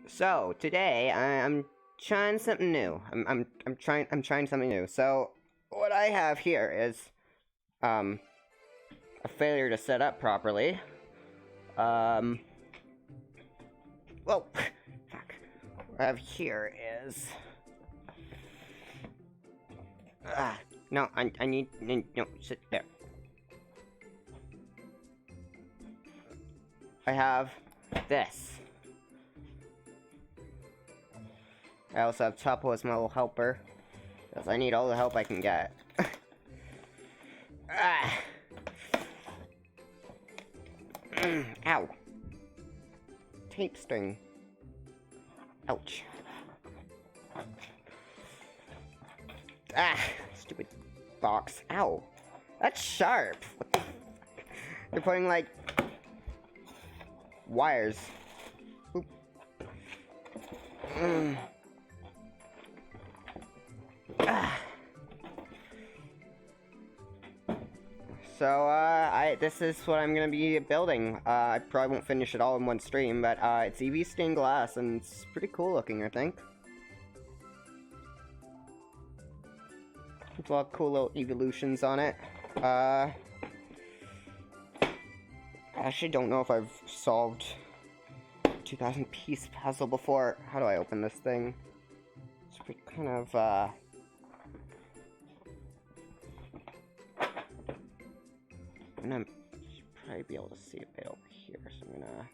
So today I'm trying something new. I'm trying something new. So what I have here is a failure to set up properly. Well, fuck. What I have here is no, I need no, sit there. I have this. I also have Chapo as my little helper, because I need all the help I can get. Ow. Tape string. Ouch. Stupid box. Ow. That's sharp. What the They're putting, like, wires. Oop. So, this is what I'm gonna be building. I probably won't finish it all in one stream, but, it's Eevee stained glass, and it's pretty cool looking, I think. There's a lot of cool little evolutions on it. I actually don't know if I've solved 2,000 piece puzzle before. How do I open this thing? It's pretty kind of, I'm gonna probably be able to see a bit over here, so I'm gonna...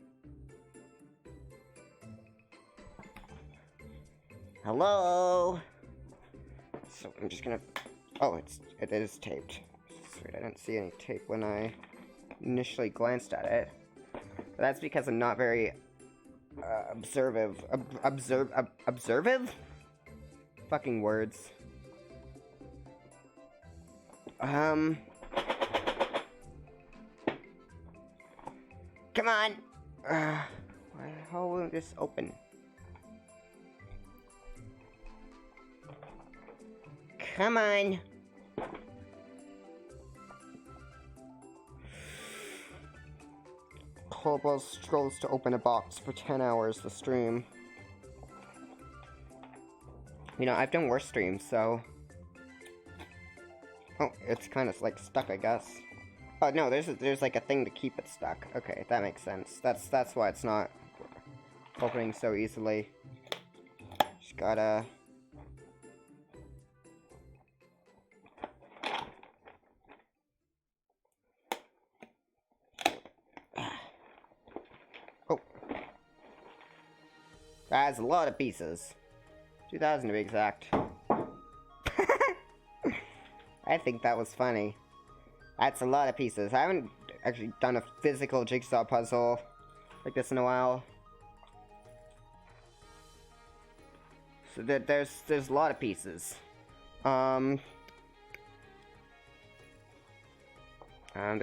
Hello? So I'm just gonna... Oh, it is taped. Sweet, I didn't see any tape when I initially glanced at it. But that's because I'm not very observant. Fucking words. Come on! How will this open? Come on! Kolabold struggles to open a box for 10 hours to stream. You know, I've done worse streams, so... Oh, it's kind of, like, stuck, I guess. Oh, no, there's like, a thing to keep it stuck. Okay, that makes sense. That's why it's not opening so easily. Just gotta... Oh. That's a lot of pieces. 2,000 to be exact. I think that was funny. That's a lot of pieces. I haven't actually done a physical jigsaw puzzle like this in a while. So there's a lot of pieces. There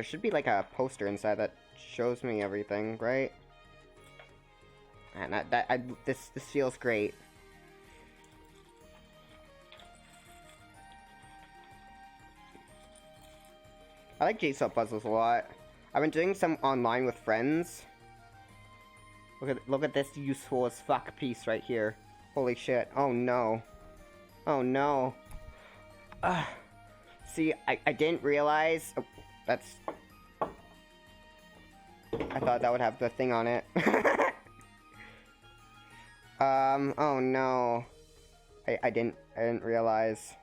should be like a poster inside that shows me everything, right? And this feels great. I like Jigsaw puzzles a lot. I've been doing some online with friends. Look at this useful as fuck piece right here. Holy shit. Oh no. Oh no. See, I didn't realize... Oh, that's... I thought that would have the thing on it. Oh no. I didn't realize.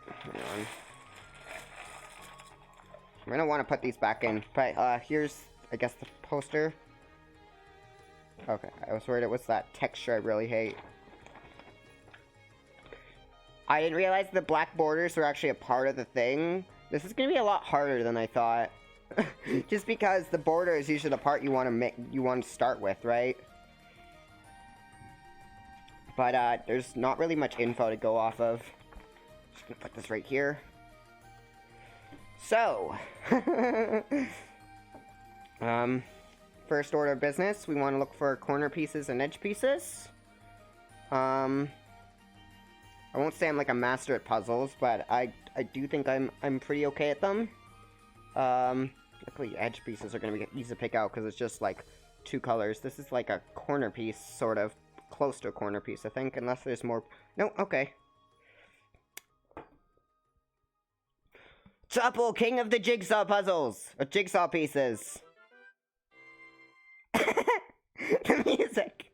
Hang on. I'm gonna want to put these back in. But, here's, I guess, the poster. Okay, I was worried it was that texture I really hate. I didn't realize the black borders were actually a part of the thing. This is gonna be a lot harder than I thought. Just because the border is usually the part you want to start with, right? But, there's not really much info to go off of. Just gonna put this right here. So, first order of business, we want to look for corner pieces and edge pieces. I won't say I'm like a master at puzzles, but I do think I'm pretty okay at them. Luckily edge pieces are gonna be easy to pick out because it's just like 2 colors. This is like a corner piece, sort of. Close to a corner piece, I think, unless there's more... No, okay. Topple, king of the jigsaw puzzles! Or jigsaw pieces! The music!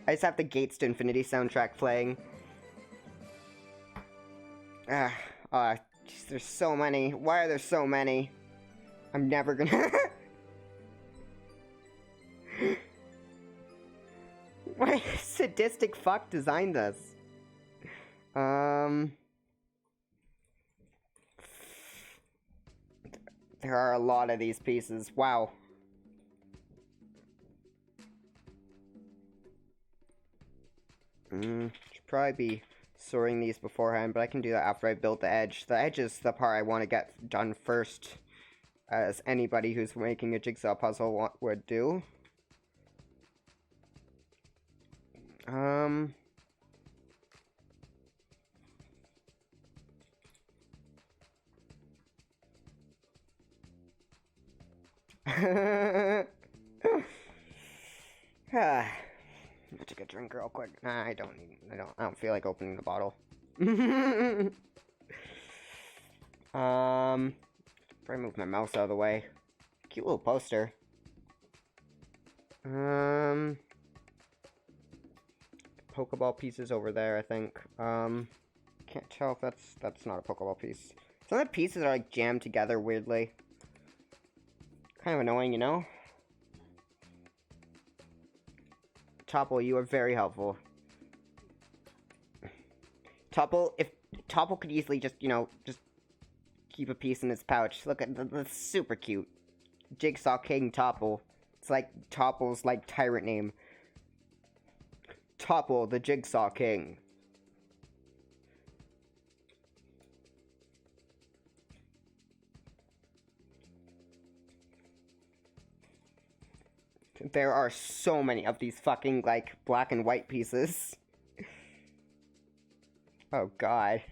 I just have the Gates to Infinity soundtrack playing. Jeez, there's so many. Why are there so many? I'm never gonna... What sadistic fuck designed this? There are a lot of these pieces. Wow. Should probably be sorting these beforehand, but I can do that after I build the edge. The edge is the part I want to get done first, as anybody who's making a jigsaw puzzle would do. I'll take a drink real quick. Nah, I don't feel like opening the bottle. Probably move my mouse out of the way. Cute little poster. Pokeball pieces over there, I think. Can't tell if that's not a Pokeball piece. Some of the pieces are like jammed together weirdly. Kind of annoying, you know? Topple, you are very helpful. Topple, if Topple could easily just, you know, just keep a piece in his pouch. Look at that's super cute. Jigsaw King Topple. It's like Topple's like tyrant name. Topple, the Jigsaw King. There are so many of these fucking, like, black and white pieces. Oh, God.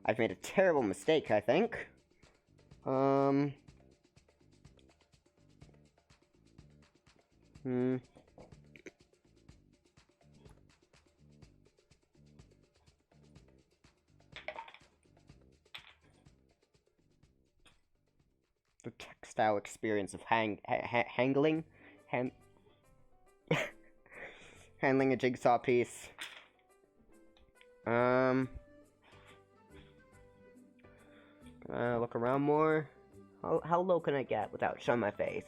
I've made a terrible mistake, I think. The textile experience of handling a jigsaw piece. Look around more. How low can I get without showing my face?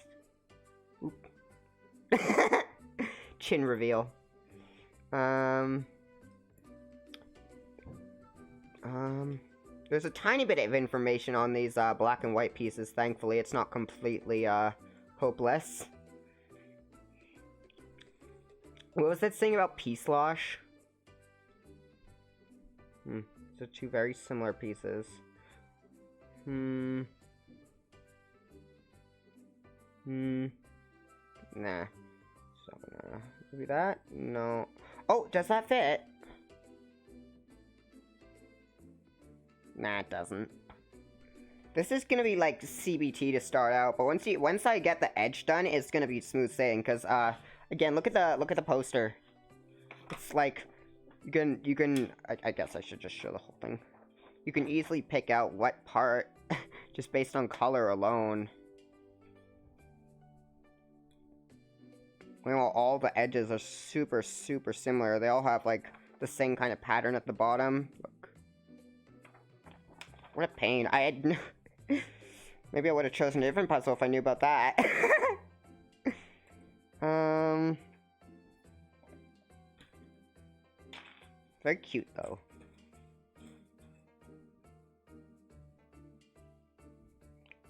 Oop. Chin reveal. There's a tiny bit of information on these black and white pieces. Thankfully, it's not completely hopeless. What was that saying about piece losh? These are 2 very similar pieces. Nah. So, maybe that? No. Oh, does that fit? Nah, it doesn't. This is gonna be like CBT to start out, but once I get the edge done, it's gonna be smooth sailing. Cause again, look at the poster. It's like you can. I guess I should just show the whole thing. You can easily pick out what part just based on color alone. You know, all the edges are super similar. They all have like the same kind of pattern at the bottom. Look. What a pain. I had... Maybe I would have chosen a different puzzle if I knew about that. Very cute, though.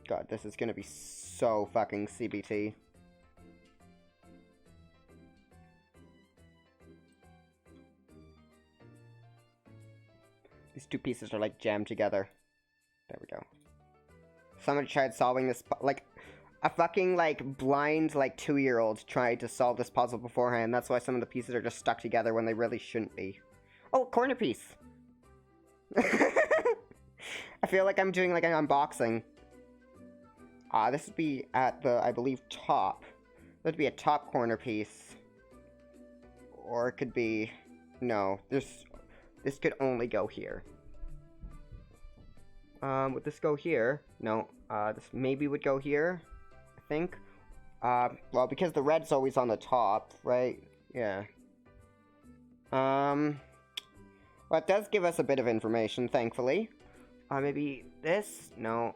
God, this is gonna be so fucking CBT. These 2 pieces are like jammed together. There we go. Someone tried solving this, like, a fucking, like, blind, like, 2-year-old tried to solve this puzzle beforehand. That's why some of the pieces are just stuck together when they really shouldn't be. Oh, corner piece! I feel like I'm doing, like, an unboxing. This would be at the, I believe, top. That would be a top corner piece. Or it could be... No, this could only go here. Would this go here? No. This maybe would go here, I think. Well, because the red's always on the top, right? Yeah. Well, it does give us a bit of information, thankfully. Maybe this? No.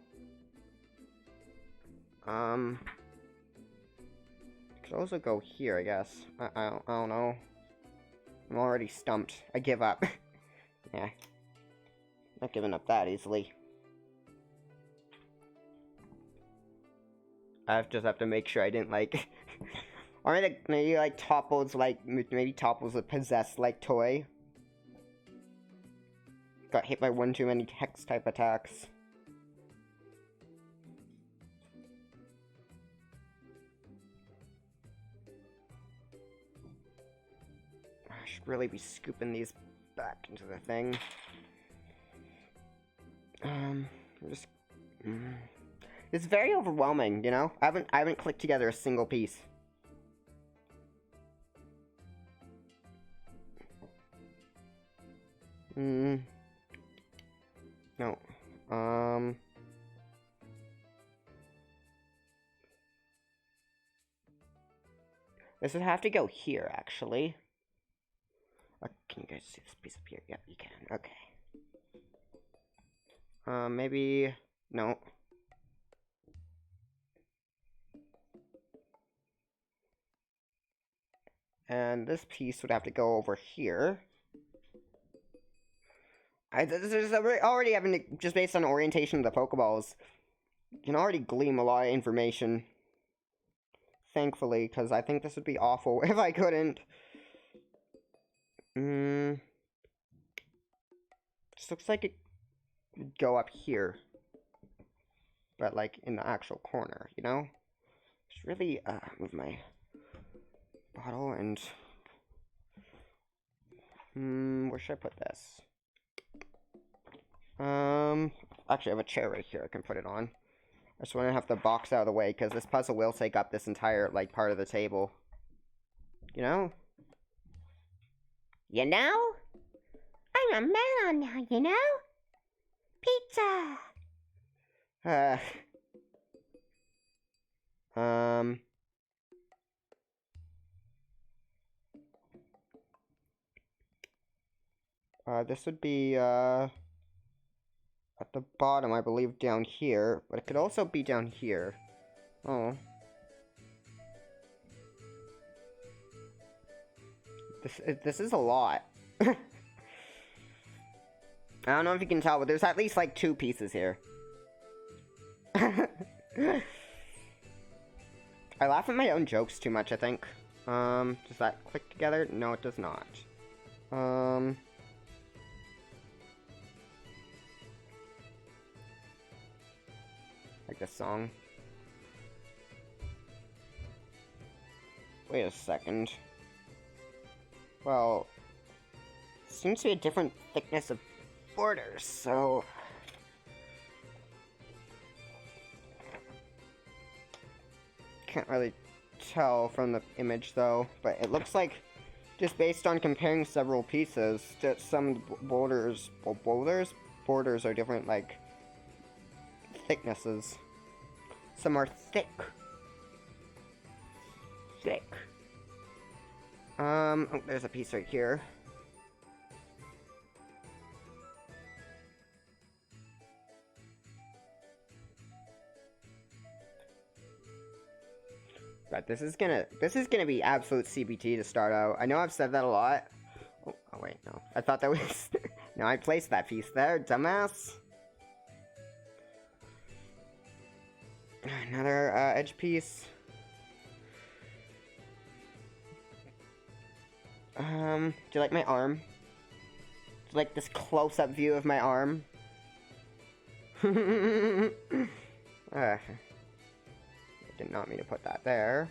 Could also go here, I guess. I don't know. I'm already stumped. I give up. Yeah. Not giving up that easily. I just have to make sure I didn't, like... or maybe, like, topples, like, maybe topples a possessed, like, toy. Got hit by one too many hex-type attacks. I should really be scooping these back into the thing. Just... It's very overwhelming, you know? I haven't clicked together a single piece. No. This would have to go here, actually. Can you guys see this piece up here? Yep, you can. Okay. Maybe... No. And this piece would have to go over here. Already having just based on orientation of the Pokeballs, you can already glean a lot of information. Thankfully, because I think this would be awful if I couldn't. This looks like it would go up here. But, like, in the actual corner, you know? Just really, move my bottle and... where should I put this? Actually, I have a chair right here I can put it on. I just want to have the box out of the way, because this puzzle will take up this entire, like, part of the table. You know? You know? I'm a man now, you know? Pizza! This would be, at the bottom, I believe, down here. But it could also be down here. Oh. This is a lot. I don't know if you can tell, but there's at least, like, 2 pieces here. I laugh at my own jokes too much, I think. Does that click together? No, it does not. Like this song. Wait a second. Well, seems to be a different thickness of borders, so... Can't really tell from the image, though, but it looks like, just based on comparing several pieces, that some borders are different, like, thicknesses. Some are thick. Oh, there's a piece right here. But this is gonna be absolute CBT to start out. I know I've said that a lot. Oh wait, no. I thought that was... No, I placed that piece there, dumbass. Another edge piece. Do you like my arm? Do you like this close-up view of my arm? I did not mean to put that there.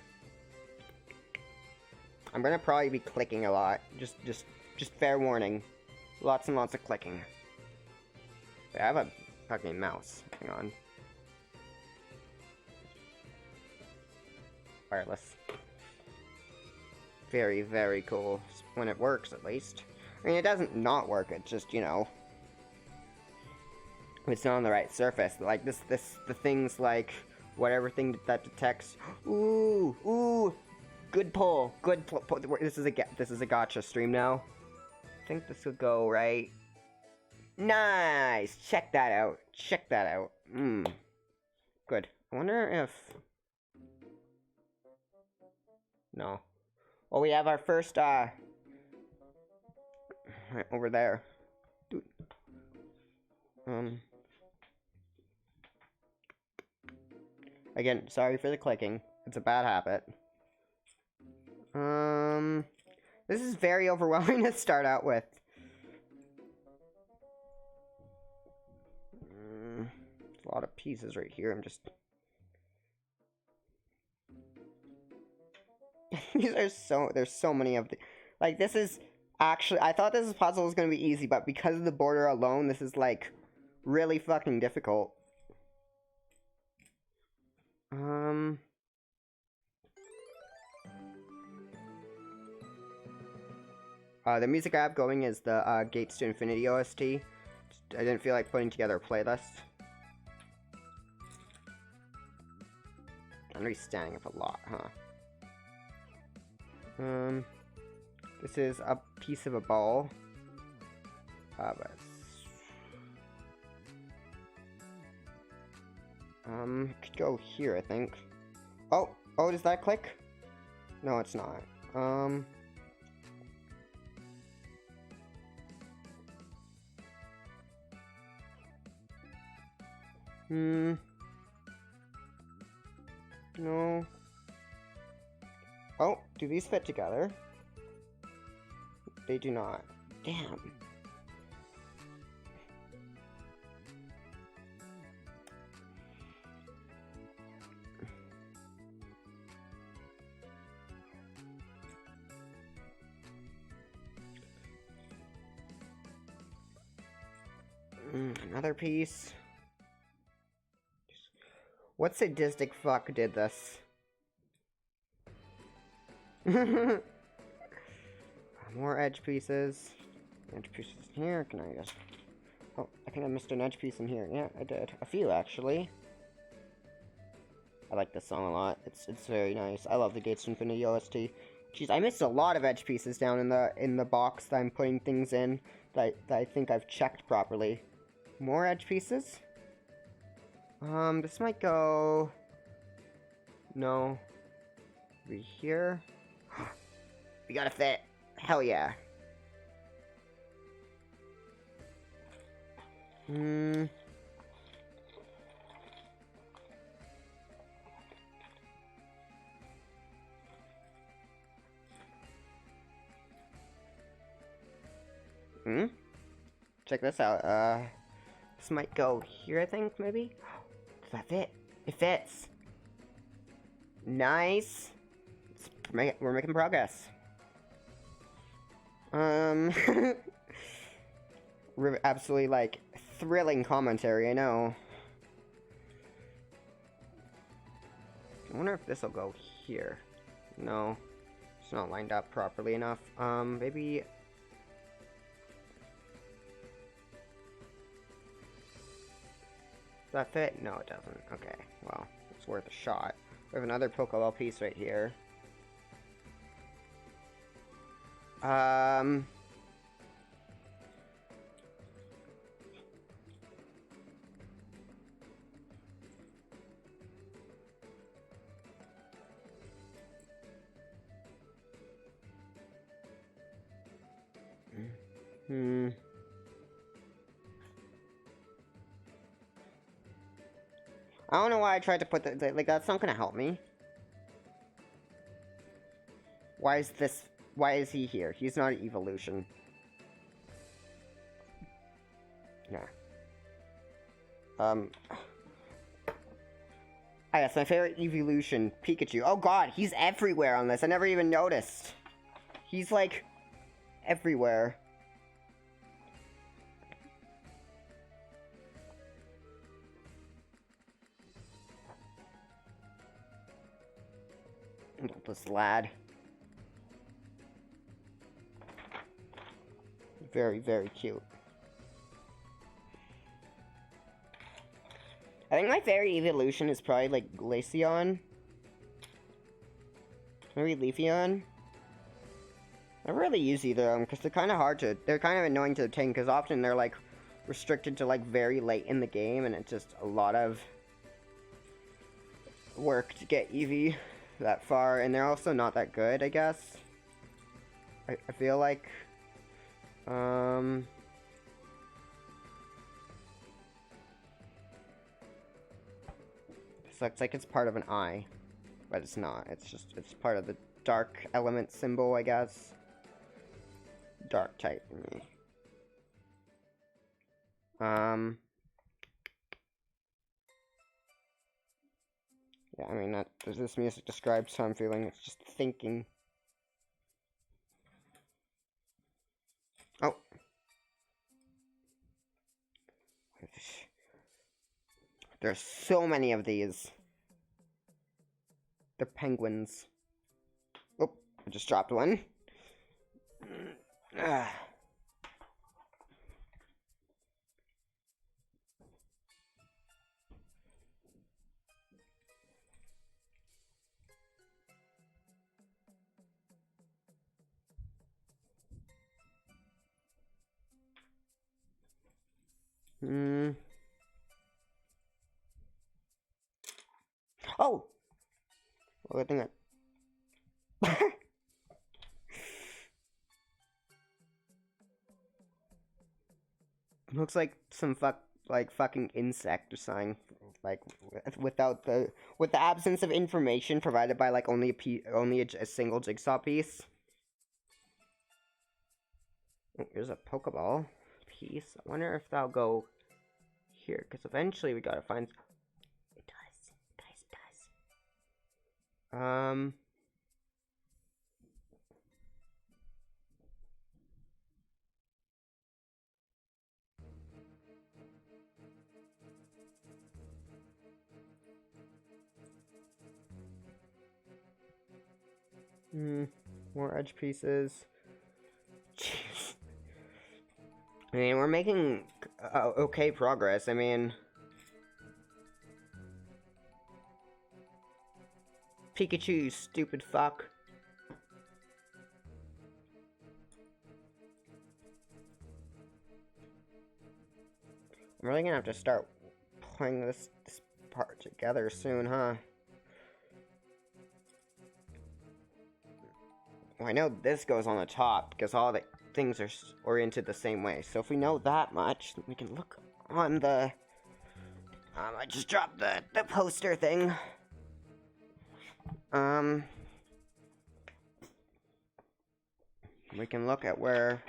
I'm gonna probably be clicking a lot. Just fair warning. Lots and lots of clicking. I have a fucking mouse. Hang on. wireless. Very, very cool. When it works, at least. I mean, it doesn't not work, it's just, you know... It's not on the right surface. Like, the things like... Whatever thing that detects... Ooh! Ooh! Good pull! Good pull. This is a gotcha stream now. I think this will go right... Nice! Check that out. Check that out. Good. I wonder if... No. Well, we have our first, right over there. Dude. Again, sorry for the clicking. It's a bad habit. This is very overwhelming to start out with. A lot of pieces right here. I'm just... There's so many of the... Like, this is... Actually, I thought this puzzle was going to be easy, but because of the border alone, this is, like, really fucking difficult. The music I have going is the Gates to Infinity OST. I didn't feel like putting together a playlist. I'm really standing up a lot, huh? This is a piece of a ball. But... could go here, I think. Oh, does that click? No, it's not. No. Oh, do these fit together? They do not. Damn. Another piece. What sadistic fuck did this? More edge pieces. Edge pieces here. Can I just... Oh, I think I missed an edge piece in here. Yeah, I did. A few, actually. I like this song a lot. It's very nice. I love the Gates to Infinity OST. Jeez, I missed a lot of edge pieces down in the box that I'm putting things in that I think I've checked properly. More edge pieces? This might go... No. Over here. We gotta fit. Hell yeah. Check this out. This might go here, I think, maybe? Does that fit? It fits! Nice! We're making progress. Absolutely, like, thrilling commentary, I know. I wonder if this will go here. No. It's not lined up properly enough. Maybe... Does that fit? No, it doesn't. Okay, well, it's worth a shot. We have another Pokeball piece right here. I don't know why I tried to put that, like, that's not gonna help me. Why is he here? He's not an evolution. Yeah. Ah, yes, my favorite evolution, Pikachu. Oh god, he's everywhere on this. I never even noticed. He's, like, everywhere. This lad. Very, very cute. I think my favorite evolution is probably like Glaceon. Maybe Leafeon. I really use either of them because they're kind of hard to. They're kind of annoying to obtain because often they're like restricted to like very late in the game, and it's just a lot of work to get Eevee that far, and they're also not that good, I guess. I feel like. So it's like it's part of an eye, but it's not. It's part of the dark element symbol, I guess. Dark type for me. Yeah, I mean, that this music describes how I'm feeling. It's just thinking. Oh. There's so many of these. They're penguins. Oh, I just dropped one. Oh! Well, I think that... Looks like some fucking insect or something. Like, with the absence of information provided by, like, only a single Jigsaw piece. Oh, here's a Pokeball piece. I wonder if that'll go here, because eventually we gotta find... It does. Guys, it does. More edge pieces. Jeez. I mean, we're making okay progress. I mean... Pikachu, you stupid fuck. I'm really gonna have to start putting this part together soon, huh? Well, I know this goes on the top because all the things are oriented the same way. So if we know that much, then we can look on the... I just dropped the poster thing. We can look at where...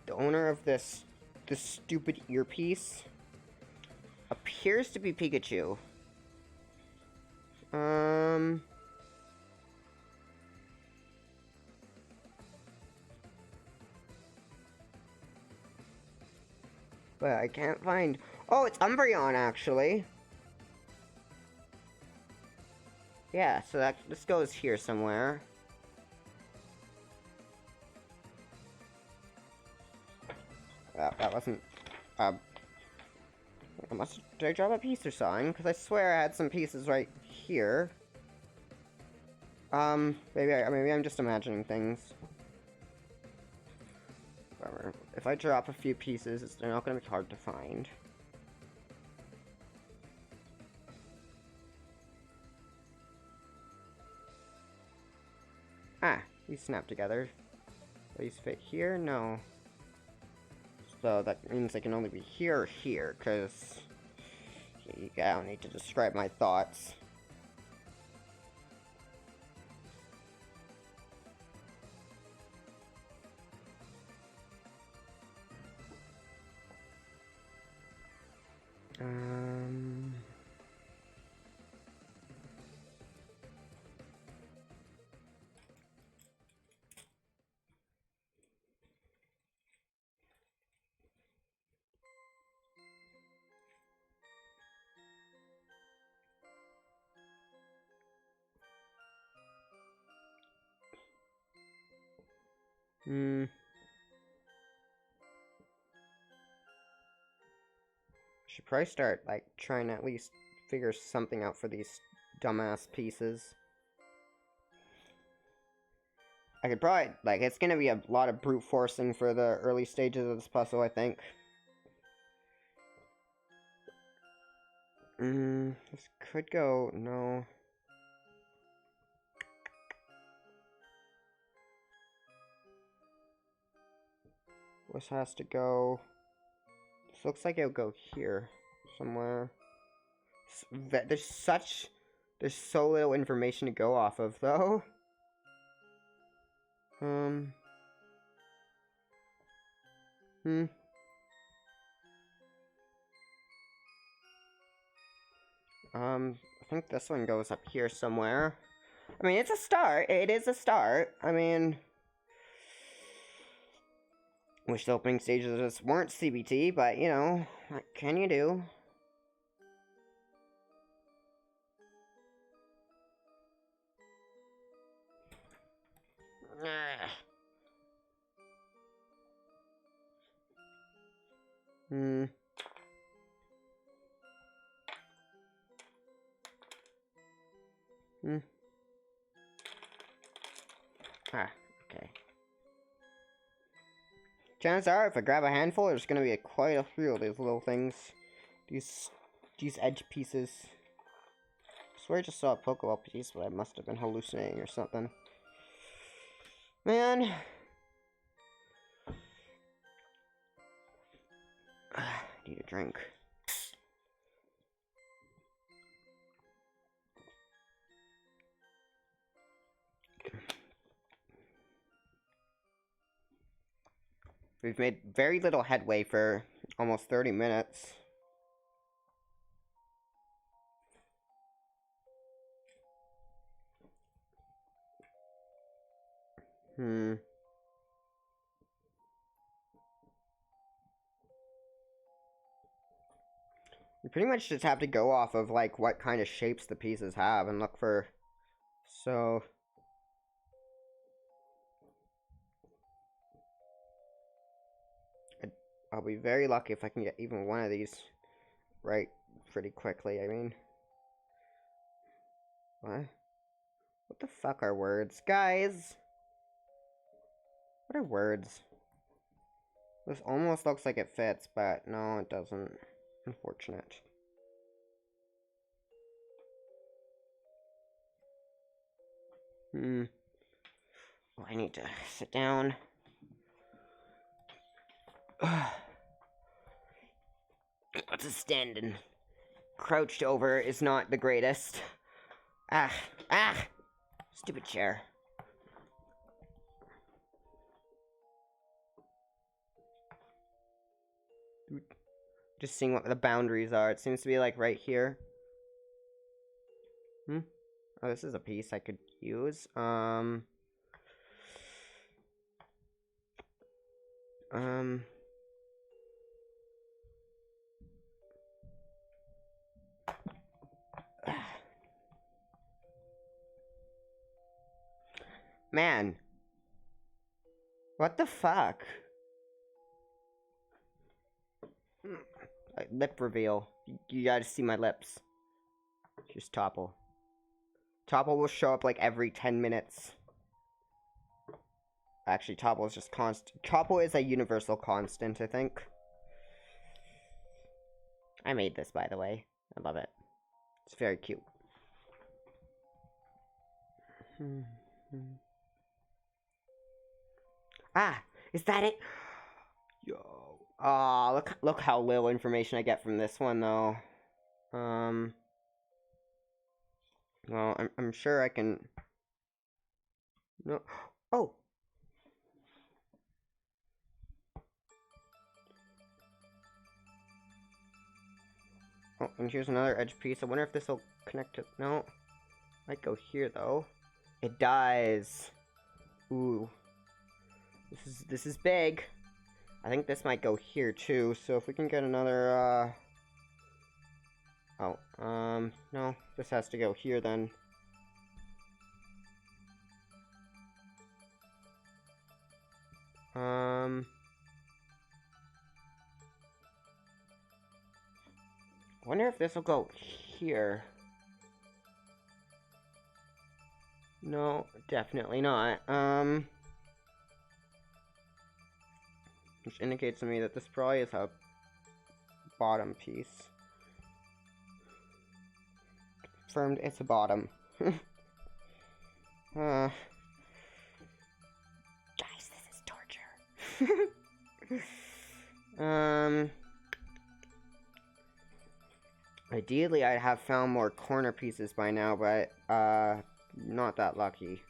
The owner of this stupid earpiece appears to be Pikachu. But I can't find... Oh, it's Umbreon, actually. Yeah, so this goes here somewhere. That wasn't... Did I drop a piece or something? Because I swear I had some pieces right here. Maybe I'm just imagining things. Whatever. If I drop a few pieces, they're not gonna be hard to find. Ah, these snap together. These fit here? No. So that means they can only be here or here, because I don't need to describe my thoughts. Should probably start, like, trying to at least figure something out for these dumbass pieces. I could probably, like, it's gonna be a lot of brute forcing for the early stages of this puzzle, I think. This could go, no. This has to go, this looks like it'll go here, somewhere. There's so little information to go off of, though. I think this one goes up here somewhere. I mean, it's a start. It is a start. I mean, wish the opening stages of this weren't CBT, but, you know, what can you do? Okay. Chances are, if I grab a handful, there's gonna be quite a few of these little things. These edge pieces. I swear I just saw a Pokeball piece, but I must have been hallucinating or something. Man. I need a drink. We've made very little headway for almost 30 minutes. You pretty much just have to go off of, like, what kind of shapes the pieces have and look for... So... I'll be very lucky if I can get even one of these right pretty quickly, I mean... What? What the fuck are words? Guys! What are words? This almost looks like it fits, but no, it doesn't. Unfortunate. Oh, I need to sit down. What's a standing? Crouched over is not the greatest. Stupid chair. Just seeing what the boundaries are. It seems to be like right here. Oh, this is a piece I could use. Man. What the fuck? Lip reveal. You gotta see my lips. Here's Topple. Topple will show up like every 10 minutes. Actually, Topple is just constant. Topple is a universal constant, I think. I made this, by the way. I love it. It's very cute. Is that it? Yo. Oh, look how little information I get from this one, though. Well, I'm sure I can... No. Oh! Oh, and here's another edge piece. I wonder if this will connect to... No. Might go here, though. It dies. Ooh. This is big. I think this might go here, too. So if we can get another, no. This has to go here, then. Wonder if this will go here. No, definitely not. Which indicates to me that this probably is a bottom piece. Confirmed it's a bottom. Guys, this is torture. Ideally I'd have found more corner pieces by now, but, not that lucky.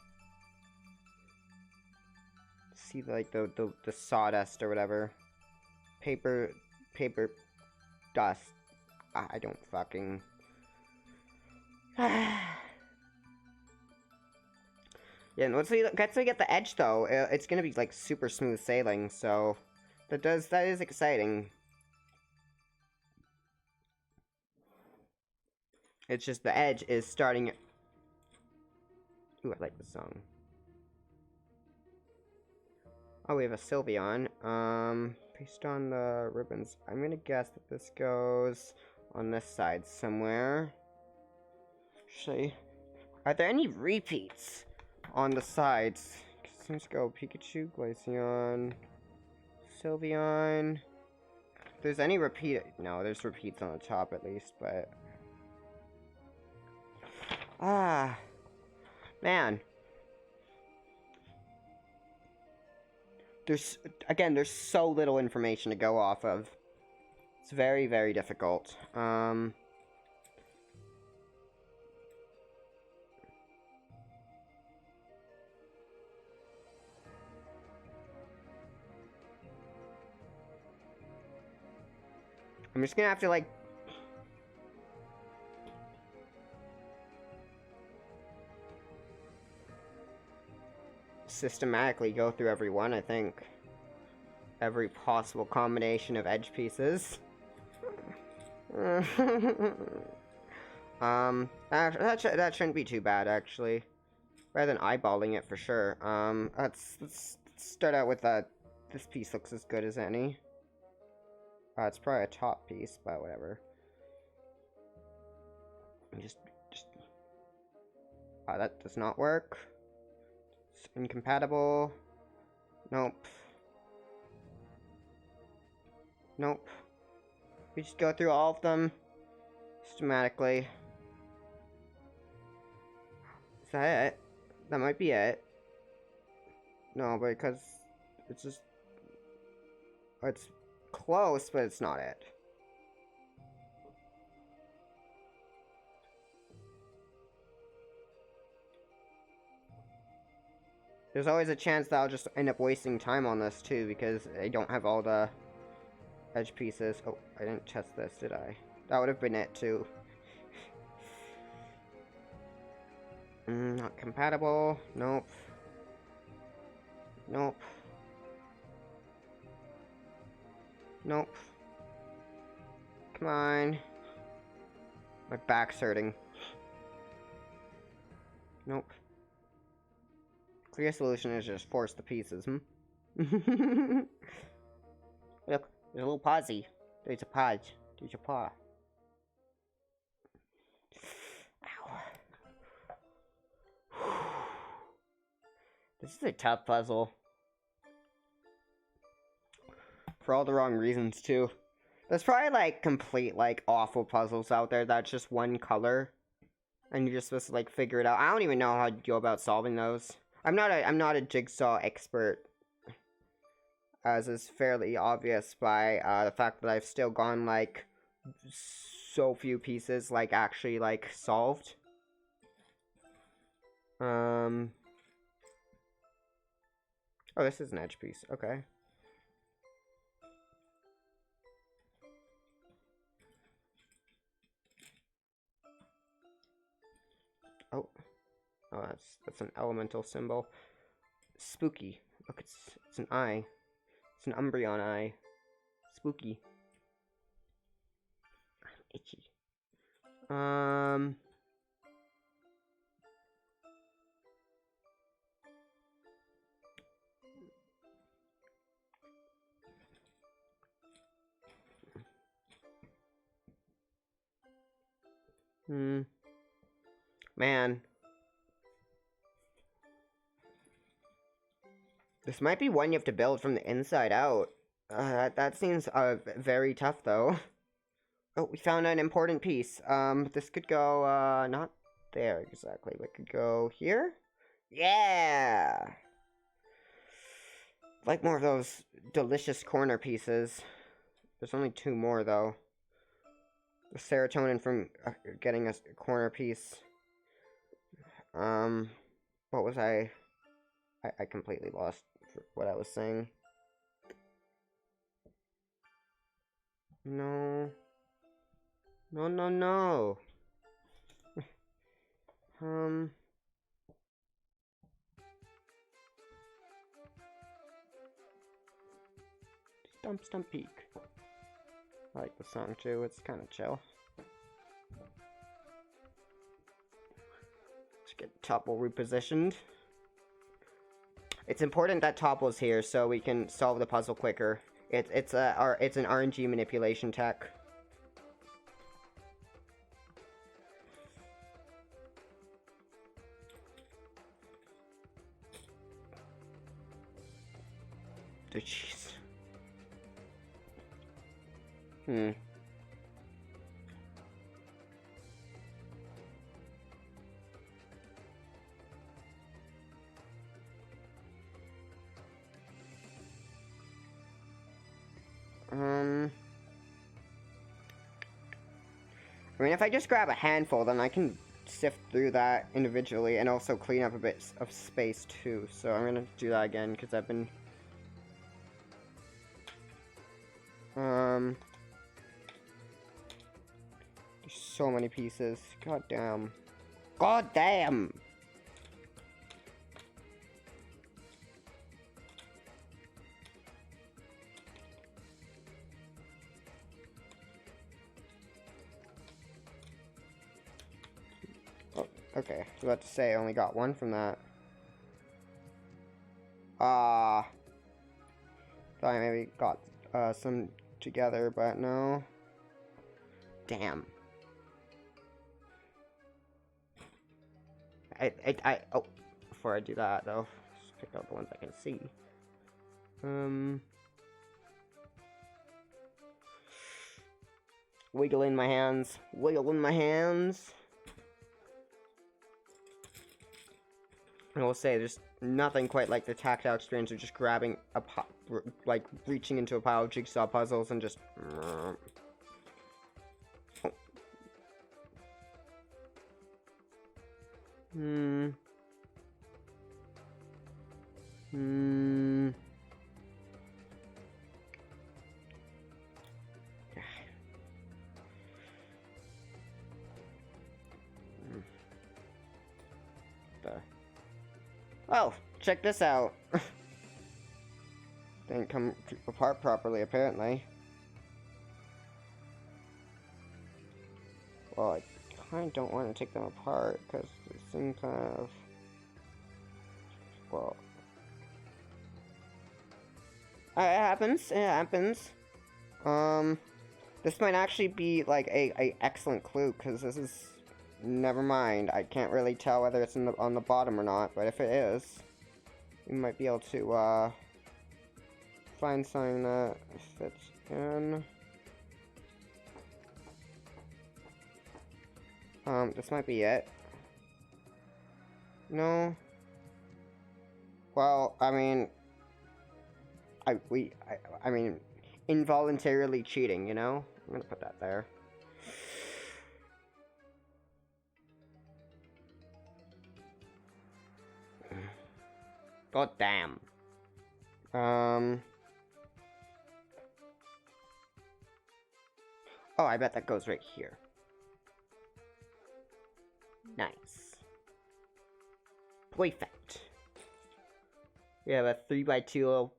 See, like, the sawdust or whatever. Paper dust. I don't fucking... Yeah, and once we get the edge, though, it's gonna be, like, super smooth sailing, so... That is exciting. It's just the edge is starting... Ooh, I like this song. Oh, we have a Sylveon. Based on the ribbons, I'm gonna guess that this goes on this side somewhere. Actually, are there any repeats on the sides? Let's go Pikachu, Glaceon, Sylveon. If there's any repeat... No, there's repeats on the top at least, but... Ah... Man. There's so little information to go off of. It's very, very difficult. I'm just gonna have to, like... systematically go through every one, I think. Every possible combination of edge pieces. That shouldn't be too bad, actually. Rather than eyeballing it for sure. Let's start out with this piece looks as good as any. It's probably a top piece, but whatever. Just that does not work. It's incompatible. Nope. Nope. We just go through all of them systematically. Is that it? That might be it. No, because it's just... It's close, but it's not it. There's always a chance that I'll just end up wasting time on this too, because I don't have all the edge pieces. Oh, I didn't test this, did I? That would have been it too. Not compatible. Nope. Nope. Nope. Come on. My back's hurting. Nope. Clear solution is just force the pieces, Look, there's a little pausey. There's a pause. There's a paw. Ow. This is a tough puzzle. For all the wrong reasons, too. There's probably, like, complete, like, awful puzzles out there that's just one color. And you're just supposed to, like, figure it out. I don't even know how to go about solving those. I'm not a Jigsaw expert, as is fairly obvious by the fact that I've still gone, like, so few pieces, like, actually, like, solved. Oh, this is an edge piece. Okay. Oh. Oh, that's an elemental symbol. Spooky. Look, it's an eye. It's an Umbreon eye. Spooky. I'm itchy. Man. This might be one you have to build from the inside out. That seems very tough, though. Oh, we found an important piece. This could go, not there exactly. We could go here? Yeah! Like more of those delicious corner pieces. There's only 2 more, though. The serotonin from getting a corner piece. What was I completely lost what I was saying. No. No, no, no. Stump Peak. I like the song too, it's kind of chill. Let's get Topple repositioned. It's important that Topple's here so we can solve the puzzle quicker. It's an RNG manipulation tech. Jeez. I mean, if I just grab a handful, then I can sift through that individually and also clean up a bit of space too. So I'm gonna do that again because I've been there's so many pieces. God damn. God damn! Oh, okay. I was about to say I only got 1 from that. Thought I maybe got some together, but no. Damn. Oh, before I do that though, just pick out the ones I can see. Wiggle in my hands. Wiggle in my hands. I will say, there's nothing quite like the tactile experience of just grabbing a like reaching into a pile of Jigsaw puzzles and just. Oh. Oh, check this out. Didn't come apart properly, apparently. Well, I kind of don't want to take them apart, because they seem kind of... Well... It happens, it happens. This might actually be, like, a excellent clue, because this is... Never mind, I can't really tell whether it's on the bottom or not, but if it is, we might be able to, find something that fits in. This might be it. No. Well, I mean, I mean, involuntarily cheating, you know? I'm gonna put that there. God damn. Oh, I bet that goes right here. Nice. Perfect. We have a 3x2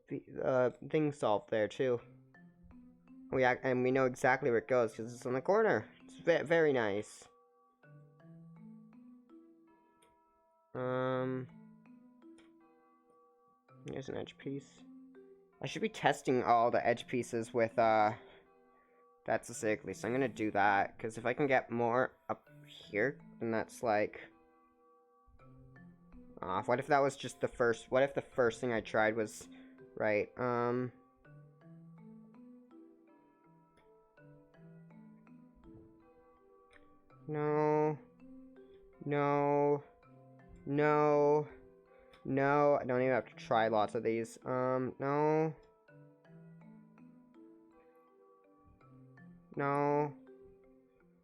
thing solved there too. And we know exactly where it goes because it's on the corner. It's very nice. Here's an edge piece. I should be testing all the edge pieces with That's acidic leaf, so I'm gonna do that, because if I can get more up here, then that's like... what if that was just the first... What if the first thing I tried was... Right, No. No. No. No. I don't even have to try lots of these. No. No.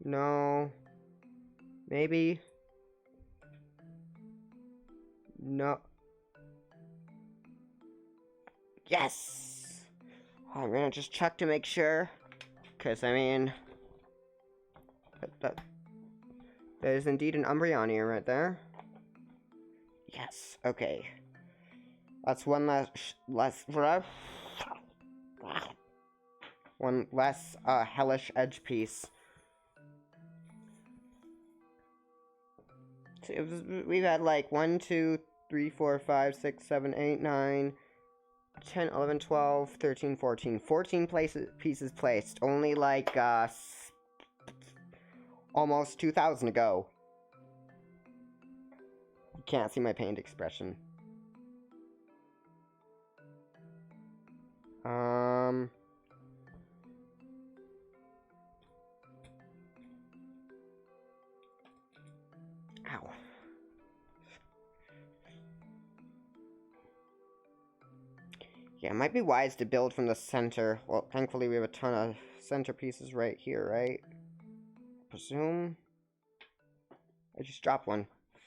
No. Maybe. No. Yes! Oh, I'm gonna just check to make sure. Because, I mean... That is indeed an Umbreon right there. Yes, okay. That's one one less hellish edge piece. So we've had like 1, 2, 3, 4, 5, 6, 7, 8, 9, 10, 11, 12, 13, 14. 14 pieces placed. Only like almost 2,000 ago. You can't see my pained expression. Ow. Yeah, it might be wise to build from the center. Well, thankfully we have a ton of center pieces right here, right? Presume. I just dropped one.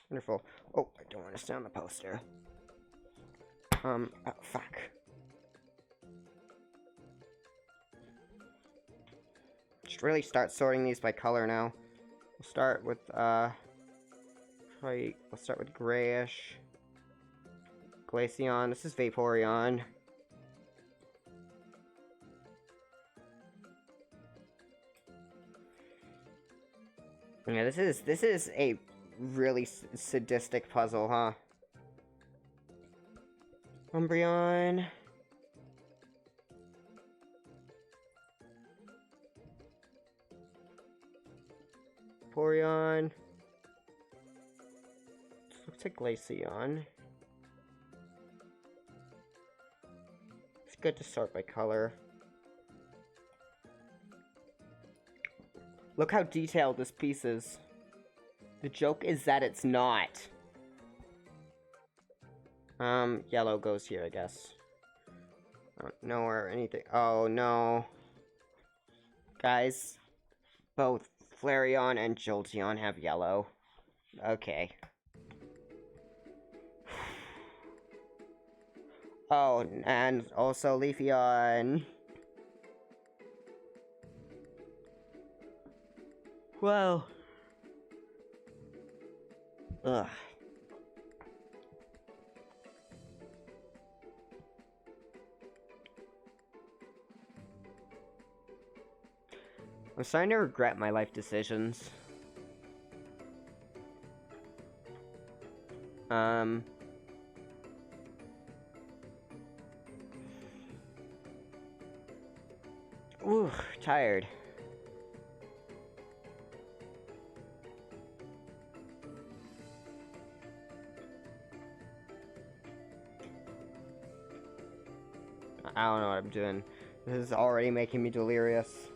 Wonderful. Oh, I don't want to stay on the poster. Oh, fuck. Should really start sorting these by color now. We'll start with, we'll start with grayish. Glaceon. This is Vaporeon. Yeah, this is a really sadistic puzzle, huh? Umbreon. Vaporeon. This looks like Glaceon. It's good to sort by color. Look how detailed this piece is. The joke is that it's not. Yellow goes here, I guess. I don't know where anything. Oh, no. Guys, both Flareon and Jolteon have yellow. Okay. Oh, and also Leafeon. Whoa. Ugh. I'm starting to regret my life decisions. Ooh, tired. I don't know what I'm doing. This is already making me delirious.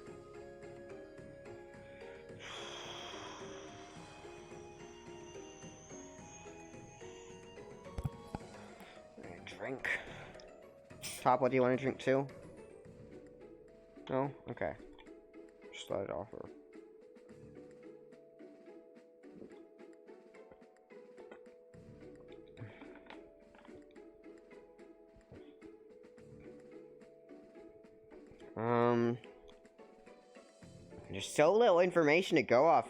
Drink. Top, what do you want to drink too? No? Okay. Just let it offer. There's so little information to go off.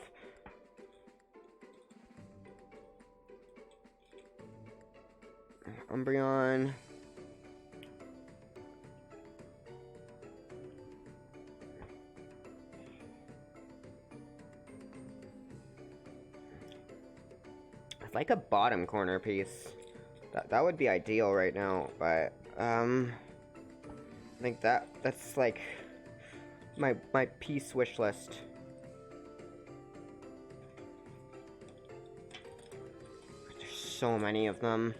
Umbreon. I'd like a bottom corner piece. That would be ideal right now, but I think that's like my piece wish list. There's so many of them.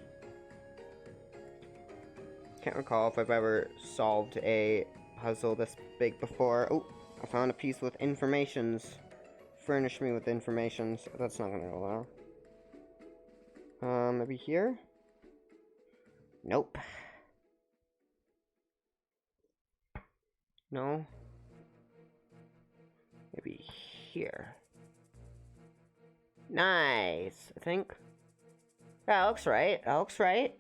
Can't recall if I've ever solved a puzzle this big before. Oh, I found a piece with informations. Furnish me with informations. That's not gonna go well. Maybe here? Nope. No. Maybe here. Nice, I think. That looks right. That looks right.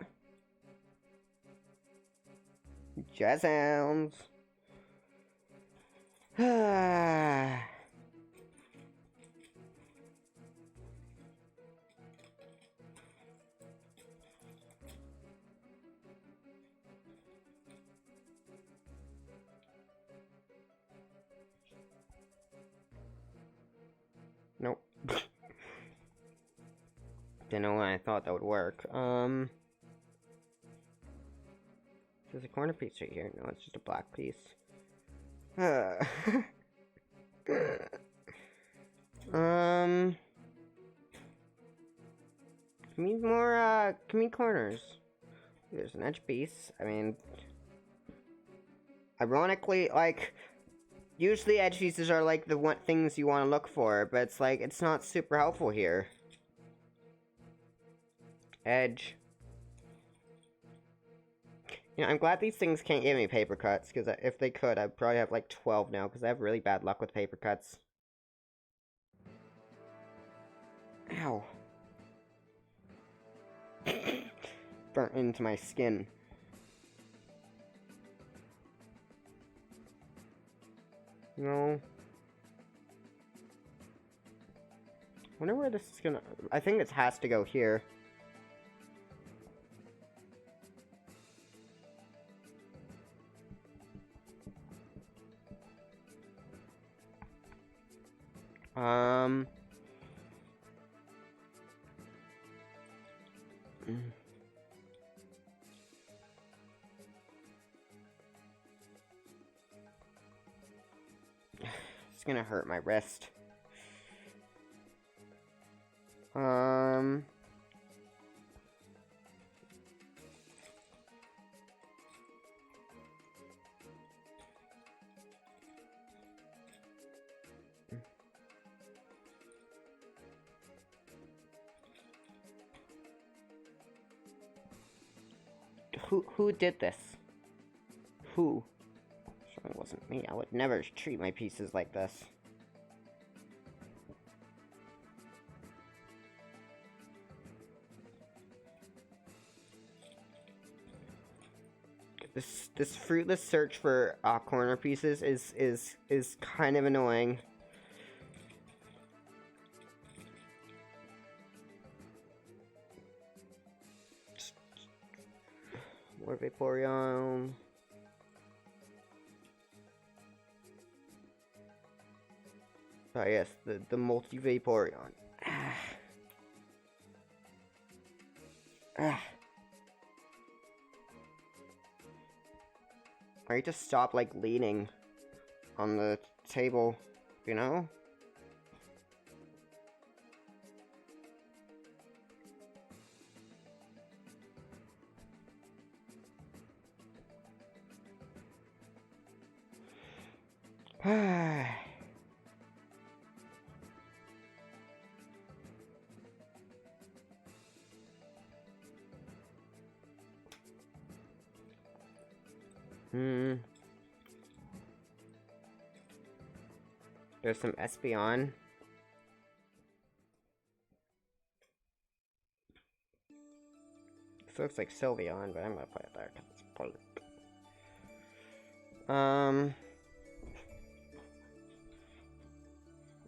Jazz sounds. Nope. Didn't know when I thought that would work. There's a corner piece right here. No, it's just a black piece. Give me corners. There's an edge piece. I mean, ironically, like, usually edge pieces are like the one things you want to look for, but it's like, it's not super helpful here. Edge. You know, I'm glad these things can't give me paper cuts, because if they could, I'd probably have like 12 now, because I have really bad luck with paper cuts. Ow. Burnt into my skin. No. Wonder where this is gonna... I think it has to go here. It's gonna hurt my wrist. Who did this? Who? Sure it wasn't me. I would never treat my pieces like this. This fruitless search for corner pieces is kind of annoying. More Vaporeon. Oh yes, the multi Vaporeon. I need to stop like leaning on the table, you know? There's some Espeon. This looks like Sylveon, but I'm gonna put it there because it's public.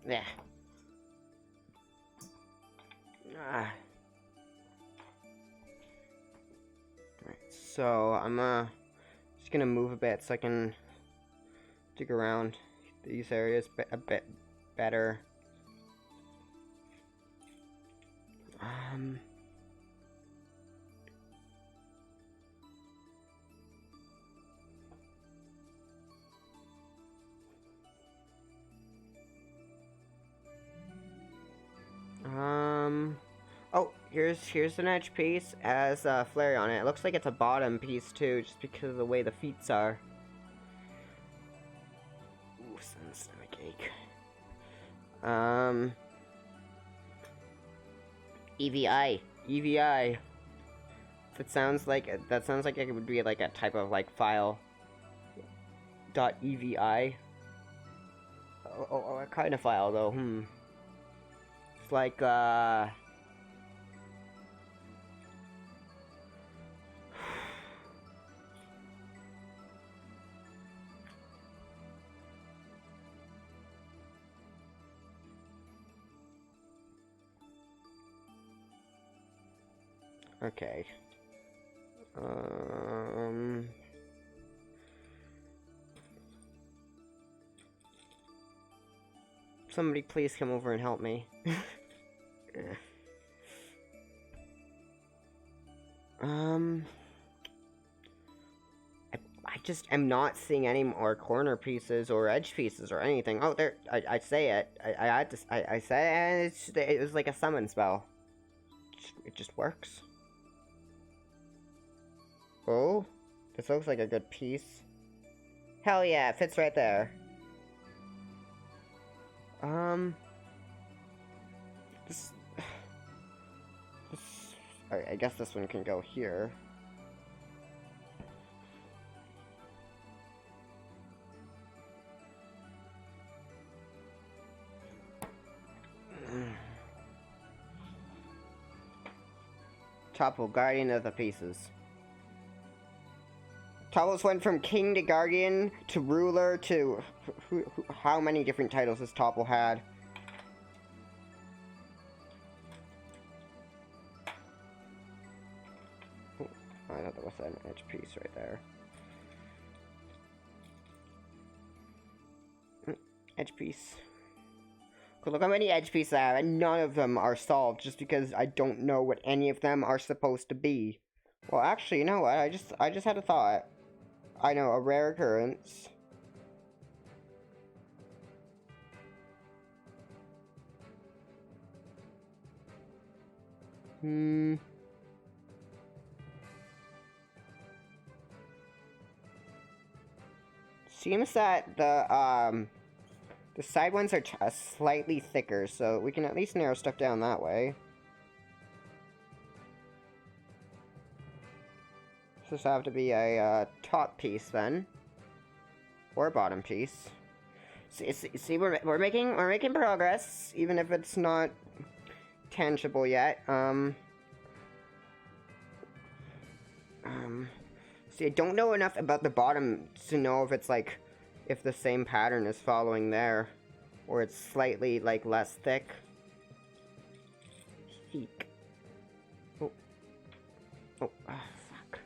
Yeah. Alright, so I'm just gonna move a bit so I can dig around these areas a bit better. here's an edge piece as a flare on it. It looks like it's a bottom piece too, just because of the way the feet are. Ooh, stomach ache. EVI. That sounds like it would be like a type of like file. .evi. Oh, what kind of file though? It's like okay. Somebody please come over and help me. I just am not seeing any more corner pieces or edge pieces or anything. Oh, there, I say it. I say it, it was like a summon spell. It just works. Oh, this looks like a good piece. Hell yeah, it fits right there. Alright, I guess this one can go here. Topple, Guardian of the Pieces. Topples went from King to Guardian to Ruler to... how many different titles has Topple had? Oh, I thought that was an edge piece right there. Edge piece. Look how many edge pieces I have, and none of them are solved just because I don't know what any of them are supposed to be. Well, actually, you know what? I just had a thought. I know, a rare occurrence. Seems that the side ones are slightly thicker, so we can at least narrow stuff down that way. So this have to be a top piece then, or a bottom piece. See, we're making progress, even if it's not tangible yet. See, I don't know enough about the bottom to know if it's like, if the same pattern is following there, or it's slightly, like, less thick. Eek. Oh. Oh, fuck.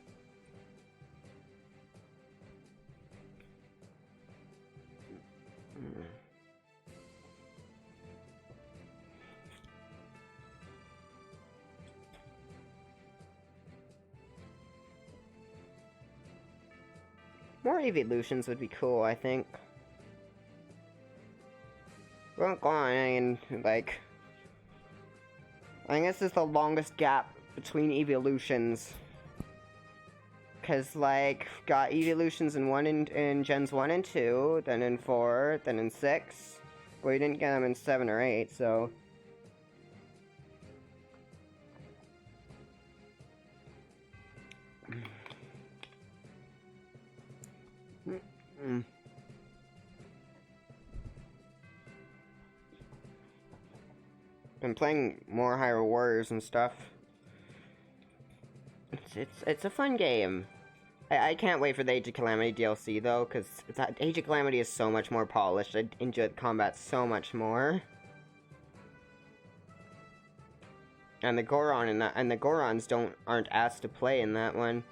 More evolutions would be cool, I think. Well, go on, I mean, like... I guess it's the longest gap between evolutions. Cause, like, got evolutions in Gens 1 and 2, then in 4, then in 6. But we didn't get them in 7 or 8, so... Been playing more Hyrule Warriors and stuff. It's a fun game. I can't wait for the Age of Calamity DLC though, because Age of Calamity is so much more polished. I enjoy the combat so much more. And the Goron in that, and the Gorons aren't asked to play in that one.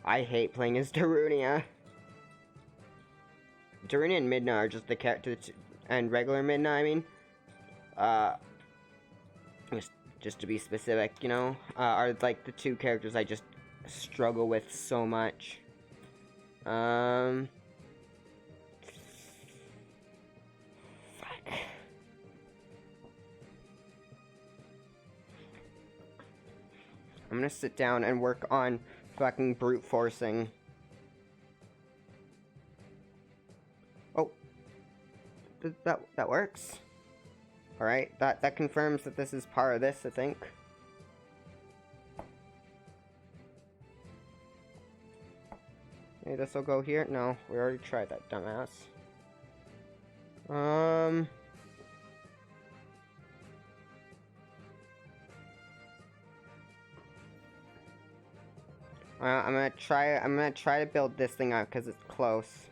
I hate playing as Darunia. Darunia and Midna are just the characters, and regular Midna, I mean. Just to be specific, you know, are like the two characters I just struggle with so much. Fuck. I'm gonna sit down and work on fucking brute forcing. Oh. That works. Alright, that confirms that this is part of this, I think. Maybe this will go here? No, we already tried that, dumbass. I'm gonna try to build this thing out because it's close.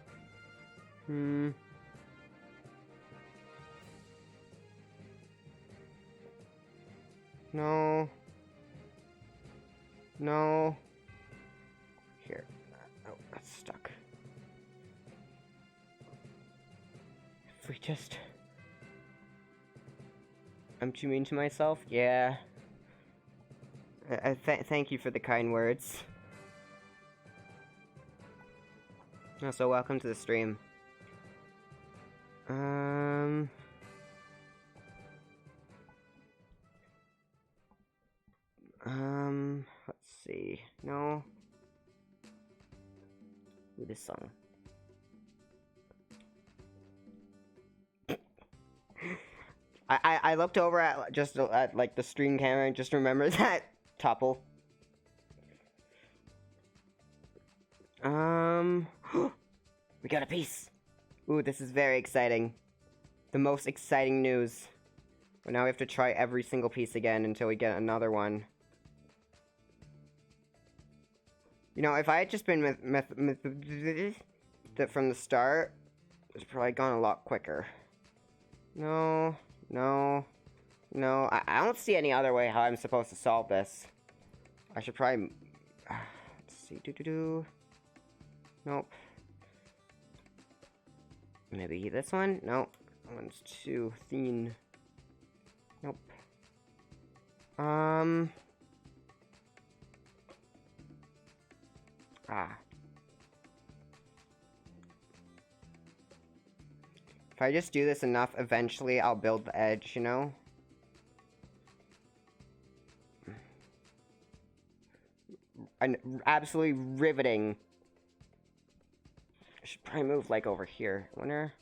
No. No. Here. Oh, that's stuck. If we just... I'm too mean to myself? Yeah. Thank you for the kind words. Also, welcome to the stream. Let's see. No. Ooh, this song. I looked over at like the stream camera and just remembered that topple. We got a piece. Ooh, this is very exciting. The most exciting news. But now we have to try every single piece again until we get another one. You know, if I had just been from the start, it's probably gone a lot quicker. No, no, no. I don't see any other way how I'm supposed to solve this. I should probably... let's see. Nope. Maybe this one? Nope. That one's too thin. Nope. If I just do this enough, eventually I'll build the edge, you know? Absolutely riveting. I should probably move, like, over here. I wonder...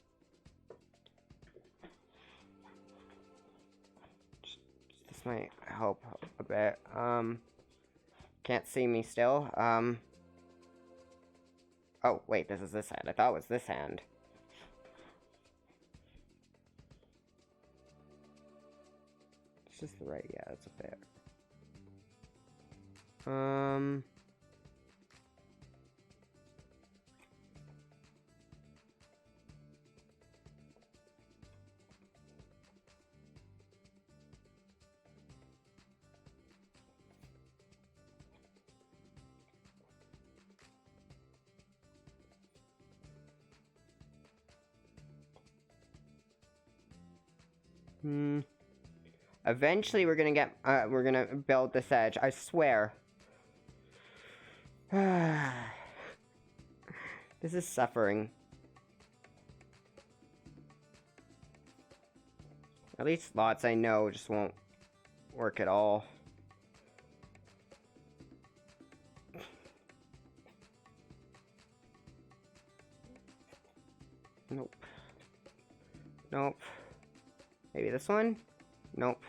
This might help a bit. Can't see me still. Oh, wait, this is this hand. I thought it was this hand. It's just the right... Yeah, that's a bit. Eventually we're gonna build this edge, I swear. This is suffering. At least lots I know just won't work at all. Nope. Nope. Maybe this one? Nope.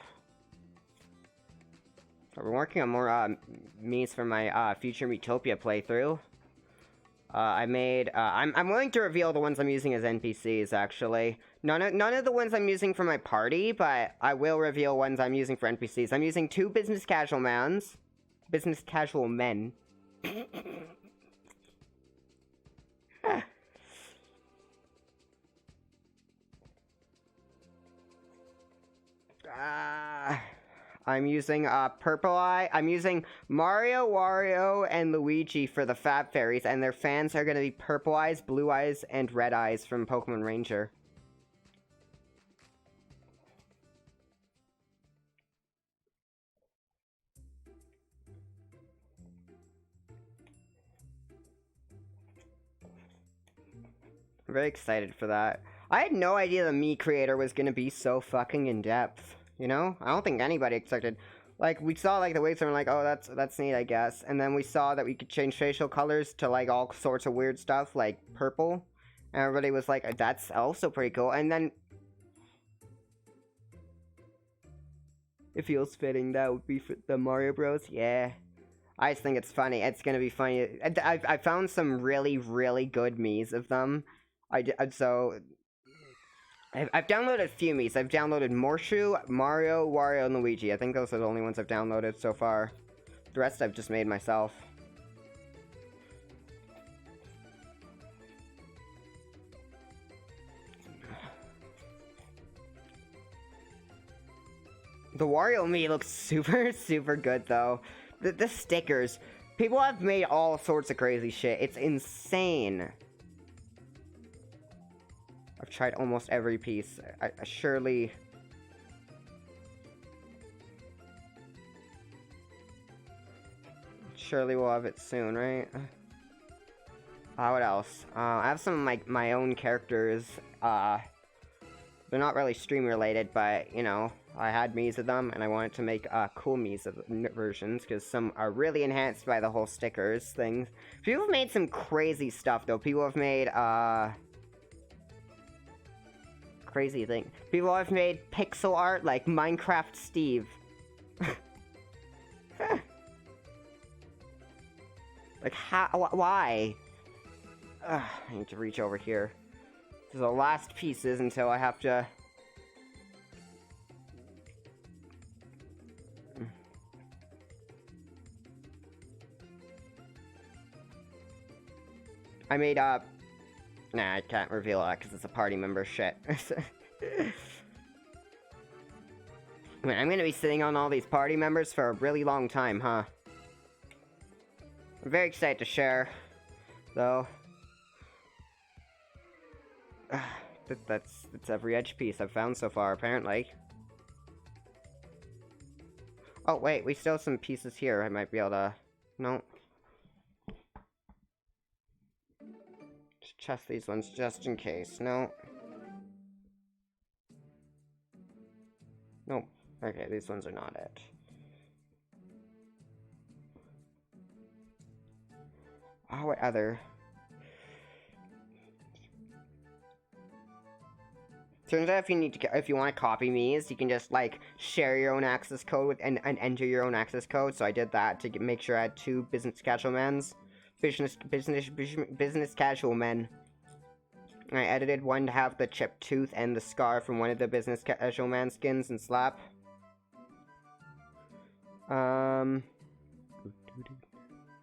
I've been working on more memes for my future Metopia playthrough. I'm willing to reveal the ones I'm using as NPCs, actually. None of the ones I'm using for my party, but I will reveal ones I'm using for NPCs. I'm using 2 business casual men. I'm using Purple Eye. I'm using Mario, Wario, and Luigi for the Fab Fairies, and their fans are going to be Purple Eyes, Blue Eyes, and Red Eyes from Pokemon Ranger. I'm very excited for that. I had no idea the Mii creator was going to be so fucking in-depth. You know? I don't think anybody expected... Like, we saw, like, the wigs and we're like, oh, that's neat, I guess. And then we saw that we could change facial colors to, like, all sorts of weird stuff, like purple. And everybody was like, that's also pretty cool. And then it feels fitting that would be for the Mario Bros. Yeah. I just think it's funny. It's gonna be funny. I found some really, really good Miis of them. I've downloaded a few Miis. I've downloaded Morshu, Mario, Wario, and Luigi. I think those are the only ones I've downloaded so far. The rest I've just made myself. The Wario Mii looks super, super good, though. The stickers. People have made all sorts of crazy shit. It's insane. I've tried almost every piece. I surely we'll have it soon, right? What else? I have some of my own characters. They're not really stream related, but, you know, I had Miis of them, and I wanted to make cool Miis of versions, because some are really enhanced by the whole stickers things. People have made some crazy stuff, though. People have made, crazy thing. People have made pixel art, like Minecraft Steve. Like, how? Why? I need to reach over here. This is the last pieces until I have to... I made nah, I can't reveal that because it's a party member shit. I mean, I'm gonna be sitting on all these party members for a really long time, huh? I'm very excited to share, though. That's every edge piece I've found so far, apparently. Oh, wait, we still have some pieces here I might be able to... No. Just chest these ones just in case. No. Nope. Okay, these ones are not it. Oh, what other... Turns out if you want to copy Mii's, you can just like share your own access code with and enter your own access code. So I did that to make sure I had two business casual casual men. And I edited one to have the chipped tooth and the scar from one of the business casual man skins and slap.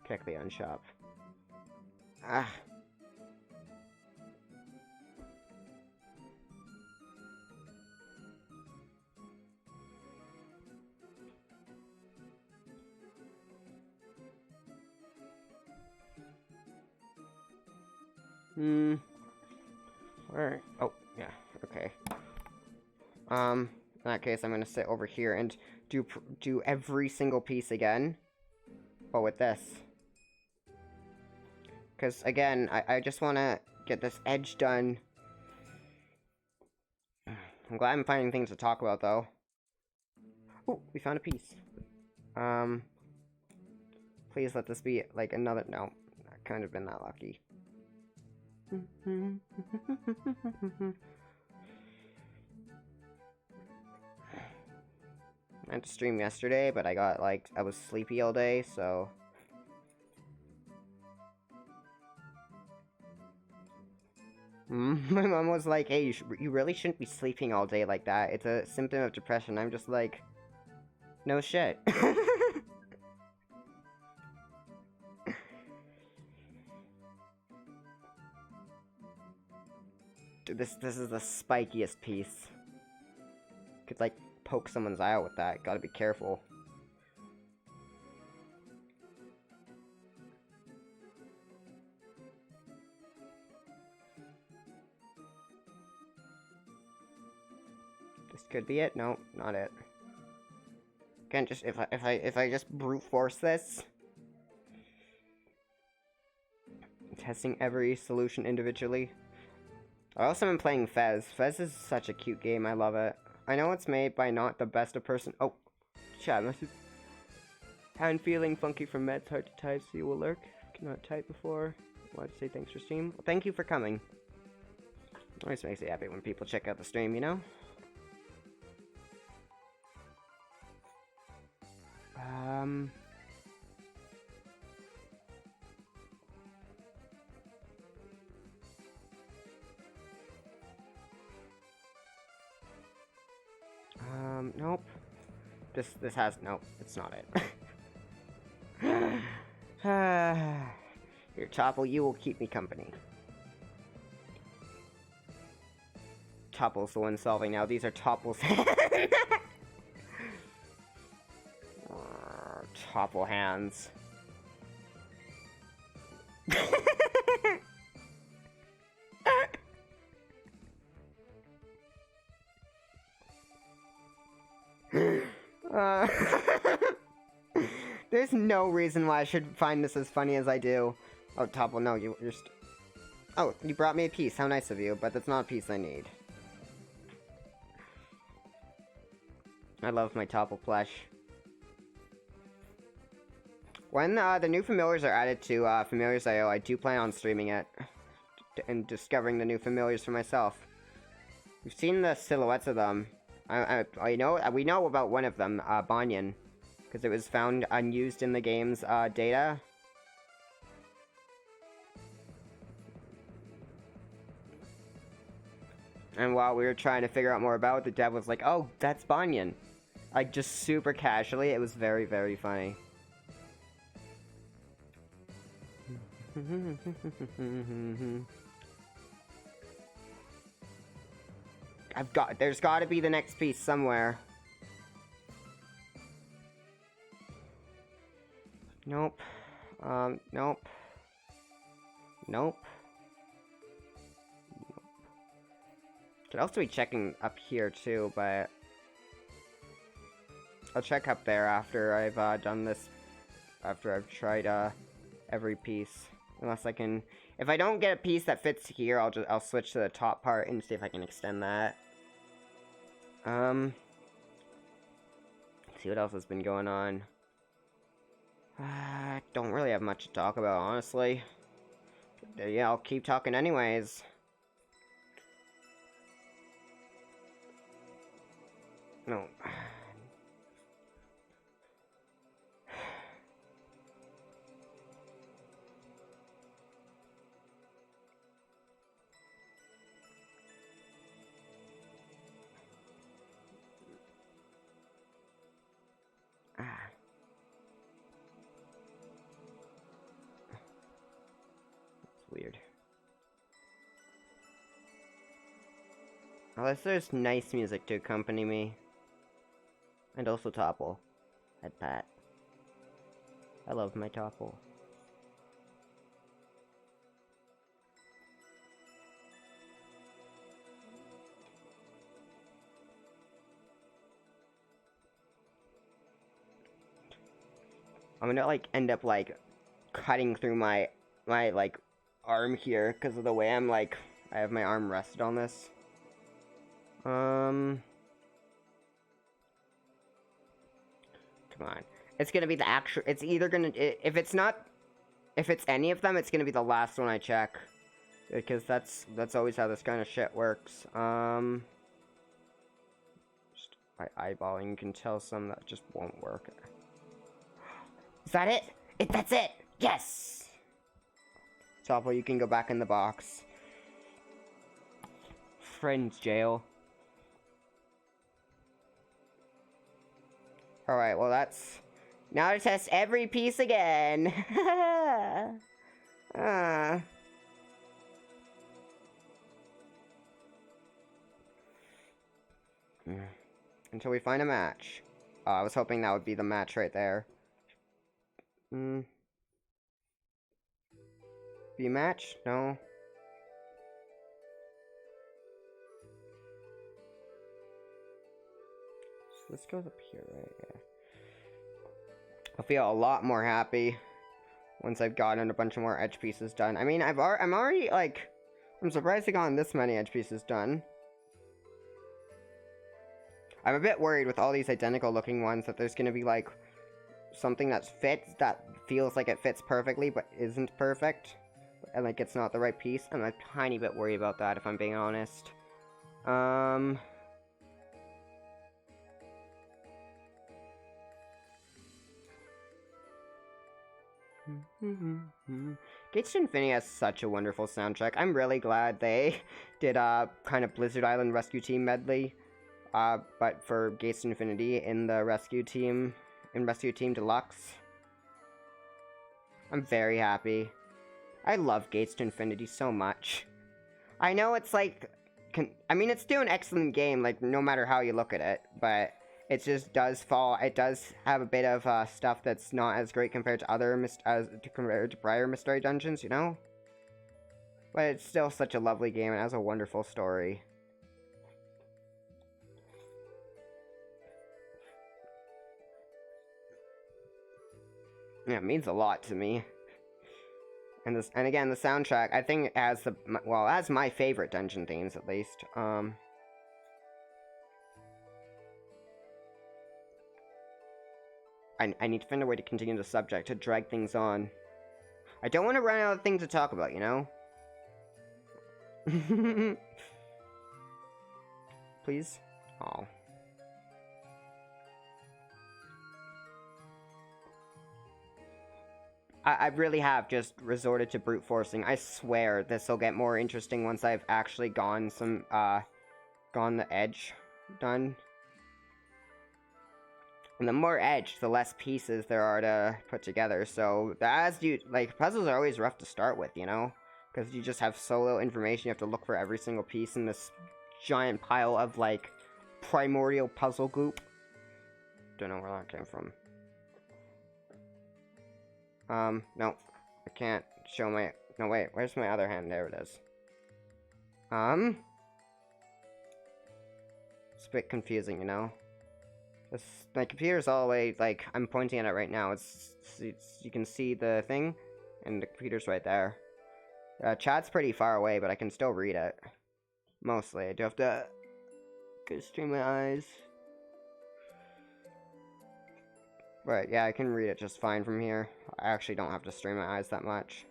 Check the unshop. Where? Oh, yeah, okay. In that case, I'm gonna sit over here and do every single piece again. But with this. Because, again, I just want to get this edge done. I'm glad I'm finding things to talk about, though. Oh, we found a piece. Please let this be, like, another... No, I've kind of been that lucky. I had to stream yesterday, but I got, like, I was sleepy all day, so... My mom was like, hey, you really shouldn't be sleeping all day like that. It's a symptom of depression. I'm just like, no shit. Dude, this is the spikiest piece. Could, like, poke someone's eye out with that. Gotta be careful. This could be it. No, not it. Can't just if I just brute force this. Testing every solution individually. I also am playing Fez. Fez is such a cute game. I love it. I know it's made by not the best of person. Oh, Chat message. Hand feeling funky from meds. Hard to type, so you will lurk. Cannot type before. Want to say thanks for stream. Well, thank you for coming. Always makes me happy when people check out the stream, you know? Nope. This has, nope, it's not it. Here, Topple, you will keep me company. Topple's the one solving now. These are Topple's hands. Topple hands. There's no reason why I should find this as funny as I do. Oh, Topple, no, you're oh, you brought me a piece. How nice of you, but that's not a piece I need. I love my Topple plush. When the new familiars are added to Familiars.io, I do plan on streaming it and discovering the new familiars for myself. We've seen the silhouettes of them. I know we know about one of them, Banyan, because it was found unused in the game's data. And while we were trying to figure out more about it, the dev was like, "Oh, that's Banyan," like just super casually. It was very, very funny. There's got to be the next piece somewhere. Nope. Nope. Nope. Could also be checking up here too, but I'll check up there after I've done this. After I've tried every piece, unless I can. If I don't get a piece that fits here, I'll switch to the top part and see if I can extend that. See what else has been going on. Don't really have much to talk about, honestly. Yeah, I'll keep talking anyways. No. Weird. Unless there's nice music to accompany me. And also Topple. At Pat. I love my Topple. I'm gonna like end up like cutting through my like arm here because of the way I'm like I have my arm rested on this. Come on. It's gonna be the actual. It's either gonna if it's any of them, it's gonna be the last one I check because that's always how this kind of shit works. Just by eyeballing, you can tell some that just won't work. Is that it? That's it! Yes! Topple, you can go back in the box. Friends jail. Alright, well that's... Now to test every piece again! Until we find a match. Oh, I was hoping that would be the match right there. Be a match? No. So this goes up here, right? Yeah. I'll feel a lot more happy once I've gotten a bunch of more edge pieces done. I mean, I'm already like, I'm surprised I gotten this many edge pieces done. I'm a bit worried with all these identical looking ones that there's gonna be like something that fits, that feels like it fits perfectly but isn't perfect. And like it's not the right piece. I'm a tiny bit worried about that if I'm being honest. Gates to Infinity has such a wonderful soundtrack. I'm really glad they did a kind of Blizzard Island Rescue Team medley, but for Gates to Infinity in the Rescue Team Deluxe. I'm very happy. I love Gates to Infinity so much. I know it's like, I mean, it's still an excellent game, like no matter how you look at it, but it just does fall. It does have a bit of stuff that's not as great compared to other compared to prior Mystery Dungeons, you know. But it's still such a lovely game and has a wonderful story. Yeah, it means a lot to me. And again, the soundtrack, I think it has has my favorite dungeon themes at least. I need to find a way to continue the subject, to drag things on. I don't want to run out of things to talk about, you know? Please? Oh. I really have just resorted to brute forcing. I swear this will get more interesting once I've actually gone the edge done. And the more edge, the less pieces there are to put together. So, puzzles are always rough to start with, you know? Because you just have so little information, you have to look for every single piece in this giant pile of, like, primordial puzzle goop. Don't know where that came from. No. I can't show my... No, wait, where's my other hand? There it is. It's a bit confusing, you know? My computer's all the way, like, I'm pointing at it right now. It's you can see the thing, and the computer's right there. Chat's pretty far away, but I can still read it. Mostly. I do have to go strain my eyes. But yeah, I can read it just fine from here. I actually don't have to strain my eyes that much.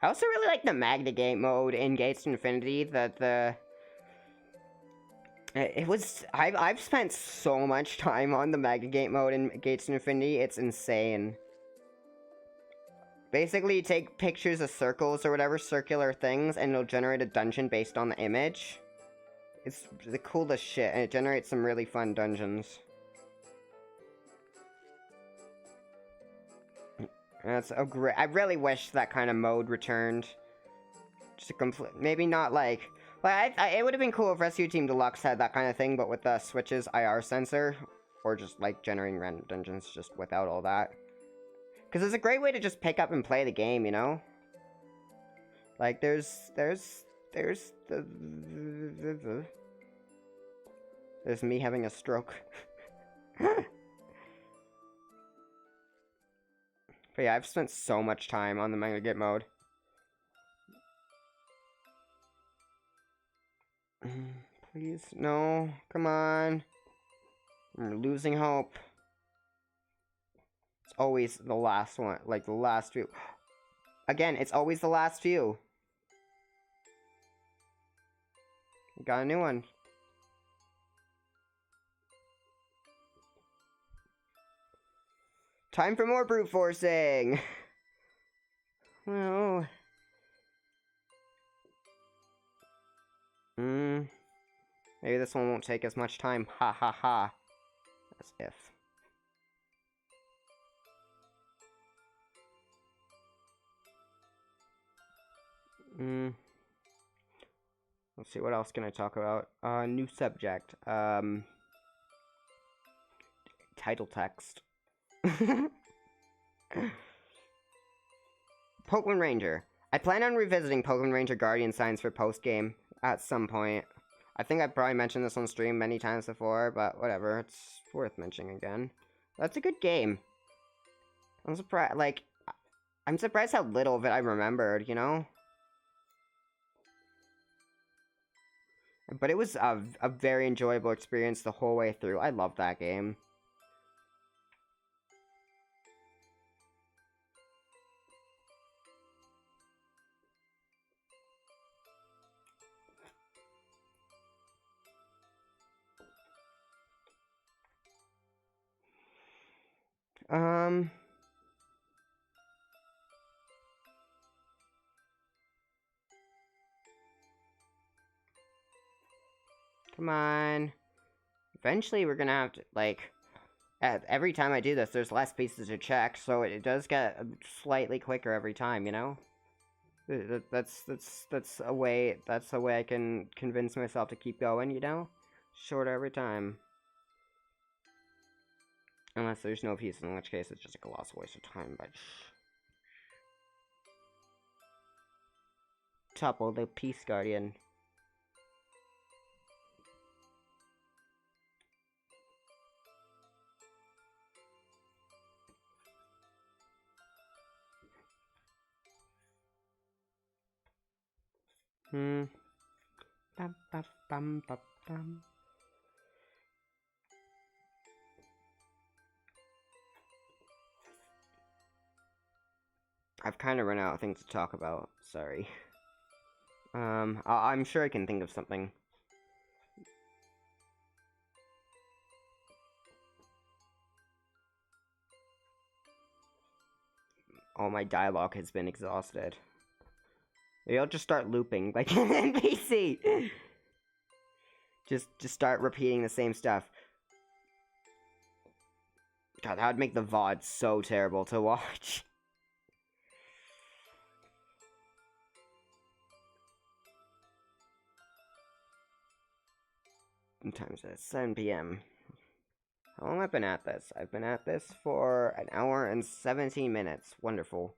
I also really like the Magna Gate mode in Gates to Infinity. I've spent so much time on the Magna Gate mode in Gates to Infinity. It's insane. Basically, you take pictures of circles or whatever, circular things, and it'll generate a dungeon based on the image. It's the coolest shit, and it generates some really fun dungeons. That's a great. I really wish that kind of mode returned. Just a complete, maybe not like. It would have been cool if Rescue Team Deluxe had that kind of thing, but with the Switch's IR sensor, or just like generating random dungeons just without all that. Because it's a great way to just pick up and play the game, you know. Like there's me having a stroke. But yeah, I've spent so much time on the Magna Gate mode. Please, no, come on. I'm losing hope. It's always the last one, like the last few. Again, it's always the last few. Got a new one. Time for more brute forcing! Well... Maybe this one won't take as much time. Ha ha ha. As if. Let's see, what else can I talk about? New subject. title text. Pokemon Ranger. I plan on revisiting Pokemon Ranger Guardian Signs for post-game at some point. I think I've probably mentioned this on stream many times before, but whatever, it's worth mentioning again. That's a good game. I'm surprised, like, I'm surprised how little of it I remembered, you know? But it was a very enjoyable experience the whole way through. I love that game. Come on. Eventually we're gonna have to, like, every time I do this, there's less pieces to check, so it does get slightly quicker every time, you know? That's a way I can convince myself to keep going, you know? Shorter every time. Unless there's no piece, in which case it's just a colossal waste of time, but... Topple, the Peace Guardian. Bum, bum, bum, bum, bum. I've kind of run out of things to talk about. Sorry. I'm sure I can think of something. All my dialogue has been exhausted. Maybe I'll just start looping like an NPC. Just start repeating the same stuff. God, that would make the VOD so terrible to watch. Sometimes it's 7 p.m. How long have I been at this? I've been at this for an hour and 17 minutes. Wonderful.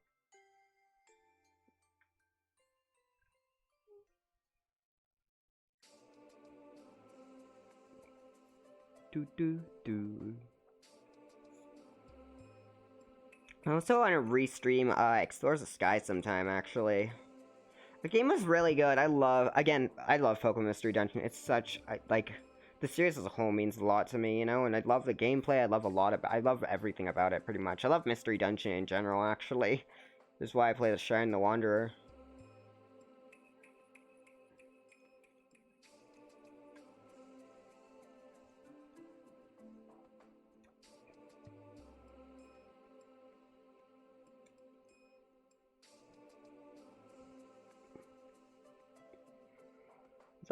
I also want to restream Explores the Sky sometime, actually. The game was really good. I love Pokemon Mystery Dungeon. It's such, like, the series as a whole means a lot to me, you know? And I love the gameplay. I love everything about it, pretty much. I love Mystery Dungeon in general, actually. This is why I play the Shine the Wanderer.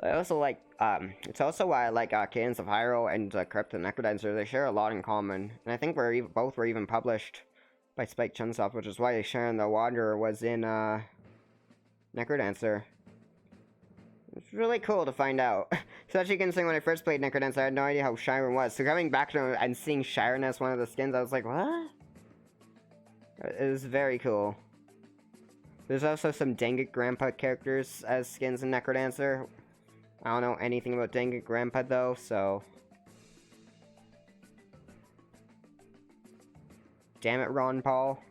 I also like, it's also why I like, Cadence of Hyrule and, Crypt and Necrodancer. They share a lot in common, and I think both were even published by Spike Chunsoft, which is why Sharon the Wanderer was in, Necrodancer. It's really cool to find out. Especially considering when I first played Necrodancer, I had no idea how Shyren was. So coming back to him and seeing Shyren as one of the skins, I was like, what? It was very cool. There's also some Dengit Grandpa characters as skins in Necrodancer. I don't know anything about Dengit Grandpa though, so... Damn it, Ron Paul.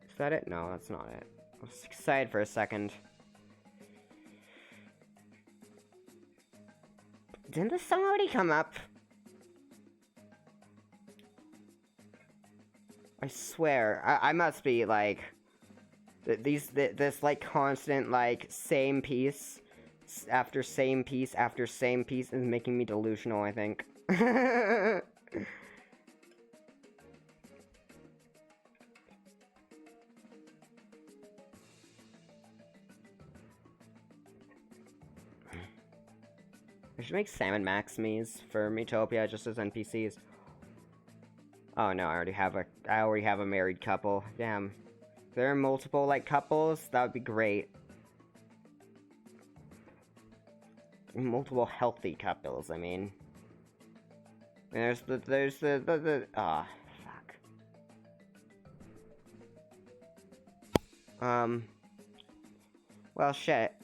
Is that it? No, that's not it. I was excited for a second. Didn't this song already come up? I swear, I must be, like, this, like, constant, like, same piece after same piece after same piece is making me delusional, I think. I should make Salmon Maximies for Metopia just as NPCs. Oh no, I already have a married couple. Damn. If there are multiple, like, couples, that would be great. multiple healthy capitals, I mean. And there's the ah, fuck. Well, shit.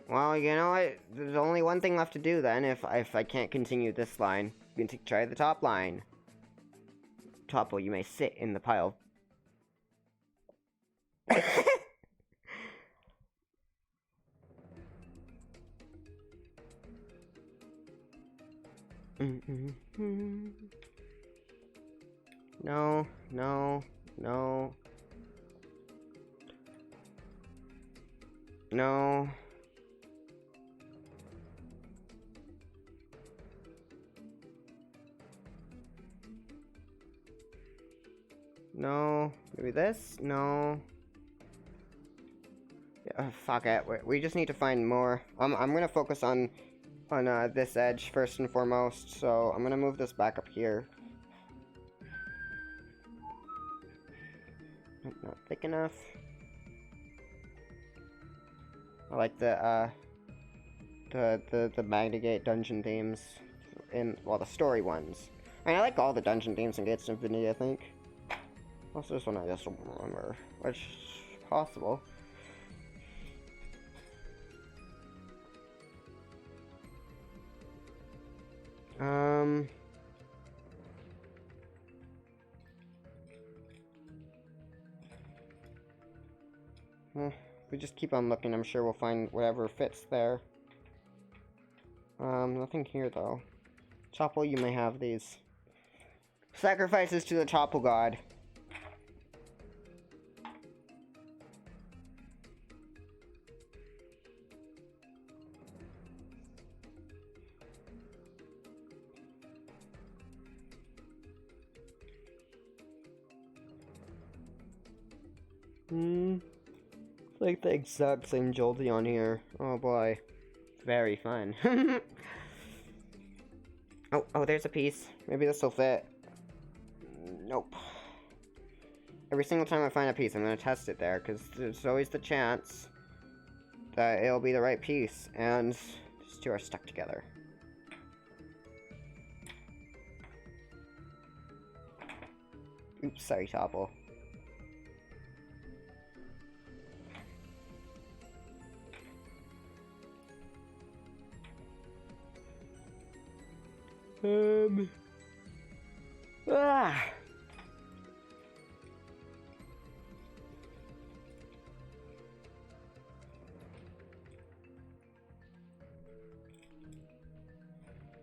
Well, you know what? There's only one thing left to do then. If I can't continue this line, you can try the top line. Topple, you may sit in the pile. No, no, no. No. No. Maybe this? No. Yeah, fuck it. We just need to find more. I'm gonna focus on this edge first and foremost, so I'm gonna move this back up here. Not thick enough. I like the Magnagate dungeon themes well, the story ones. I mean, I like all the dungeon themes in Gates Infinity, I think. Also, this one I just don't remember, which is possible. Well, if we just keep on looking, I'm sure we'll find whatever fits there. Nothing here, though. Topple, you may have these. Sacrifices to the Topple God. Like the exact same Jolteon here. Oh boy. Very fun. Oh, there's a piece. Maybe this will fit. Nope. Every single time I find a piece, I'm gonna test it there, because there's always the chance that it'll be the right piece, and these two are stuck together. Oops, sorry, Topple.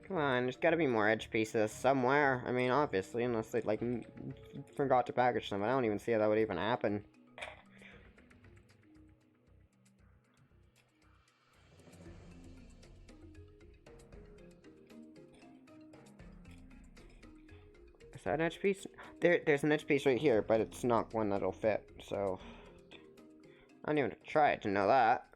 Come on, there's gotta be more edge pieces somewhere. I mean, obviously, unless they, like, forgot to package them. I don't even see how that would even happen. Is that an edge piece? There's an edge piece right here, but it's not one that'll fit, so... I don't even have to try it to know that.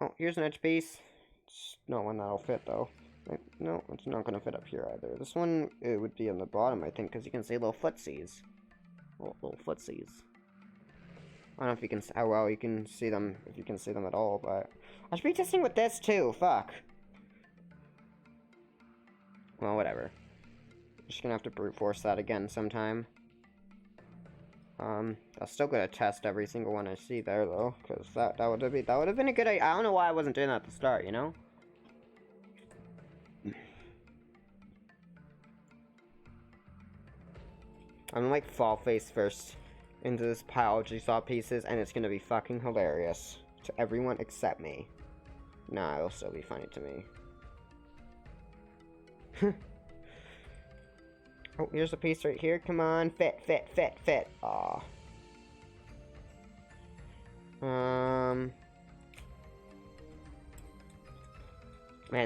Oh, here's an edge piece. It's not one that'll fit, though. Like, no, it's not gonna fit up here either. This one, it would be on the bottom, I think, because you can see little footsies. Little footsies. I don't know if you can... how well you can see them, if you can see them at all, but... I should be testing with this, too, fuck. Well, whatever. Just gonna have to brute force that again sometime. I'm still gonna test every single one I see there though, because that would have been a good idea. I don't know why I wasn't doing that at the start, you know? I'm gonna like fall face first into this pile of Jigsaw pieces, and it's gonna be fucking hilarious to everyone except me. Nah, it'll still be funny to me. Oh, here's a piece right here. Come on, fit. Aw. Man,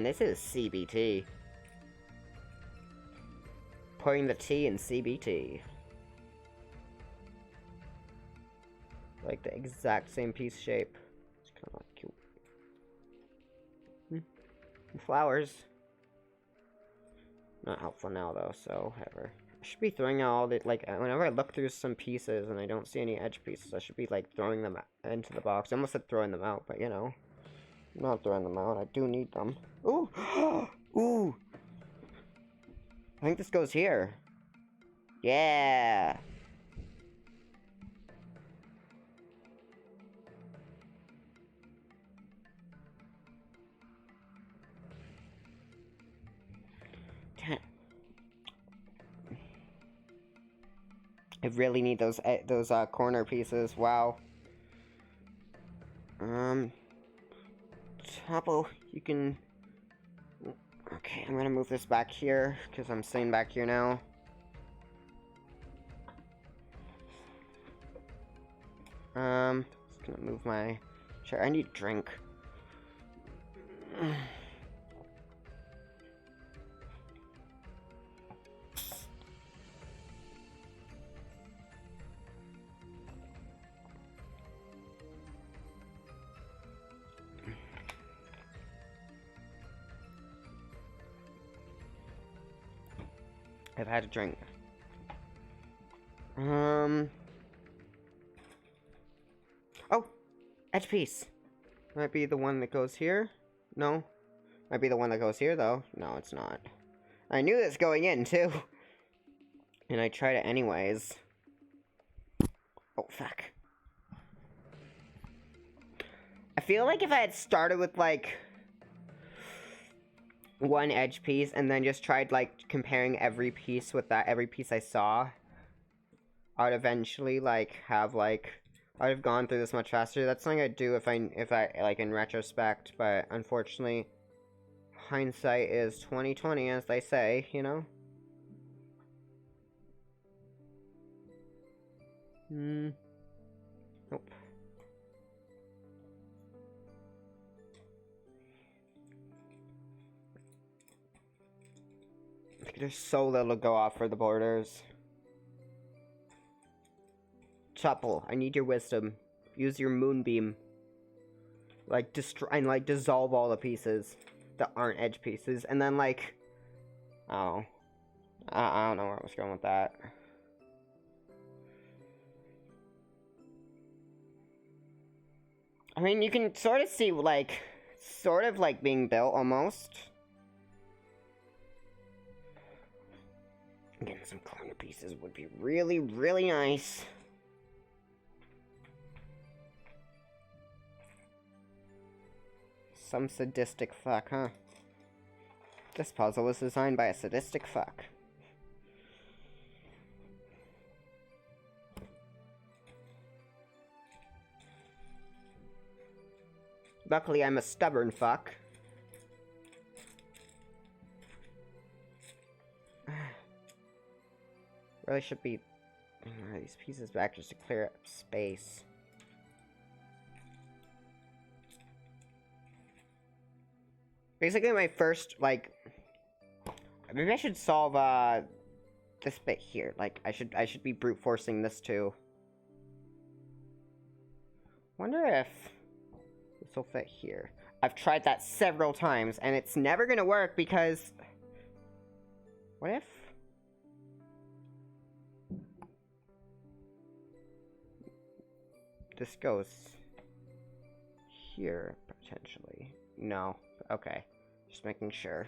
this is CBT. Putting the T in CBT. Like the exact same piece shape. It's kind of like cute. Flowers. Not helpful now though, so whatever. I should be throwing out all the, like, whenever I look through some pieces and I don't see any edge pieces, I should be, like, throwing them into the box. I almost said throwing them out, but, you know. I'm not throwing them out. I do need them. Ooh! Ooh! I think this goes here. Yeah! I really need those corner pieces. Wow. Topple, you can... Okay, I'm gonna move this back here, because I'm staying back here now. Just gonna move my chair. I need a drink. I've had a drink. Oh! Edge piece! Might be the one that goes here? No? Might be the one that goes here, though. No, it's not. I knew this going in, too! And I tried it anyways. Oh, fuck. I feel like if I had started with, like, one edge piece and then just tried, like, comparing every piece with every piece I saw, I would eventually, like, have, like, I would have gone through this much faster. That's something I'd do if I, like, in retrospect, but unfortunately, hindsight is 20/20, as they say, you know? Nope. There's so little to go off for the borders. Chapel, I need your wisdom. Use your moonbeam. Like, dissolve all the pieces that aren't edge pieces. And then, like... Oh. I don't know where I was going with that. I mean, you can sort of see, like... Sort of, like, being built, almost. Getting some corner pieces would be really, really nice. Some sadistic fuck, huh? This puzzle was designed by a sadistic fuck. Luckily, I'm a stubborn fuck. Really should be these pieces back just to clear up space. Basically, my first, like, maybe I should solve this bit here. Like, I should be brute forcing this too. Wonder if this will fit here. I've tried that several times, and it's never gonna work because what if? This goes here, potentially. No. Okay. Just making sure.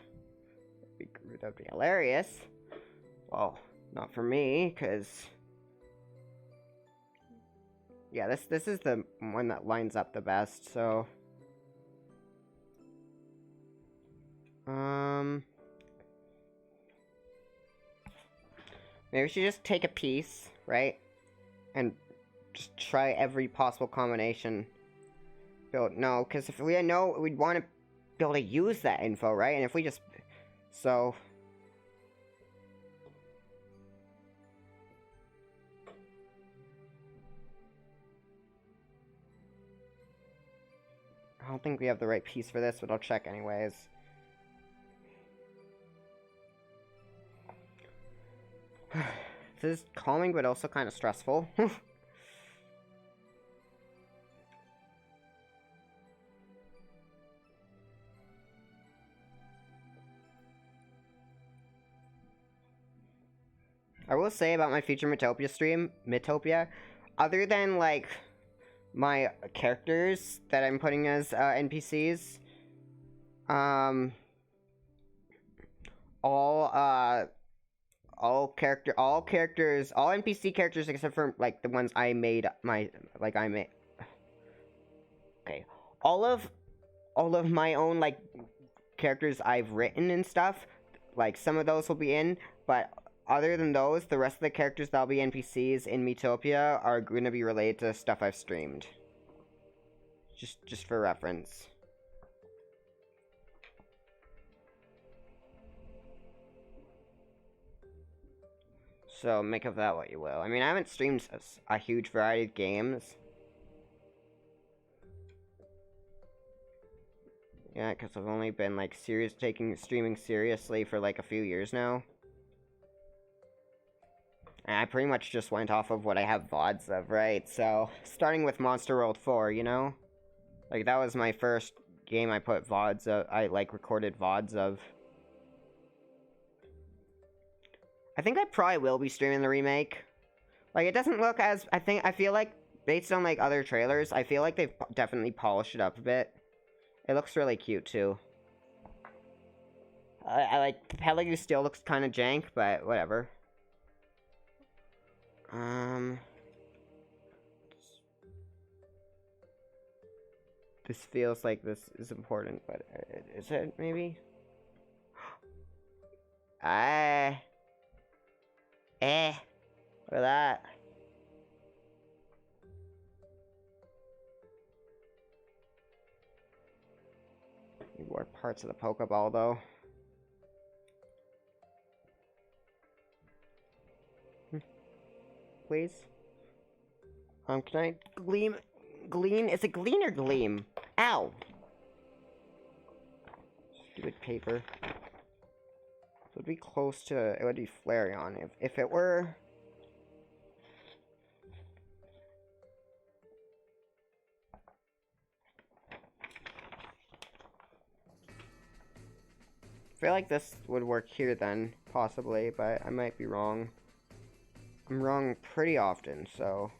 That would be hilarious. Well, not for me, because... Yeah, this is the one that lines up the best, so... Maybe we should just take a piece, right? And just try every possible combination. No, because if we know, we'd want to be able to use that info, right? And if we just... So... I don't think we have the right piece for this, but I'll check anyways. This is calming, but also kind of stressful. I will say about my future Miitopia stream, other than, like, my characters that I'm putting as NPCs, all NPC characters except for, like, the ones I made, okay, all of my own, like, characters I've written and stuff, like, some of those will be in, but other than those, the rest of the characters that'll be NPCs in Miitopia are going to be related to stuff I've streamed. Just for reference. So, make of that what you will. I mean, I haven't streamed a huge variety of games. Yeah, because I've only been, like, streaming seriously for, like, a few years now. And I pretty much just went off of what I have VODs of, right? So, starting with Monster World 4, you know? Like, that was my first game I put VODs of, recorded VODs of. I think I probably will be streaming the remake. Like, it doesn't look as... I feel like, based on, like, other trailers, I feel like they've definitely polished it up a bit. It looks really cute, too. I like... Pelican still looks kind of jank, but whatever. This feels like this is important, but is it, maybe? Look at that. Need more parts of the Pokeball, though. Please? Can I glean? Is it glean or gleam? Ow! Stupid paper. It would be close to, it would be Flareon. If it were... I feel like this would work here then, possibly, but I might be wrong. I'm wrong pretty often, so...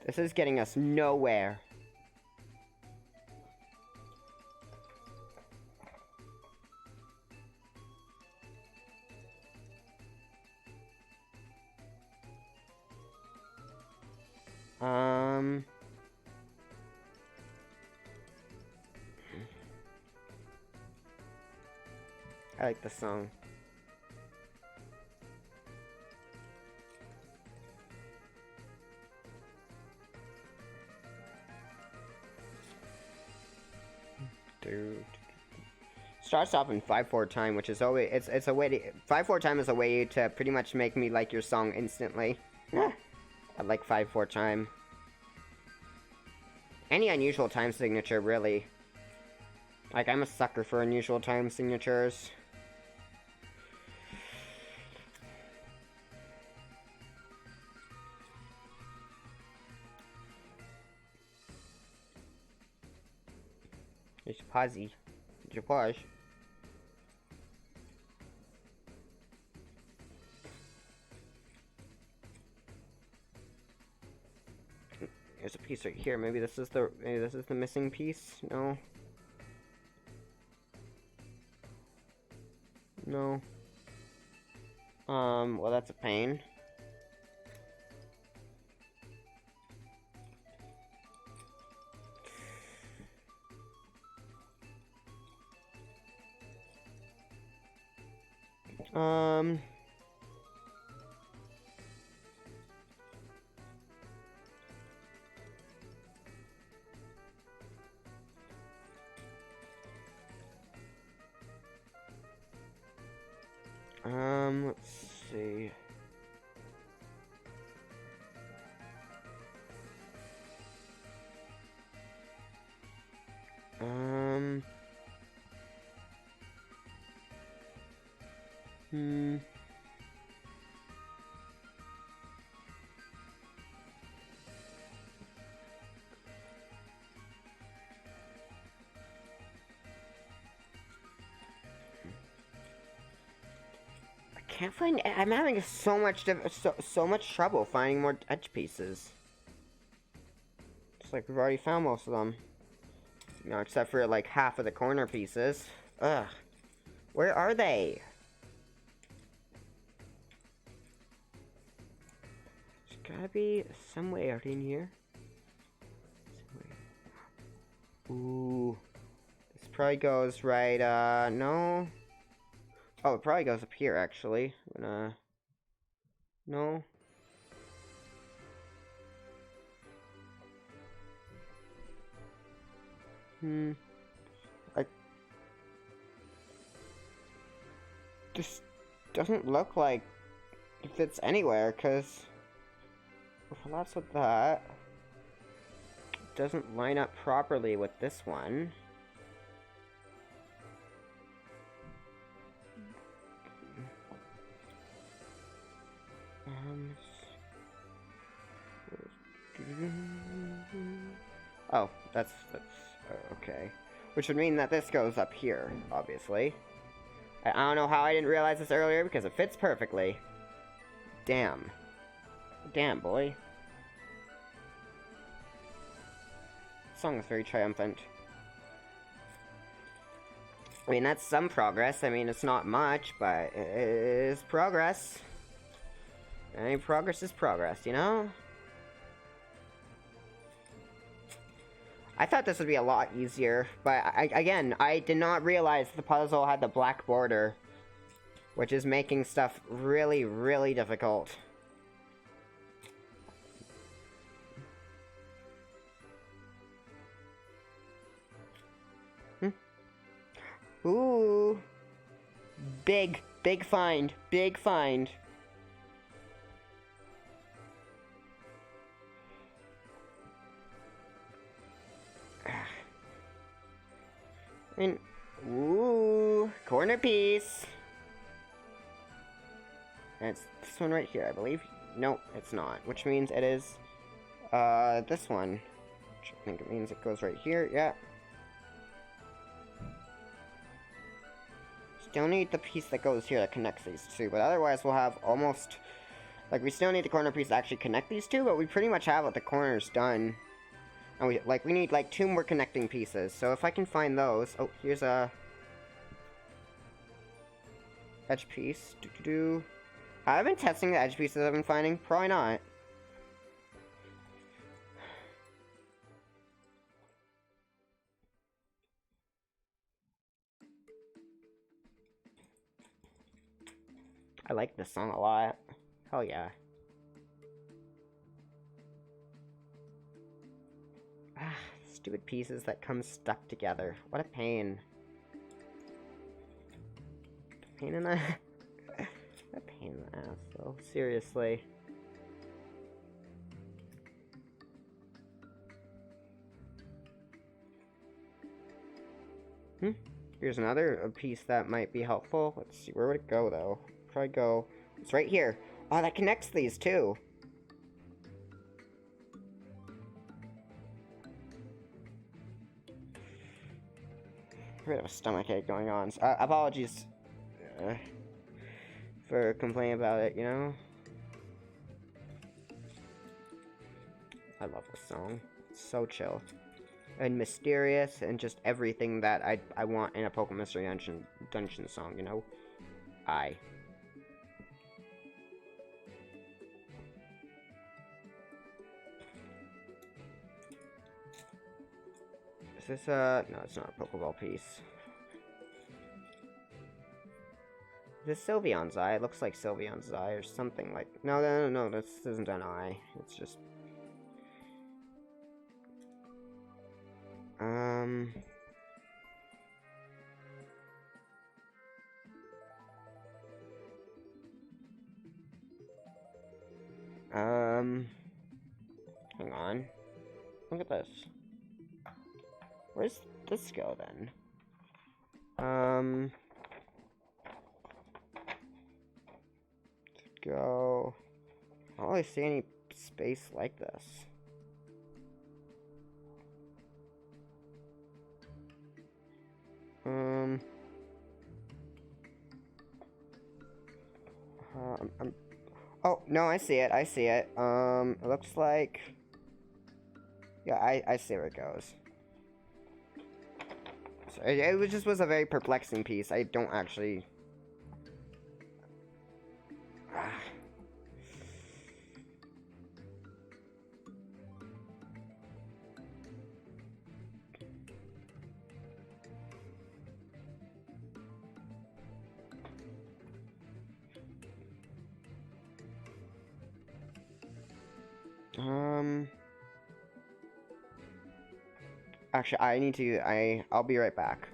This is getting us nowhere. I like the song. Dude. Starts off in 5/4 time, which is always it's a way to 5/4 time is a way to pretty much make me like your song instantly. I like 5/4 time. Any unusual time signature, really. Like, I'm a sucker for unusual time signatures. It's Pazzy. It's pause. There's a piece right here. Maybe this is the missing piece? No. No. Well, that's a pain. Let's see. can't find. I'm having so much trouble finding more edge pieces. It's like we've already found most of them. You know, except for like half of the corner pieces. Ugh. Where are they? There's gotta be some way out in here. Ooh. This probably goes right, no. Oh, it probably goes up here, actually. No. This doesn't look like it fits anywhere, because overlaps with that. It doesn't line up properly with this one. Oh, that's okay. Which would mean that this goes up here, obviously. I don't know how I didn't realize this earlier, because it fits perfectly. Damn. Damn, boy. This song is very triumphant. I mean, that's some progress. I mean, it's not much, but it is progress. Any progress is progress, you know? I thought this would be a lot easier, but again, I did not realize the puzzle had the black border, which is making stuff really, really difficult. Ooh. Big find. Big find. I mean, ooh, corner piece. And it's this one right here, I believe. Nope, it's not. Which means it is, this one. Which I think it means it goes right here, yeah. Still need the piece that goes here that connects these two, but otherwise we'll have almost, like, we still need the corner piece to actually connect these two, but we pretty much have what the corners done. And we need, like, 2 more connecting pieces. So if I can find those... Oh, here's a... edge piece. Have I been testing the edge pieces I've been finding? Probably not. I like this song a lot. Hell yeah. Ah, stupid pieces that come stuck together. What a pain. Pain in the... a pain in the ass, though. Seriously. Here's another piece that might be helpful. Let's see, where would it go, though? Probably go... It's right here. Oh, that connects these, too. A bit of a stomachache going on. So, apologies for complaining about it, you know? I love this song. It's so chill. And mysterious, and just everything that I want in a Pokemon Mystery Dungeon song, you know? Is this a... No, it's not a Pokeball piece. Is this Sylveon's eye? It looks like Sylveon's eye or something like... No, this isn't an eye. It's just... Hang on. Look at this. Where's this go, then? Go... I don't really see any space like this. Oh, no, I see it. I see it. It looks like... Yeah, I see where it goes. So it just was a very perplexing piece. I don't actually... Actually, I need to... I'll be right back.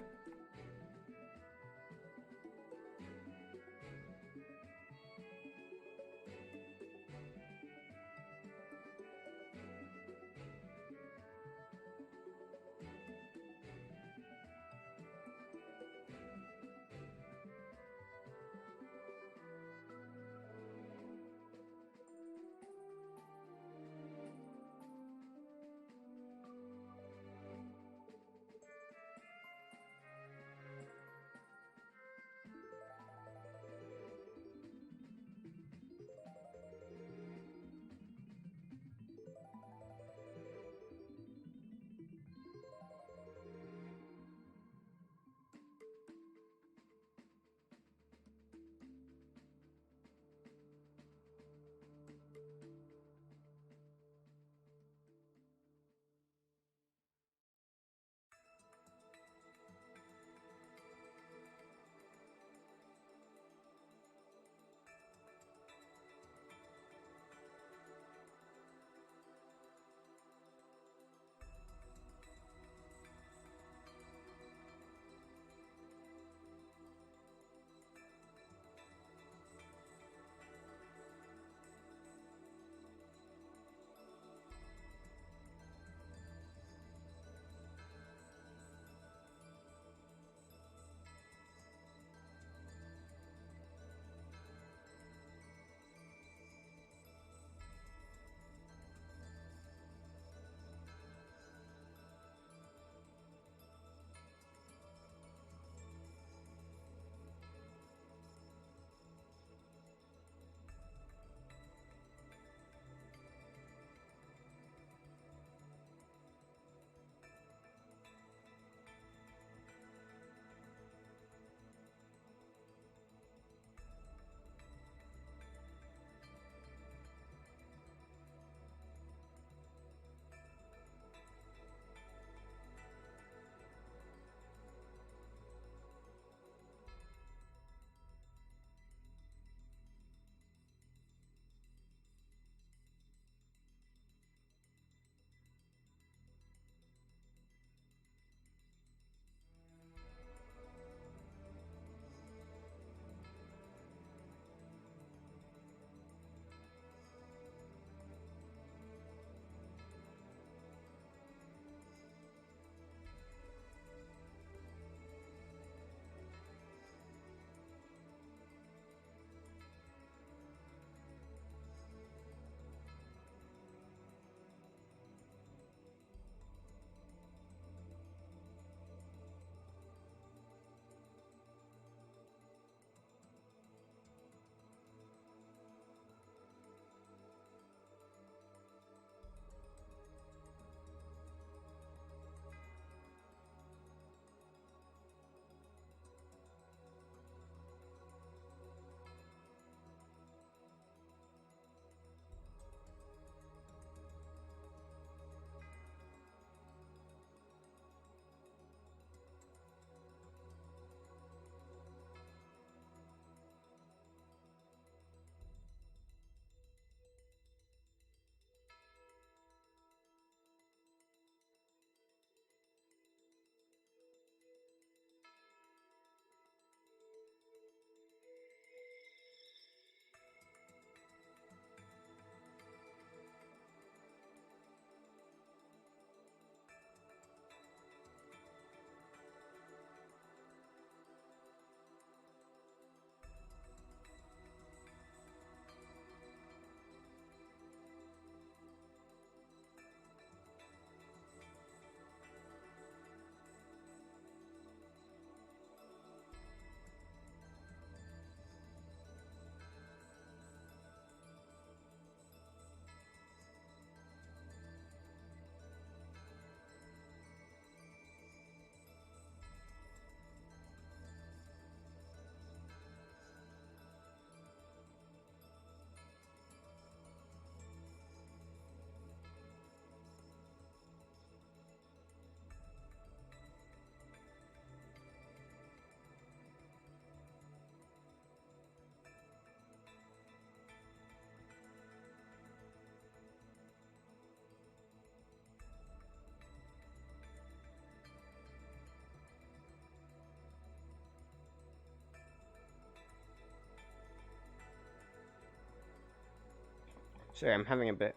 Sorry, I'm having a bit,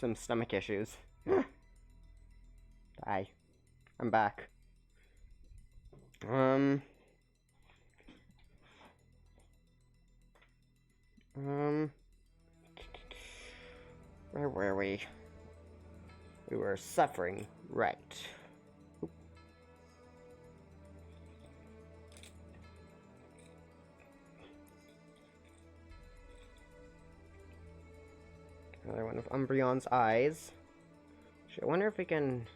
some stomach issues. Hi. I'm back. Where were we? We were suffering, right. Oop. Another one of Umbreon's eyes. I wonder if we can...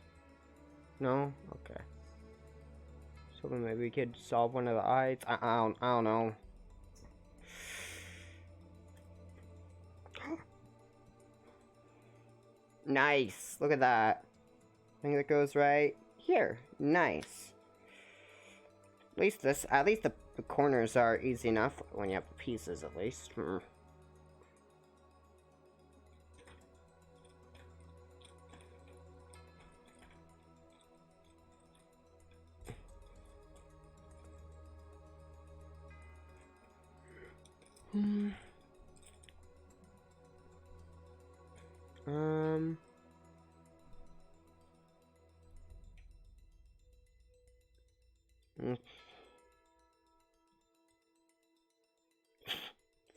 No? Okay. So then maybe we could solve one of the eyes. I don't know. Nice! Look at that. I think that goes right here. Nice. At least the corners are easy enough when you have the pieces, at least.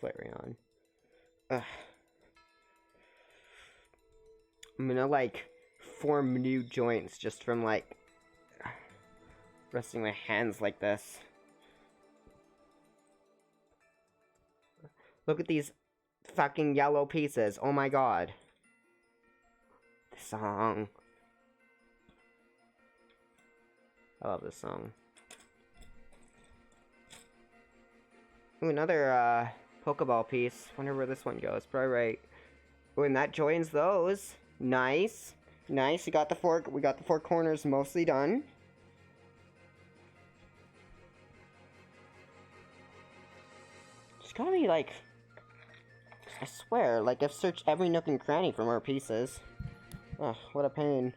Flareon. Ugh. I'm gonna, like, form new joints just from, like, resting my hands like this. Look at these fucking yellow pieces. Oh my god. The song. I love this song. Ooh, another, Pokeball piece. Wonder where this one goes. Probably right. Ooh, and that joins those. Nice. Nice. We got the four corners mostly done. It's gotta be like... I swear, like, I've searched every nook and cranny for more pieces. Ugh, what a pain.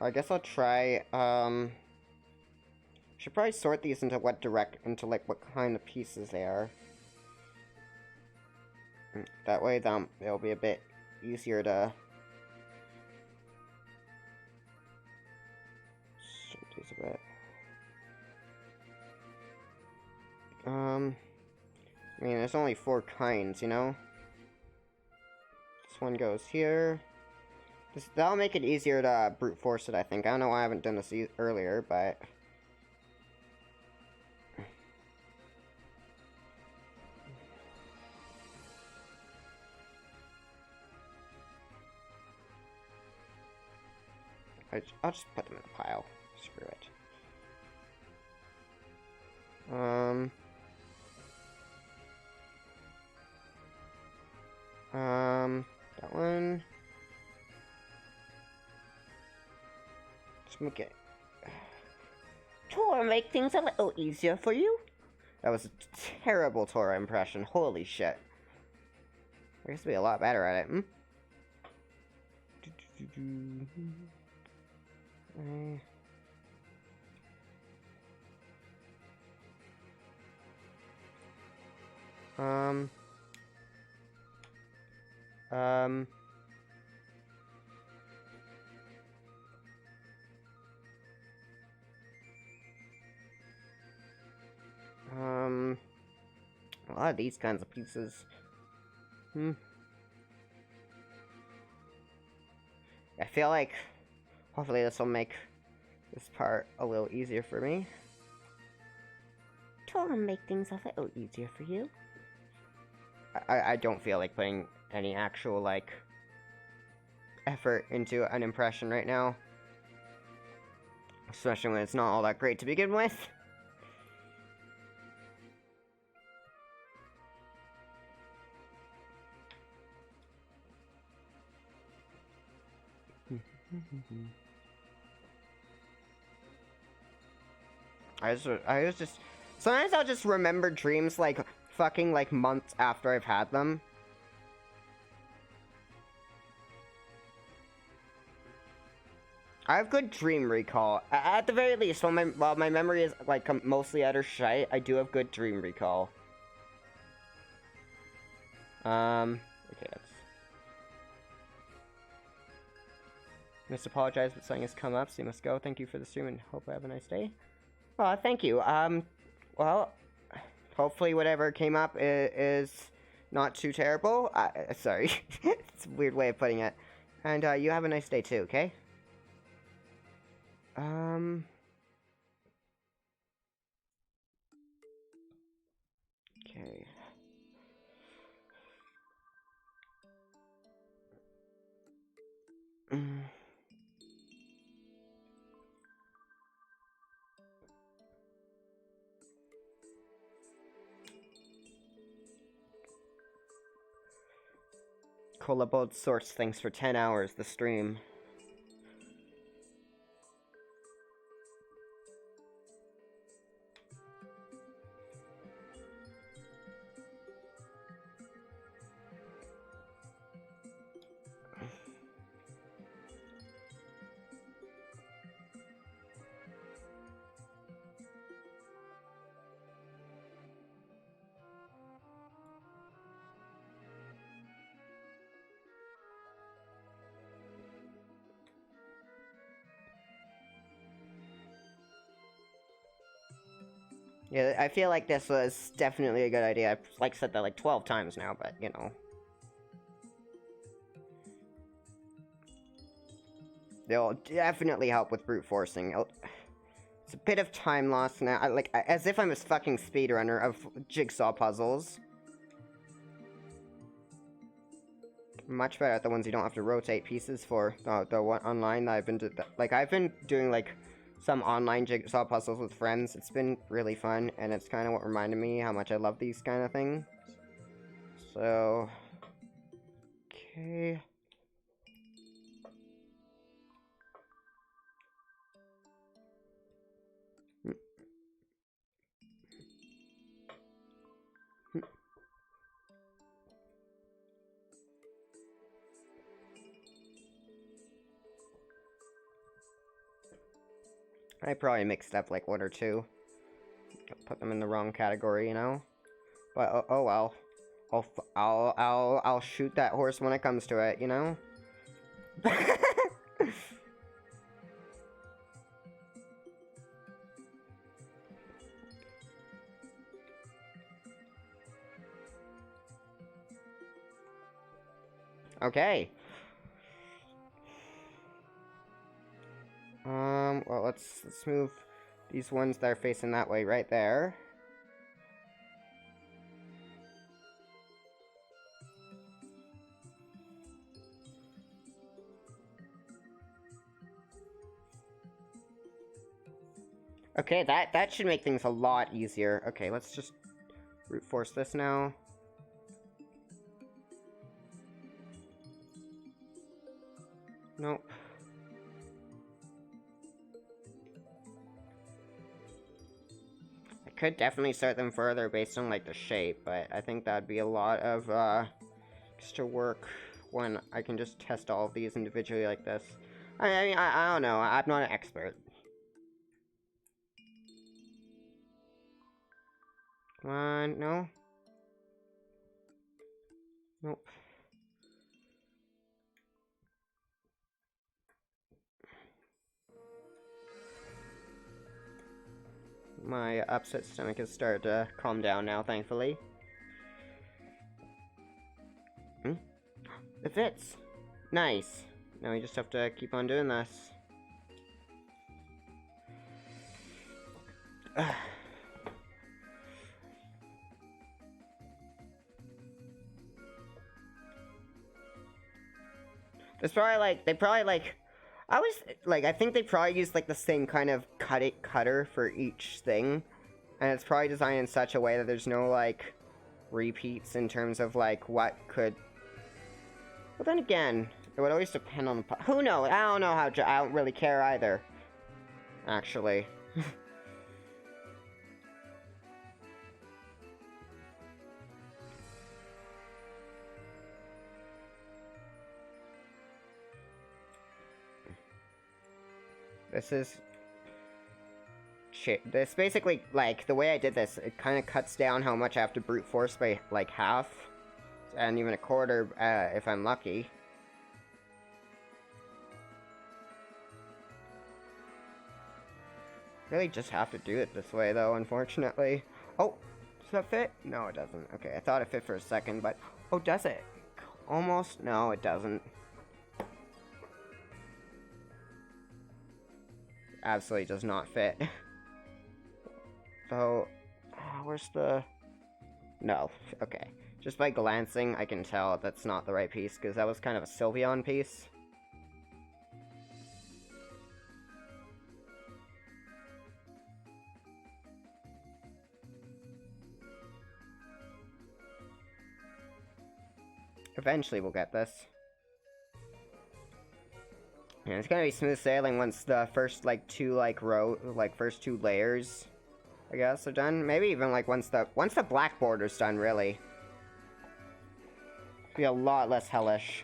I guess I'll try, should probably sort these into what kind of pieces they are. That way, it'll be a bit easier to sort these a bit. I mean, there's only 4 kinds, you know? This one goes here. That'll make it easier to brute force it, I think. I don't know why I haven't done this earlier, but... I'll just put them in a pile. Screw it. That one... Okay. Tora make things a little easier for you. That was a terrible Tora impression. Holy shit. I guess to be a lot better at it. A lot of these kinds of pieces. I feel like hopefully this will make this part a little easier for me. Tora make things a little easier for you. I don't feel like putting any actual, like, effort into an impression right now. Especially when it's not all that great to begin with. Sometimes I'll just remember dreams, like, fucking, like, months after I've had them. I have good dream recall. At the very least, while my memory is like mostly utter shite, I do have good dream recall. Okay, that's... I must apologize, but something has come up, so you must go. Thank you for the stream, and hope I have a nice day. Oh, thank you. Well, hopefully whatever came up is not too terrible. Sorry. It's a weird way of putting it. And, you have a nice day too, okay? Okay. Kolabold sorts things for 10 hours, the stream. Yeah, I feel like this was definitely a good idea. I've like said that like 12 times now, but you know. They'll definitely help with brute forcing. It's a bit of time lost now. As if I'm a fucking speedrunner of Jigsaw puzzles. Much better at the ones you don't have to rotate pieces for. The one online that I've been I've been doing like some online Jigsaw puzzles with friends. It's been really fun, and it's kind of what reminded me how much I love these kind of things. So, okay. I probably mixed up like one or two. Put them in the wrong category, you know. But oh well. I'll shoot that horse when it comes to it, you know. Okay. Well, let's move these ones that are facing that way right there. Okay, that should make things a lot easier. Okay, let's just brute force this now. Nope. I could definitely sort them further based on, like, the shape, but I think that'd be a lot of, extra work when I can just test all of these individually like this. I mean, I don't know. I'm not an expert. Come on, no? Nope. My upset stomach has started to calm down now, thankfully. It fits! Nice. Now we just have to keep on doing this. There's probably like, I think they probably use like the same kind of cutter for each thing. And it's probably designed in such a way that there's no like repeats in terms of like what could... But then again, it would always depend on the... Who knows? I don't know how... I don't really care either. Actually. This is... This basically, like, the way I did this, it kind of cuts down how much I have to brute force by, like, half. And even a quarter, if I'm lucky. Really just have to do it this way, though, unfortunately. Oh! Does that fit? No, it doesn't. Okay, I thought it fit for a second, but... Oh, does it? Almost? No, it doesn't. Absolutely does not fit. So, where's the... No, okay. Just by glancing, I can tell that's not the right piece, because that was kind of a Sylveon piece. Eventually we'll get this. And it's gonna be smooth sailing once the first, like, first two layers, I guess, are done. Maybe even, like, once the black border's done, really. It'll be a lot less hellish.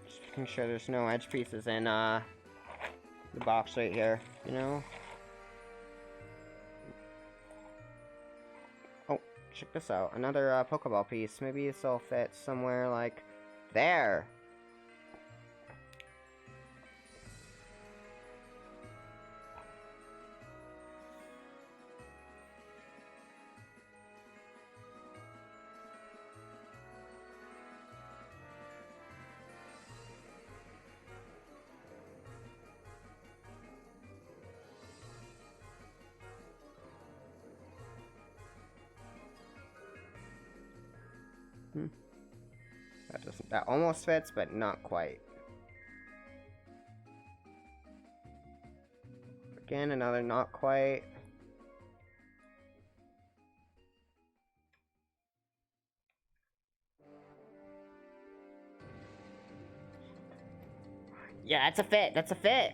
Just making sure there's no edge pieces in, the box right here, you know? Oh, check this out. Another, Pokeball piece. Maybe this will fit somewhere, like... There! That almost fits, but not quite. Again, another not quite. Yeah, that's a fit. That's a fit.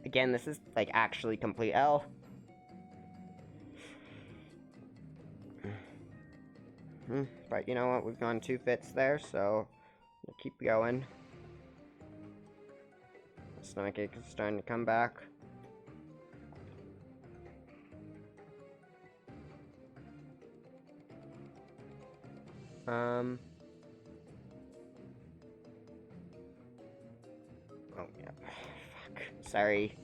Again, this is, like, actually complete L. But you know what? We've gone 2 fits there, so we'll keep going. Stomachache is starting to come back. Oh, yeah. Fuck. Sorry.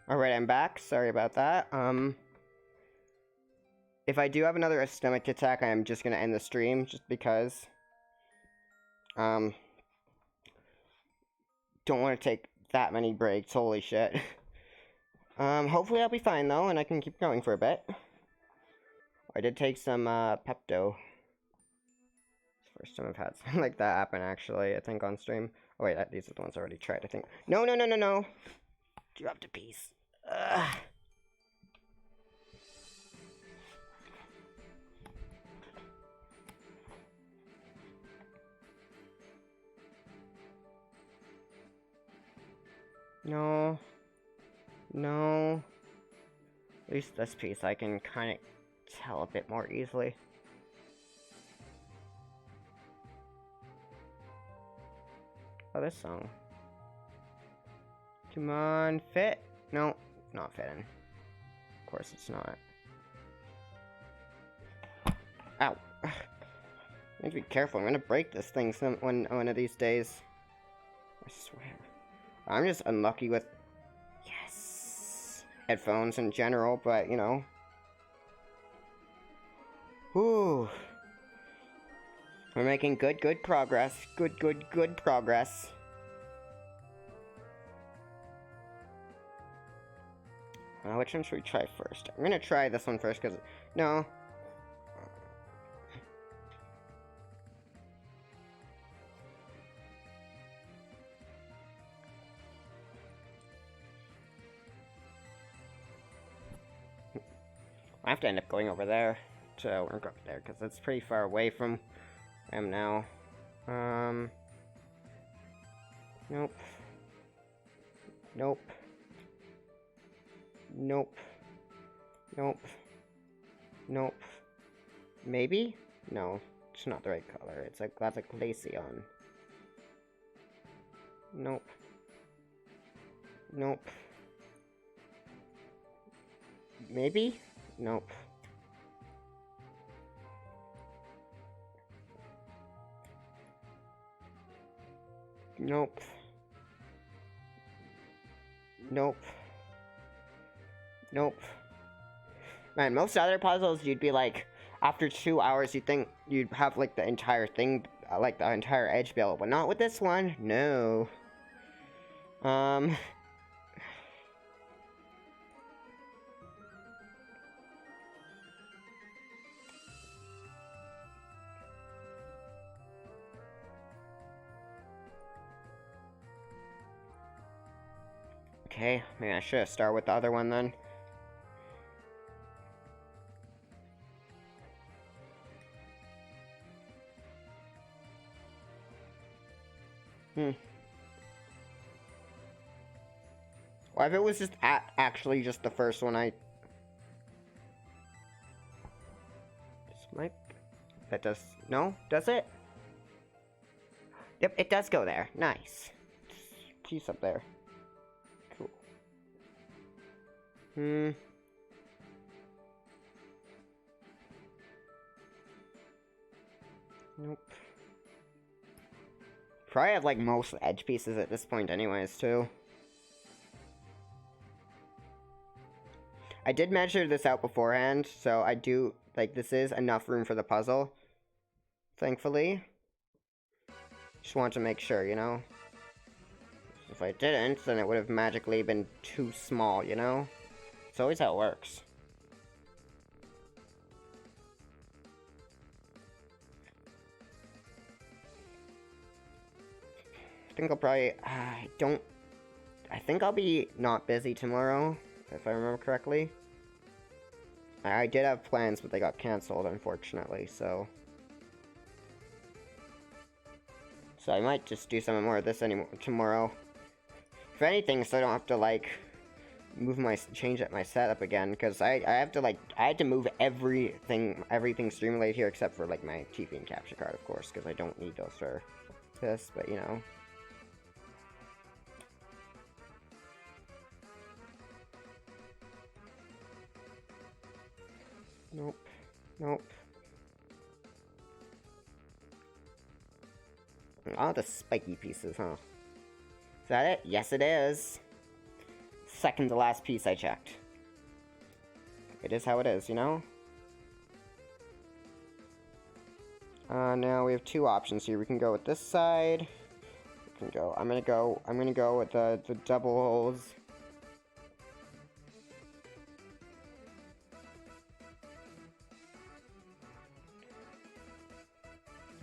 Alright, I'm back. Sorry about that. If I do have another stomach attack, I'm just gonna end the stream, just because. Don't want to take that many breaks, holy shit. Hopefully I'll be fine, though, and I can keep going for a bit. I did take some, Pepto. First time I've had something like that happen, actually, I think, on stream. Oh, wait, these are the ones I already tried, I think. No, no, no, no, no! Dropped a piece. Ugh. No. No. At least this piece I can kind of tell a bit more easily. Oh, this song. Come on, fit. No, not fitting. Of course it's not. Ow. I need to be careful. I'm gonna break this thing one of these days. I swear. I'm just unlucky with, yes, headphones in general, but, you know. Whew. We're making good progress. Good progress. Which one should we try first? I'm gonna try this one first, because, no. I have to end up going over there to work up there, because it's pretty far away from where I am now. Nope. Nope. Nope. Nope. Nope. Maybe? No, it's not the right color. It's like, that's a Glaceon. Nope. Nope. Maybe? Nope. Nope. Nope. Nope. Man, most other puzzles, you'd be like, after 2 hours, you'd think you'd have, like, the entire thing, like, the entire edge built, but not with this one. No. Okay, maybe I should start with the other one then. Well, if it was just actually just the first one, this might... That does... No? Does it? Yep, it does go there. Nice. Piece up there. Cool. Nope. Probably have, like, most edge pieces at this point anyways, too. I did measure this out beforehand, so I do, like, this is enough room for the puzzle. Thankfully. Just want to make sure, you know? If I didn't, then it would have magically been too small, you know? It's always how it works. I think I'll probably, I think I'll be not busy tomorrow, if I remember correctly. I did have plans, but they got cancelled, unfortunately, so... So I might just do some more of this tomorrow. If anything, so I don't have to, like, change up my setup again, because I have to, like, I had to move everything streamlated here, except for, like, my TV and capture card, of course, because I don't need those for this, but, you know. Nope. Nope. Oh, the spiky pieces, huh? Is that it? Yes, it is. second to last piece I checked. It is how it is, you know? Now we have two options here. We can go with this side. We can go, I'm gonna go with the double holes.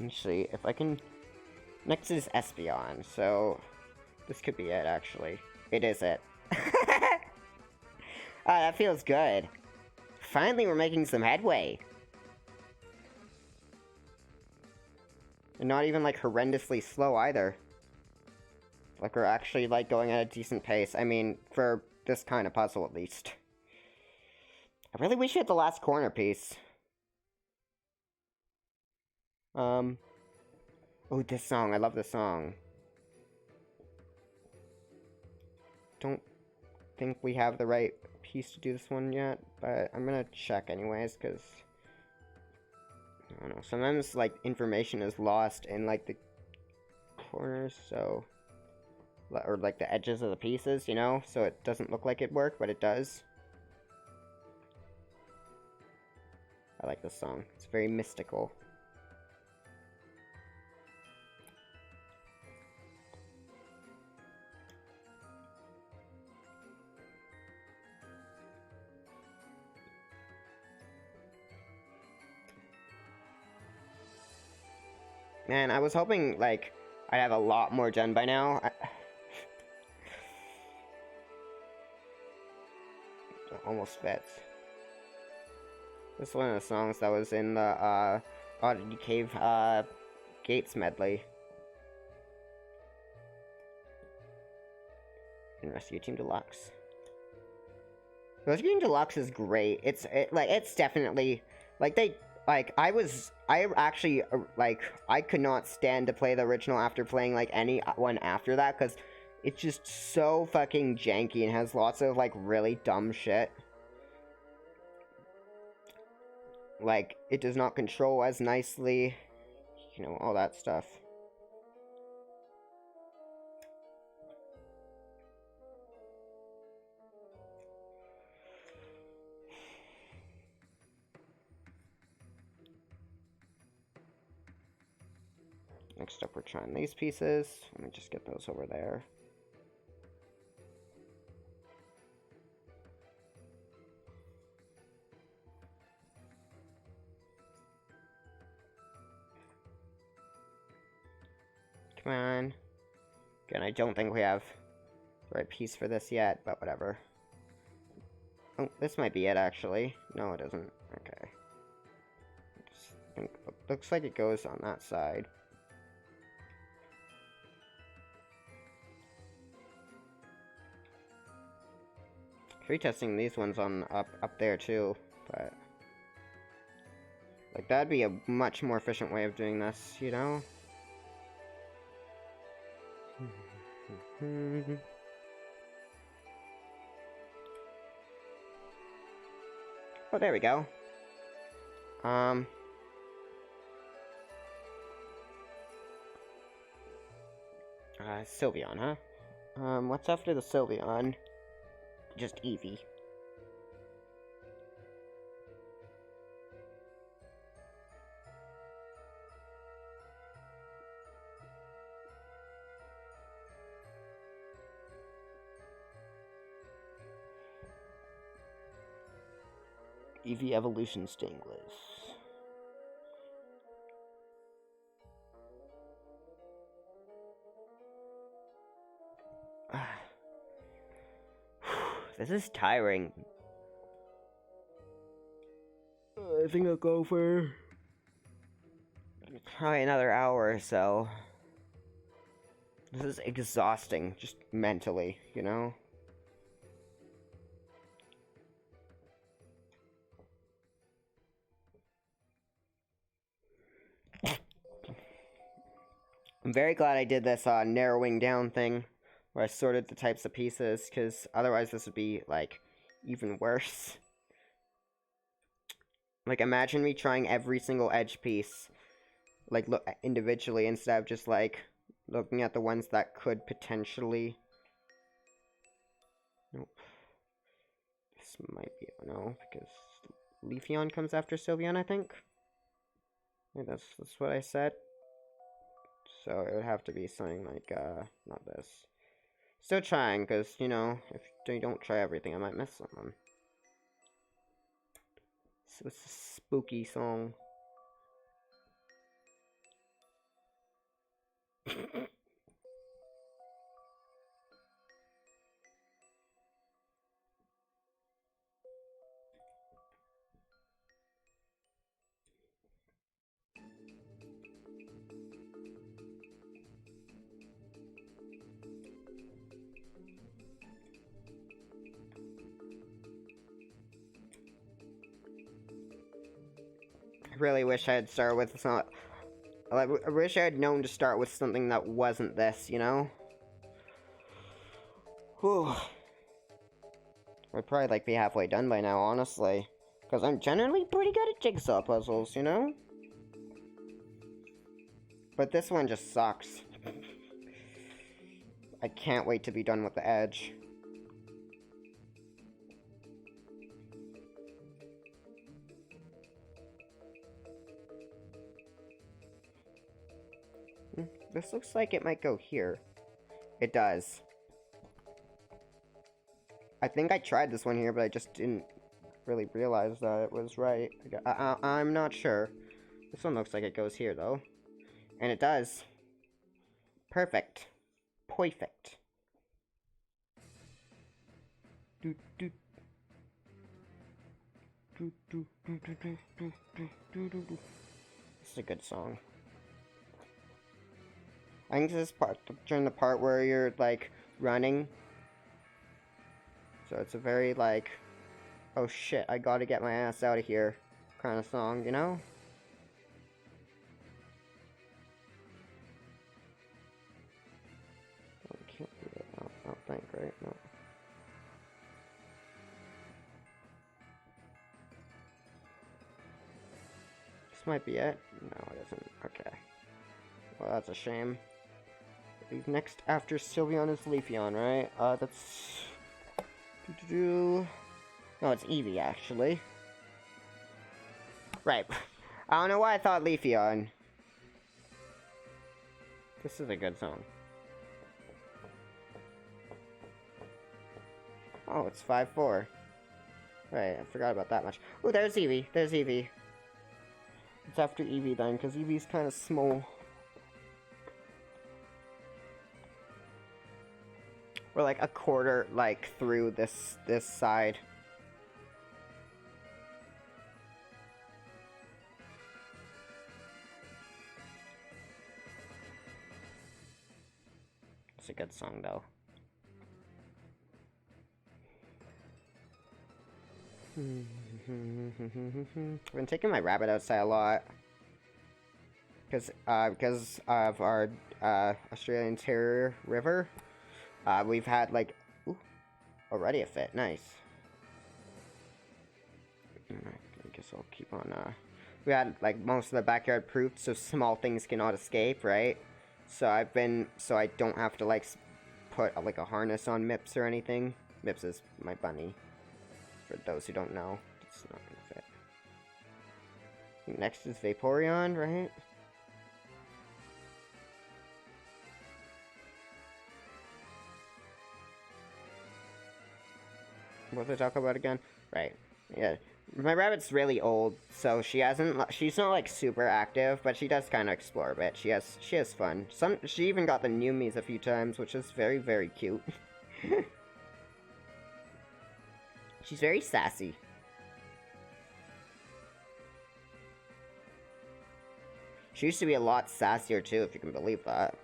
Actually, if I can... Next is Espeon, so... This could be it, actually. It is it. That feels good. Finally, we're making some headway. And not even, like, horrendously slow, either. Like, we're actually, like, going at a decent pace. I mean, for this kind of puzzle, at least. I really wish we had the last corner piece. Oh, this song. I love this song. Don't think we have the right piece to do this one yet, but I'm gonna check anyways, because... I don't know, sometimes, like, information is lost in, like, the corners, so... Or, like, the edges of the pieces, you know? So it doesn't look like it worked, but it does. I like this song. It's very mystical. Man, I was hoping, like, I'd have a lot more done by now. It almost fits. This is one of the songs that was in the, Oddity Cave, Gates medley. And Rescue Team Deluxe. Rescue Team Deluxe is great. It's definitely, like, I actually, like, I could not stand to play the original after playing, like, any one after that, because it's just so fucking janky and has lots of, like, really dumb shit. Like, it does not control as nicely, you know, all that stuff. Next up, we're trying these pieces. Let me just get those over there. Come on. Again, I don't think we have the right piece for this yet, but whatever. Oh, this might be it, actually. No, it isn't. Okay. Looks like it goes on that side. Retesting these ones on up there too, but like that'd be a much more efficient way of doing this, you know? Oh, there we go. Sylveon, huh? What's after the Sylveon? Just Eevee. Eevee Evolution Stingless. This is tiring. I think I'll go for probably another hour or so. This is exhausting, just mentally, you know? I'm very glad I did this narrowing down thing, where I sorted the types of pieces, because otherwise this would be, like, even worse. Like, imagine me trying every single edge piece, like, look individually, instead of just, like, looking at the ones that could potentially... Nope. this might be, no, because Leafeon comes after Sylveon, I think. Yeah, that's what I said. So it would have to be something like, not this. Still trying, because, you know, if you don't try everything, I might miss something. So it's a spooky song. I really wish I had started with some. I wish I had known to start with something that wasn't this, you know? Whew. I'd probably like be halfway done by now, honestly. Because I'm generally pretty good at jigsaw puzzles, you know? But this one just sucks. I can't wait to be done with the edge. This looks like it might go here. It does. I think I tried this one here, but I just didn't really realize that it was right. I'm not sure. This one looks like it goes here, though. And it does. Perfect. Perfect. This is a good song. I think this is during the part where you're, like, running. So it's a very, like, oh shit, I gotta get my ass out of here kind of song, you know? I can't do it. I don't think, right? No. This might be it. No, it isn't. Okay. Well, that's a shame. Next after Sylveon is Leafeon, right? That's... No, it's Eevee, actually. Right. I don't know why I thought Leafeon. This is a good song. Oh, it's 5-4. Right, I forgot about that much. Oh, there's Eevee. There's Eevee. It's after Eevee then, because Eevee's kind of small. We're like a quarter, like, through this side. It's a good song, though. I've been taking my rabbit outside a lot. Because of our Australian Terrier River. We've had, like, ooh, already a fit. Nice. I guess I'll keep on, we had, like, most of the backyard proofed, so small things cannot escape, right? So I don't have to, like, put, like, a harness on Mips or anything. Mips is my bunny. For those who don't know, it's not gonna fit. Next is Vaporeon, right? What did I talk about again? Right. Yeah. My rabbit's really old, so she's not like super active, but she does kind of explore a bit. She has fun. She even got the Numies a few times, which is very, very cute. She's very sassy. She used to be a lot sassier too, if you can believe that.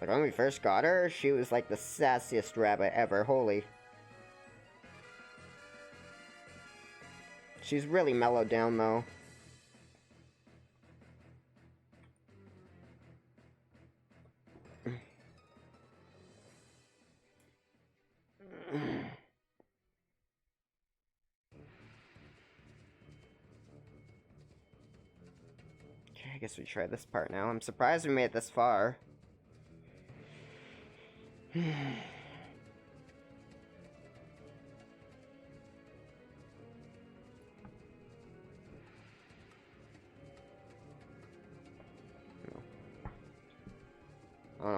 Like, when we first got her, she was like the sassiest rabbit ever, holy. She's really mellowed down, though. Okay, I guess we try this part now. I'm surprised we made it this far.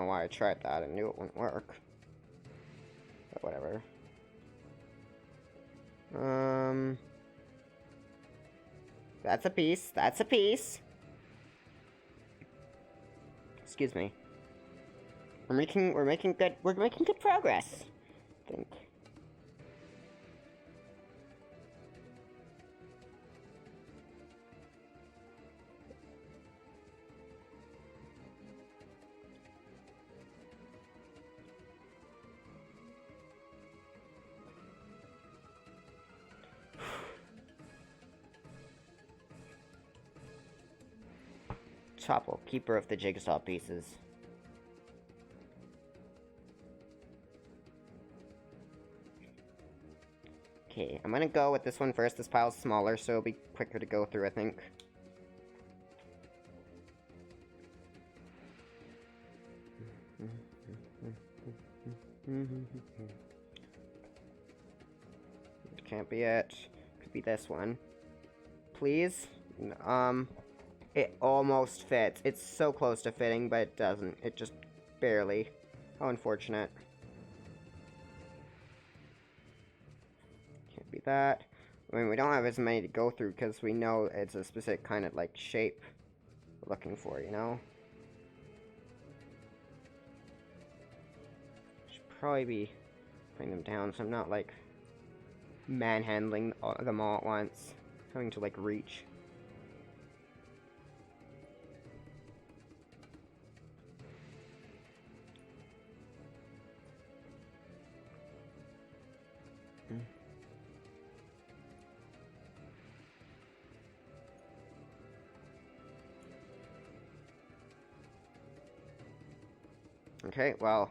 why I tried that. I knew it wouldn't work. But whatever. That's a piece. That's a piece. Excuse me. We're making good progress. I think. Topple, keeper of the Jigsaw pieces. Okay, I'm gonna go with this one first. This pile's smaller, so it'll be quicker to go through, I think. It can't be it. Could be this one. Please? It almost fits. It's so close to fitting, but it doesn't. It just barely. How unfortunate. Can't be that. I mean, we don't have as many to go through because we know it's a specific kind of, like, shape we're looking for, you know? Should probably be putting them down so I'm not, like, manhandling them all at once. Having to, like, reach. Okay, well,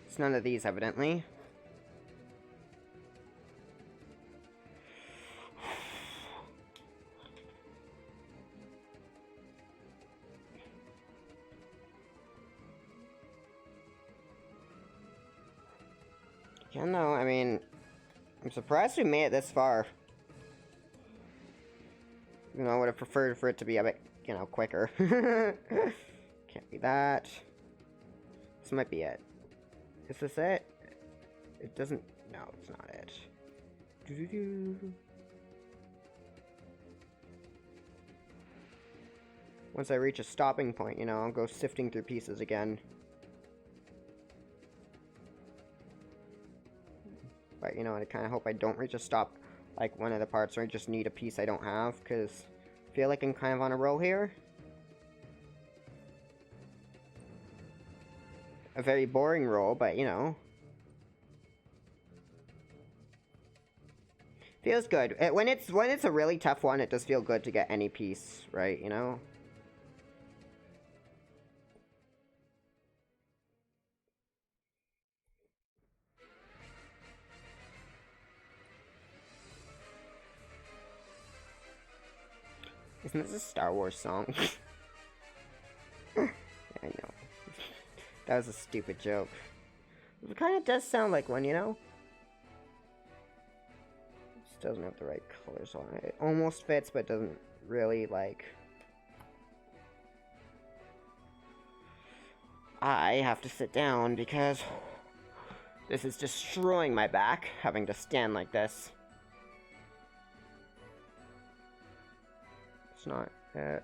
it's none of these, evidently. Yeah, no, I mean, I'm surprised we made it this far. You know, I would have preferred for it to be a bit, you know, quicker. Can't be that. This might be it. Is this it? It doesn't... No, it's not it. Once I reach a stopping point, you know, I'll go sifting through pieces again. But, you know, I kind of hope I don't reach a stop, like, one of the parts where I just need a piece I don't have, because I feel like I'm kind of on a roll here. A very boring roll, but, you know. Feels good. When it's a really tough one, it does feel good to get any piece, right, you know? Isn't this a Star Wars song? I know. That was a stupid joke. It kind of does sound like one, you know? This doesn't have the right colors on it. It almost fits, but doesn't really, like... I have to sit down because this is destroying my back, having to stand like this. It's not it.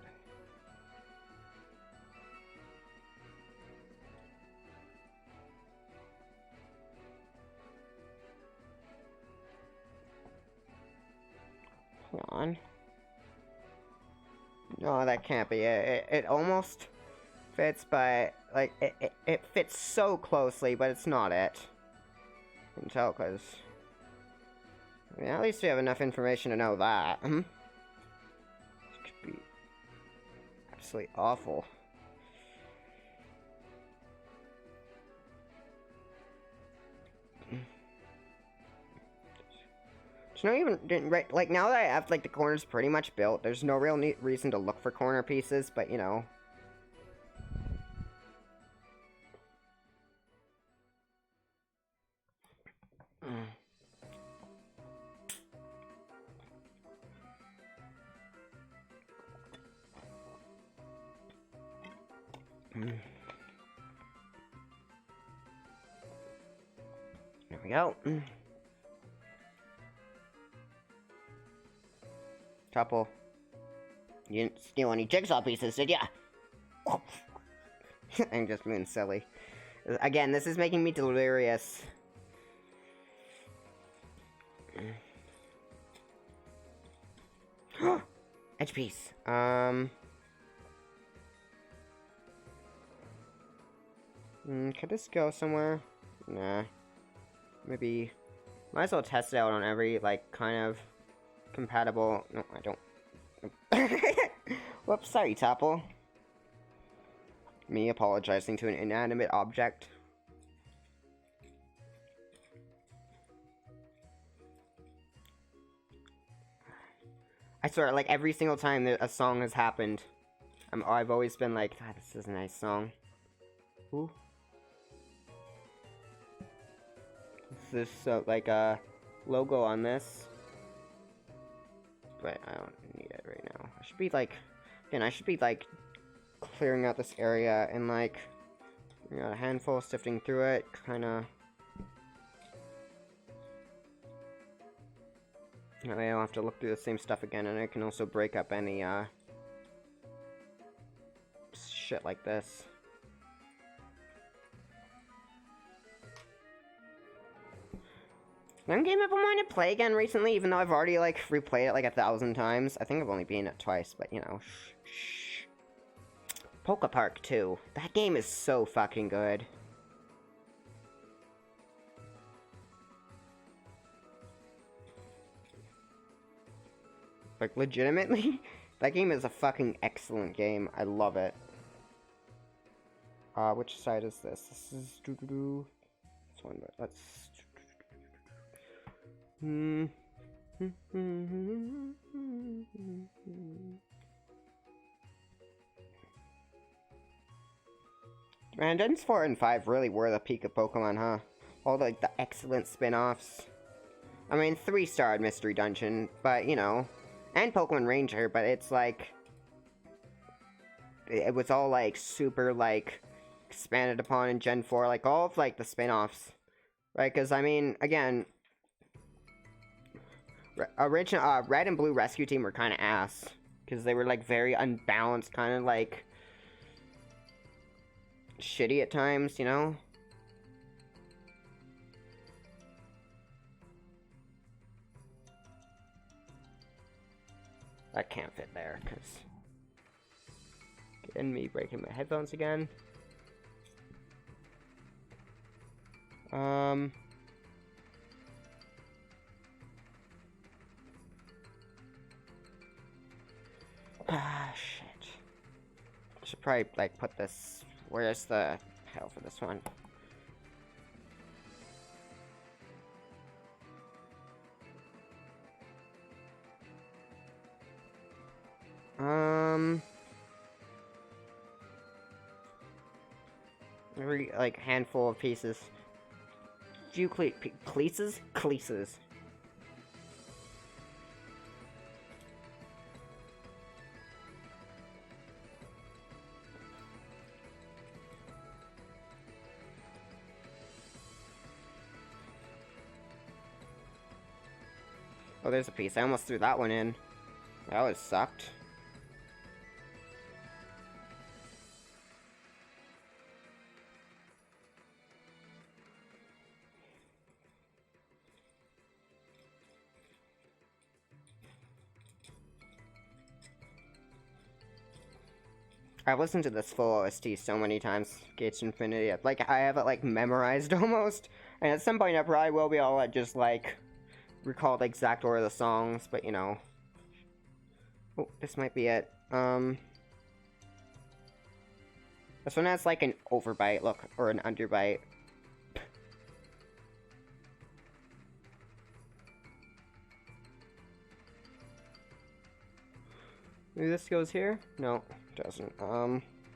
Hang on. No, that can't be it. It almost fits, but like it fits so closely, but it's not it. You can tell, because I mean, at least we have enough information to know that. This could be absolutely awful. There's no even right, like, now that I have like the corners pretty much built, there's no real reason to look for corner pieces, but you know. we go. Couple. You didn't steal any jigsaw pieces, did ya? I'm just being silly. Again, this is making me delirious. Edge piece. Could this go somewhere? Nah. Maybe. Might as well test it out on every, like, kind of compatible. No, I don't. Whoops, sorry, Topple. Me apologizing to an inanimate object. I swear, like, every single time that a song has happened, I've always been like, God, this is a nice song. Ooh. This is, like, a logo on this. But I don't need it right now. I should be, like, again, I should be, like, clearing out this area and, like, a handful, sifting through it, kinda. That way I don't have to look through the same stuff again, and I can also break up any, shit like this. One game I've been wanting to play again recently, even though I've already, like, replayed it, like, 1,000 times. I think I've only been it twice, but, you know. Shh. Poke Park 2. That game is so fucking good. Like, legitimately, that game is a fucking excellent game. I love it. Which side is this? This is this one, but let's. Man, Gens 4 and 5 really were the peak of Pokemon, huh? All the excellent spin-offs. I mean, 3-starred Mystery Dungeon, but, you know, and Pokemon Ranger, but it's like, it was all, like, super, like, expanded upon in Gen 4, like, all of, like, the spin-offs, right? Because, I mean, again, original, Red and Blue Rescue Team were kind of ass, because they were, like, very unbalanced, kind of, like, shitty at times, you know? That can't fit there, because... Getting me breaking my headphones again. Shit. I should probably, like, put this... Where's the hell for this one? Every, like, handful of pieces. Few cleases? Cleases. Oh, there's a piece. I almost threw that one in. That was sucked. I've listened to this full OST so many times, Gates to Infinity. Like, I have it, like, memorized almost. And at some point I probably will be able to just, like, recall the exact order of the songs, but, you know. Oh, this might be it. This one has, like, an overbite, look, or an underbite. Maybe this goes here? No, it doesn't.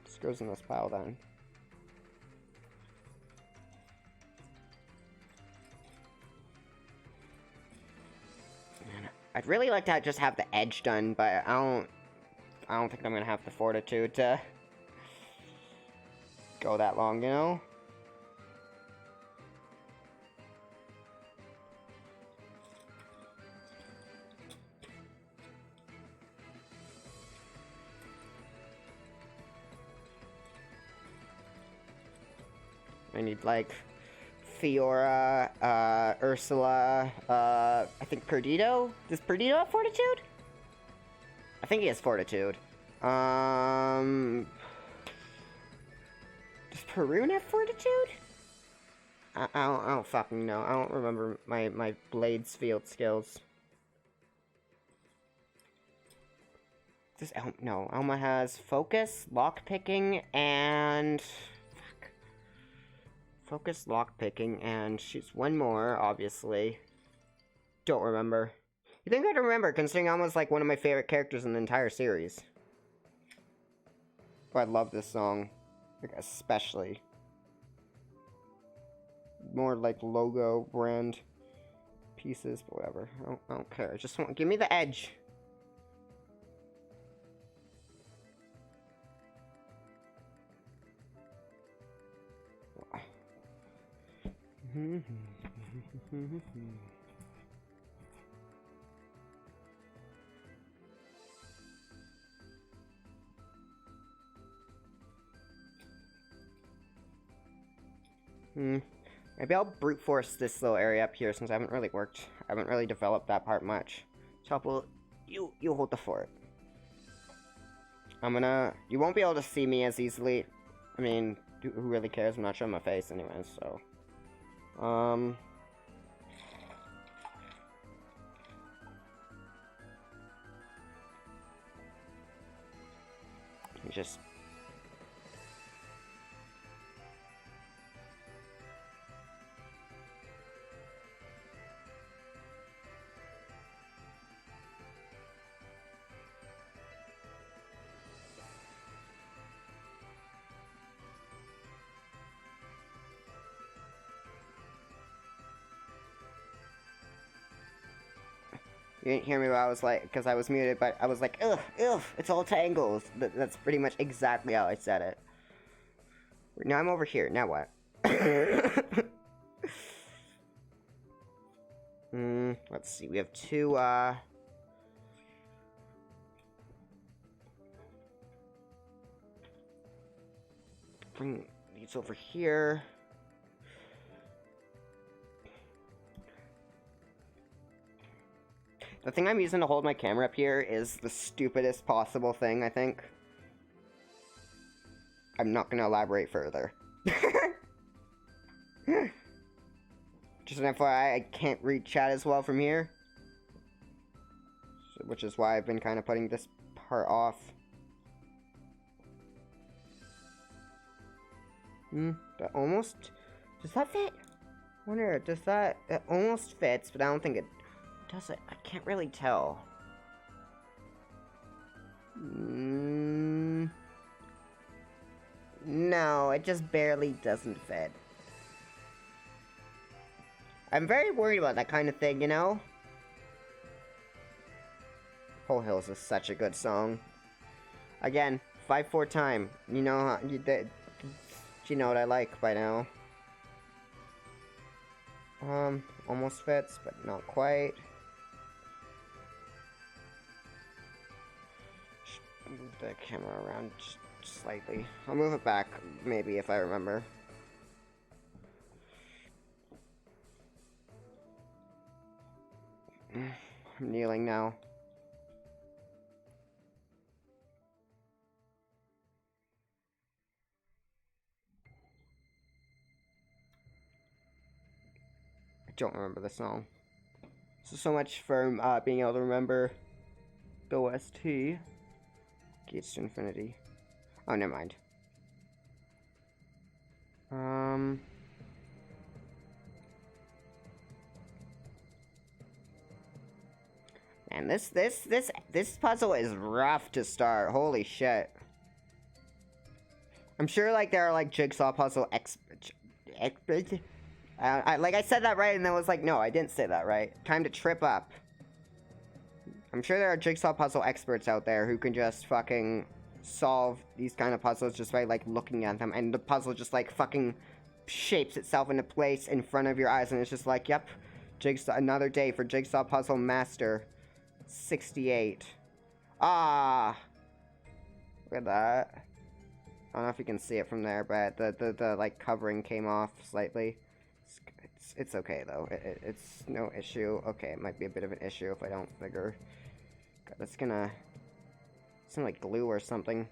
This goes in this pile then. Man, I'd really like to just have the edge done, but I don't think I'm gonna have the fortitude to go that long, you know? I need, like, Fiora, Ursula, I think Perdido? Does Perdido have Fortitude? I think he has Fortitude. Does Perun have Fortitude? I don't fucking know. I don't remember my Blades field skills. Does no, Elma has Focus, Lockpicking, and... Fuck. Focus, Lockpicking, and she's one more, obviously. Don't remember. You think I'd remember, considering Elma's like one of my favorite characters in the entire series. Oh, I love this song. Like, especially. More like logo brand pieces, but whatever. I don't care. I just want, give me the edge. Maybe I'll brute force this little area up here since I haven't really developed that part much. So you hold the fort. You won't be able to see me as easily. I mean, who really cares? I'm not showing my face anyways, so. Just... You didn't hear me while I was like, because I was muted, but I was like, ugh, it's all tangles. That's pretty much exactly how I said it. Now I'm over here, now what? Let's see, we have two, bring these over here. The thing I'm using to hold my camera up here is the stupidest possible thing, I think. I'm not going to elaborate further. Just an FYI, I can't read chat as well from here. Which is why I've been kind of putting this part off. That almost... Does that fit? I wonder, does that... It almost fits, but I don't think it... Does it? I can't really tell. No, it just barely doesn't fit. I'm very worried about that kind of thing, you know? Whole Hills is such a good song. Again, 5/4 time. You know how you know what I like by now. Almost fits, but not quite. Move the camera around just slightly. I'll move it back, maybe, if I remember. I'm kneeling now. I don't remember the song. So much for being able to remember the OST. Gates to Infinity. Oh, never mind. Man, this puzzle is rough to start. Holy shit. I'm sure, like, there are, like, Jigsaw puzzle like, I said that right, and then was like, no, I didn't say that right. Time to trip up. I'm sure there are Jigsaw puzzle experts out there who can just fucking solve these kind of puzzles just by, like, looking at them, and the puzzle just, like, fucking shapes itself into place in front of your eyes, and it's just like, yep, Jigsaw, another day for Jigsaw Puzzle Master 68. Ah! Look at that. I don't know if you can see it from there, but the like covering came off slightly. It's okay though. It's no issue. Okay, it might be a bit of an issue if I don't figure. God, that's gonna sound like glue or something.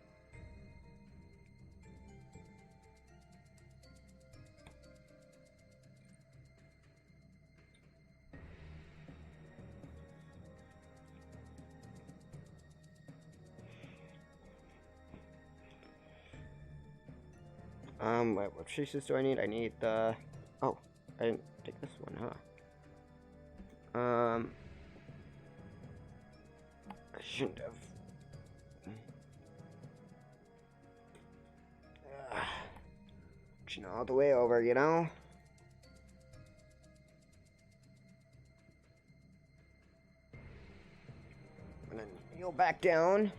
What pieces do I need? I need the... Oh, I didn't take this one, huh? I shouldn't have. Reaching all the way over, you know? And then kneel back down.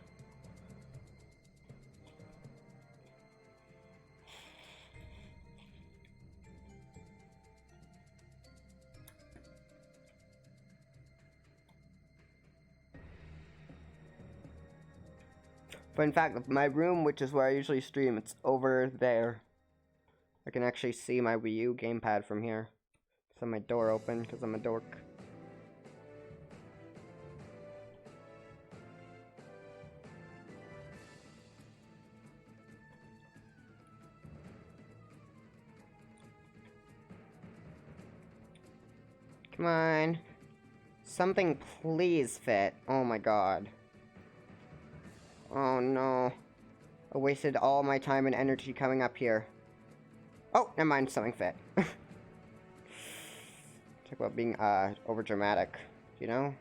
But in fact, my room, which is where I usually stream, it's over there. I can actually see my Wii U gamepad from here. So my door open, because I'm a dork. Come on. Something please fit. Oh my god. Oh no. I wasted all my time and energy coming up here. Oh, never mind, something fit. Talk about being, over dramatic, you know?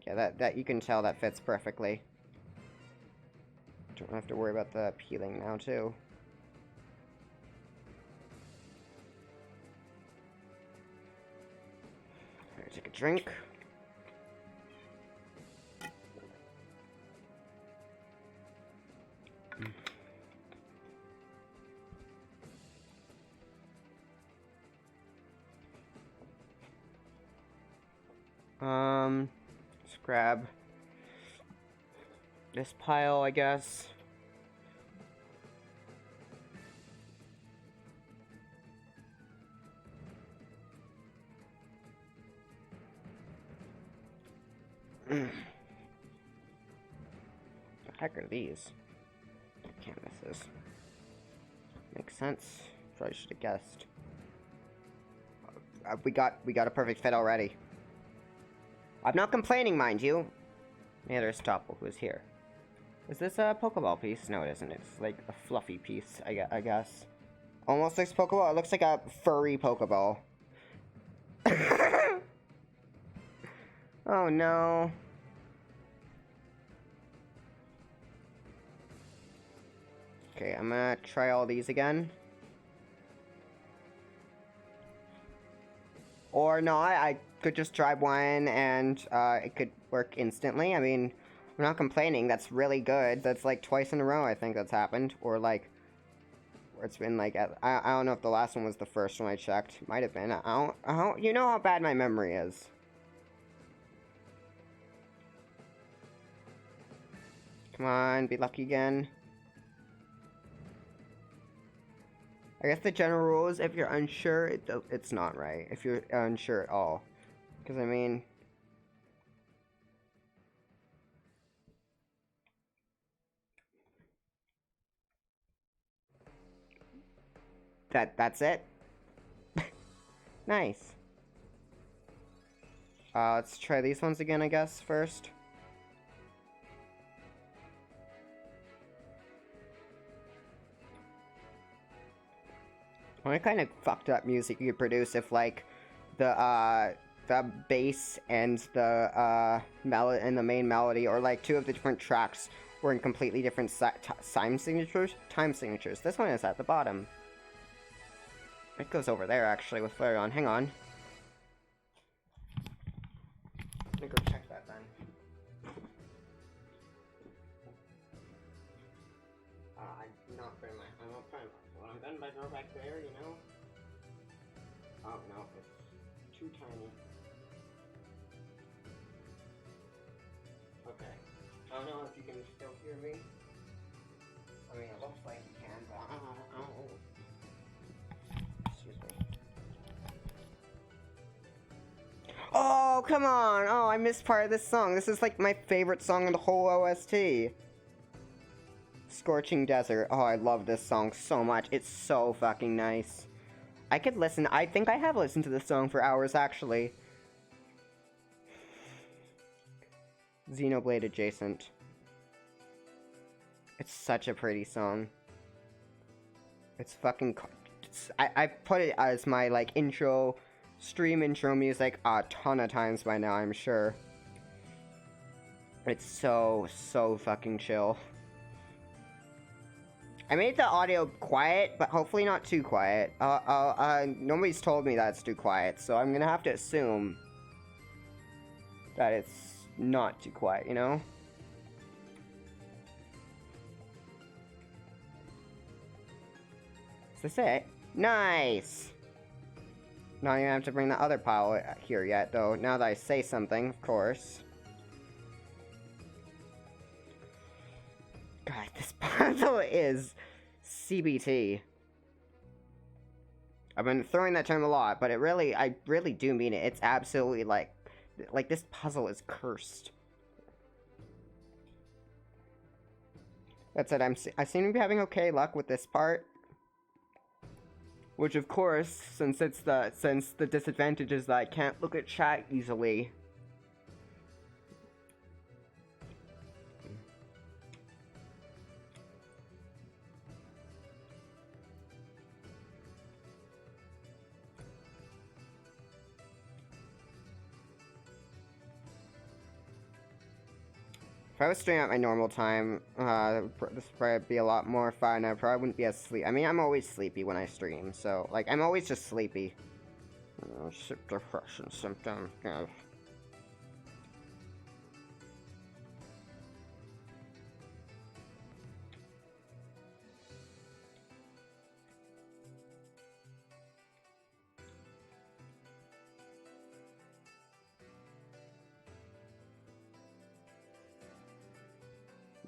Yeah, that you can tell that fits perfectly. Don't have to worry about the peeling now, too. Alright, take a drink. Let's grab this pile, I guess. The heck are these? Canvases. Makes sense. Probably should have guessed. We got a perfect fit already. I'm not complaining, mind you. Yeah, there's Topple, who's here. Is this a Pokeball piece? No, it isn't. It's like a fluffy piece, I guess. Almost looks Pokeball. It looks like a furry Pokeball. Oh no. Okay, I'm gonna try all these again. Or not, I could just try one and it could work instantly. I mean, I'm not complaining, that's really good. That's like twice in a row I think that's happened. Or like, where it's been like, I don't know if the last one was the first one I checked. Might have been. I don't, you know how bad my memory is. Come on, be lucky again. I guess the general rule is if you're unsure, it's not right. If you're unsure at all. Because, I mean... That's it? Nice. Let's try these ones again, I guess, first. What kind of fucked up music you could produce if, like, the bass and the main melody, or like two of the different tracks were in completely different time signatures? Time signatures. This one is at the bottom. It goes over there, actually, with Flareon. Hang on. Let me go check that then. I'm not putting my... I'm not putting my... Well, I'm done by door back there, you know? Oh, no, it's too tiny. Okay. I don't know if you can still hear me. I mean, it looks like you can, but I don't know. Excuse me. Oh, come on! Oh, I missed part of this song. This is like my favorite song in the whole OST. Scorching Desert. Oh, I love this song so much. It's so fucking nice. I could listen. I think I have listened to this song for hours, actually. Xenoblade Adjacent. It's such a pretty song. It's fucking... I put it as my, like, stream intro music a ton of times by now, I'm sure. It's so fucking chill. I made the audio quiet, but hopefully not too quiet. Nobody's told me that it's too quiet, so I'm gonna have to assume that it's not too quiet, you know? Is this it? Nice! Not even have to bring the other pile here yet, though, now that I say something, of course. God, this puzzle is CBT. I've been throwing that term a lot, but I really do mean it. It's absolutely like this puzzle is cursed. That said, I seem to be having okay luck with this part. Which, of course, since the disadvantage is that I can't look at chat easily. If I was streaming at my normal time, this would probably be a lot more fun. I probably wouldn't be as sleepy. I mean, I'm always sleepy when I stream, so, like, I'm always just sleepy. Depression symptom, yeah.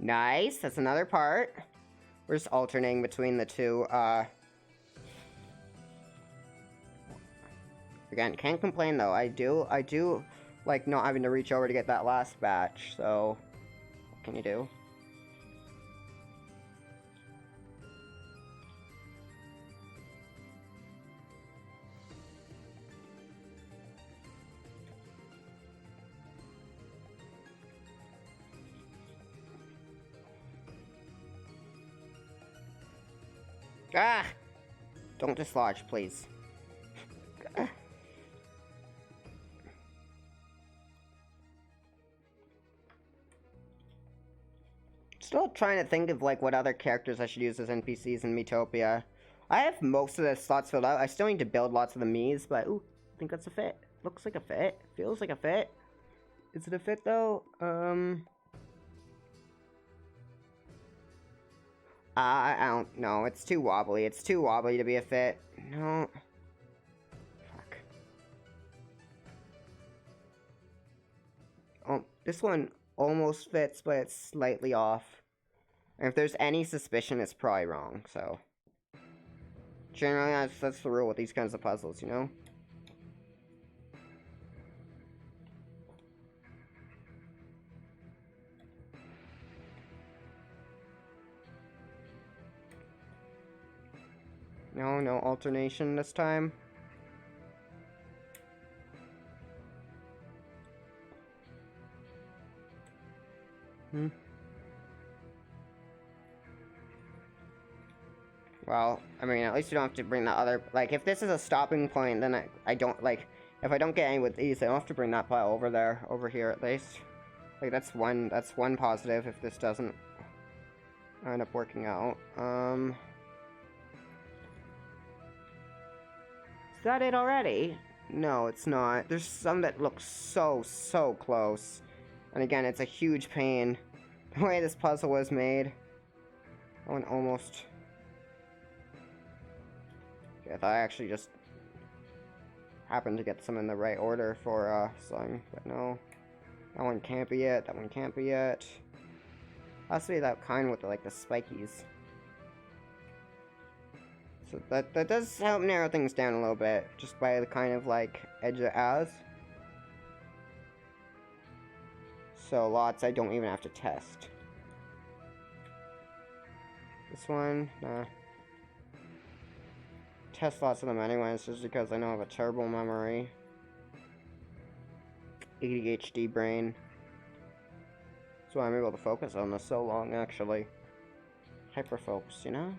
Nice, that's another part. We're just alternating between the two, Again, can't complain though. I do like not having to reach over to get that last batch, so what can you do? Ah! Don't dislodge, please. Still trying to think of, like, what other characters I should use as NPCs in Miitopia. I have most of the slots filled out. I still need to build lots of the Miis, but, ooh, I think that's a fit. Looks like a fit. Feels like a fit. Is it a fit, though? I don't know. It's too wobbly. It's too wobbly to be a fit. No. Fuck. Oh, this one almost fits, but it's slightly off. And if there's any suspicion, it's probably wrong, so. Generally, that's the rule with these kinds of puzzles, you know? No alternation this time. Well, I mean, at least you don't have to bring the other... Like, if this is a stopping point, then I don't, like... If I don't get any with these, I don't have to bring that pile over here at least. Like, that's one positive if this doesn't end up working out. Is that it already? No, it's not. There's some that look so close. And again, it's a huge pain. The way this puzzle was made. That one almost... I thought I actually just happened to get some in the right order for Slime, but no. That one can't be it. That one can't be it. Has to be that kind with like the spikies. So that does help narrow things down a little bit, just by the kind of like edge it has. So lots I don't even have to test. This one, nah. Test lots of them anyways, just because I know I have a terrible memory. ADHD brain. That's why I'm able to focus on this so long, actually. Hyperfocus, you know?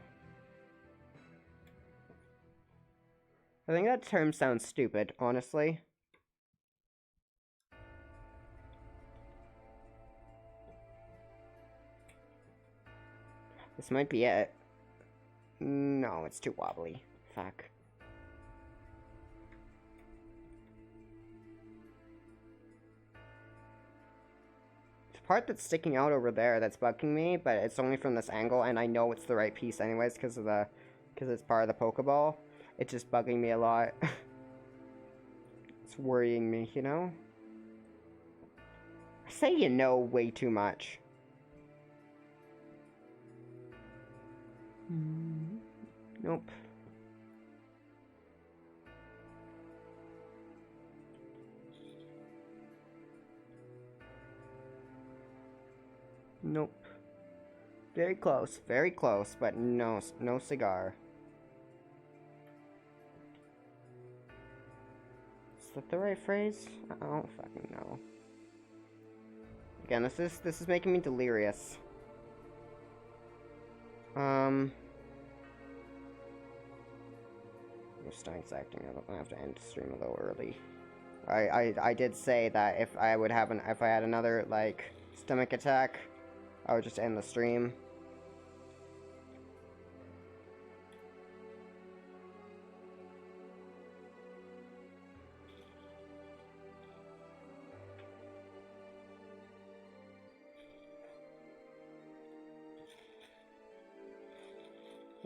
I think that term sounds stupid, honestly. This might be it. No, it's too wobbly. Fuck. The part that's sticking out over there that's bugging me, but it's only from this angle, and I know it's the right piece anyways because it's part of the Pokeball. It's just bugging me a lot. It's worrying me, you know? I say you know way too much. Nope. Nope. Very close, but no cigar. Is that the right phrase? I don't fucking know. Again, this is making me delirious. No stunts acting. I have to end the stream a little early. I did say that if I had another like stomach attack, I would just end the stream.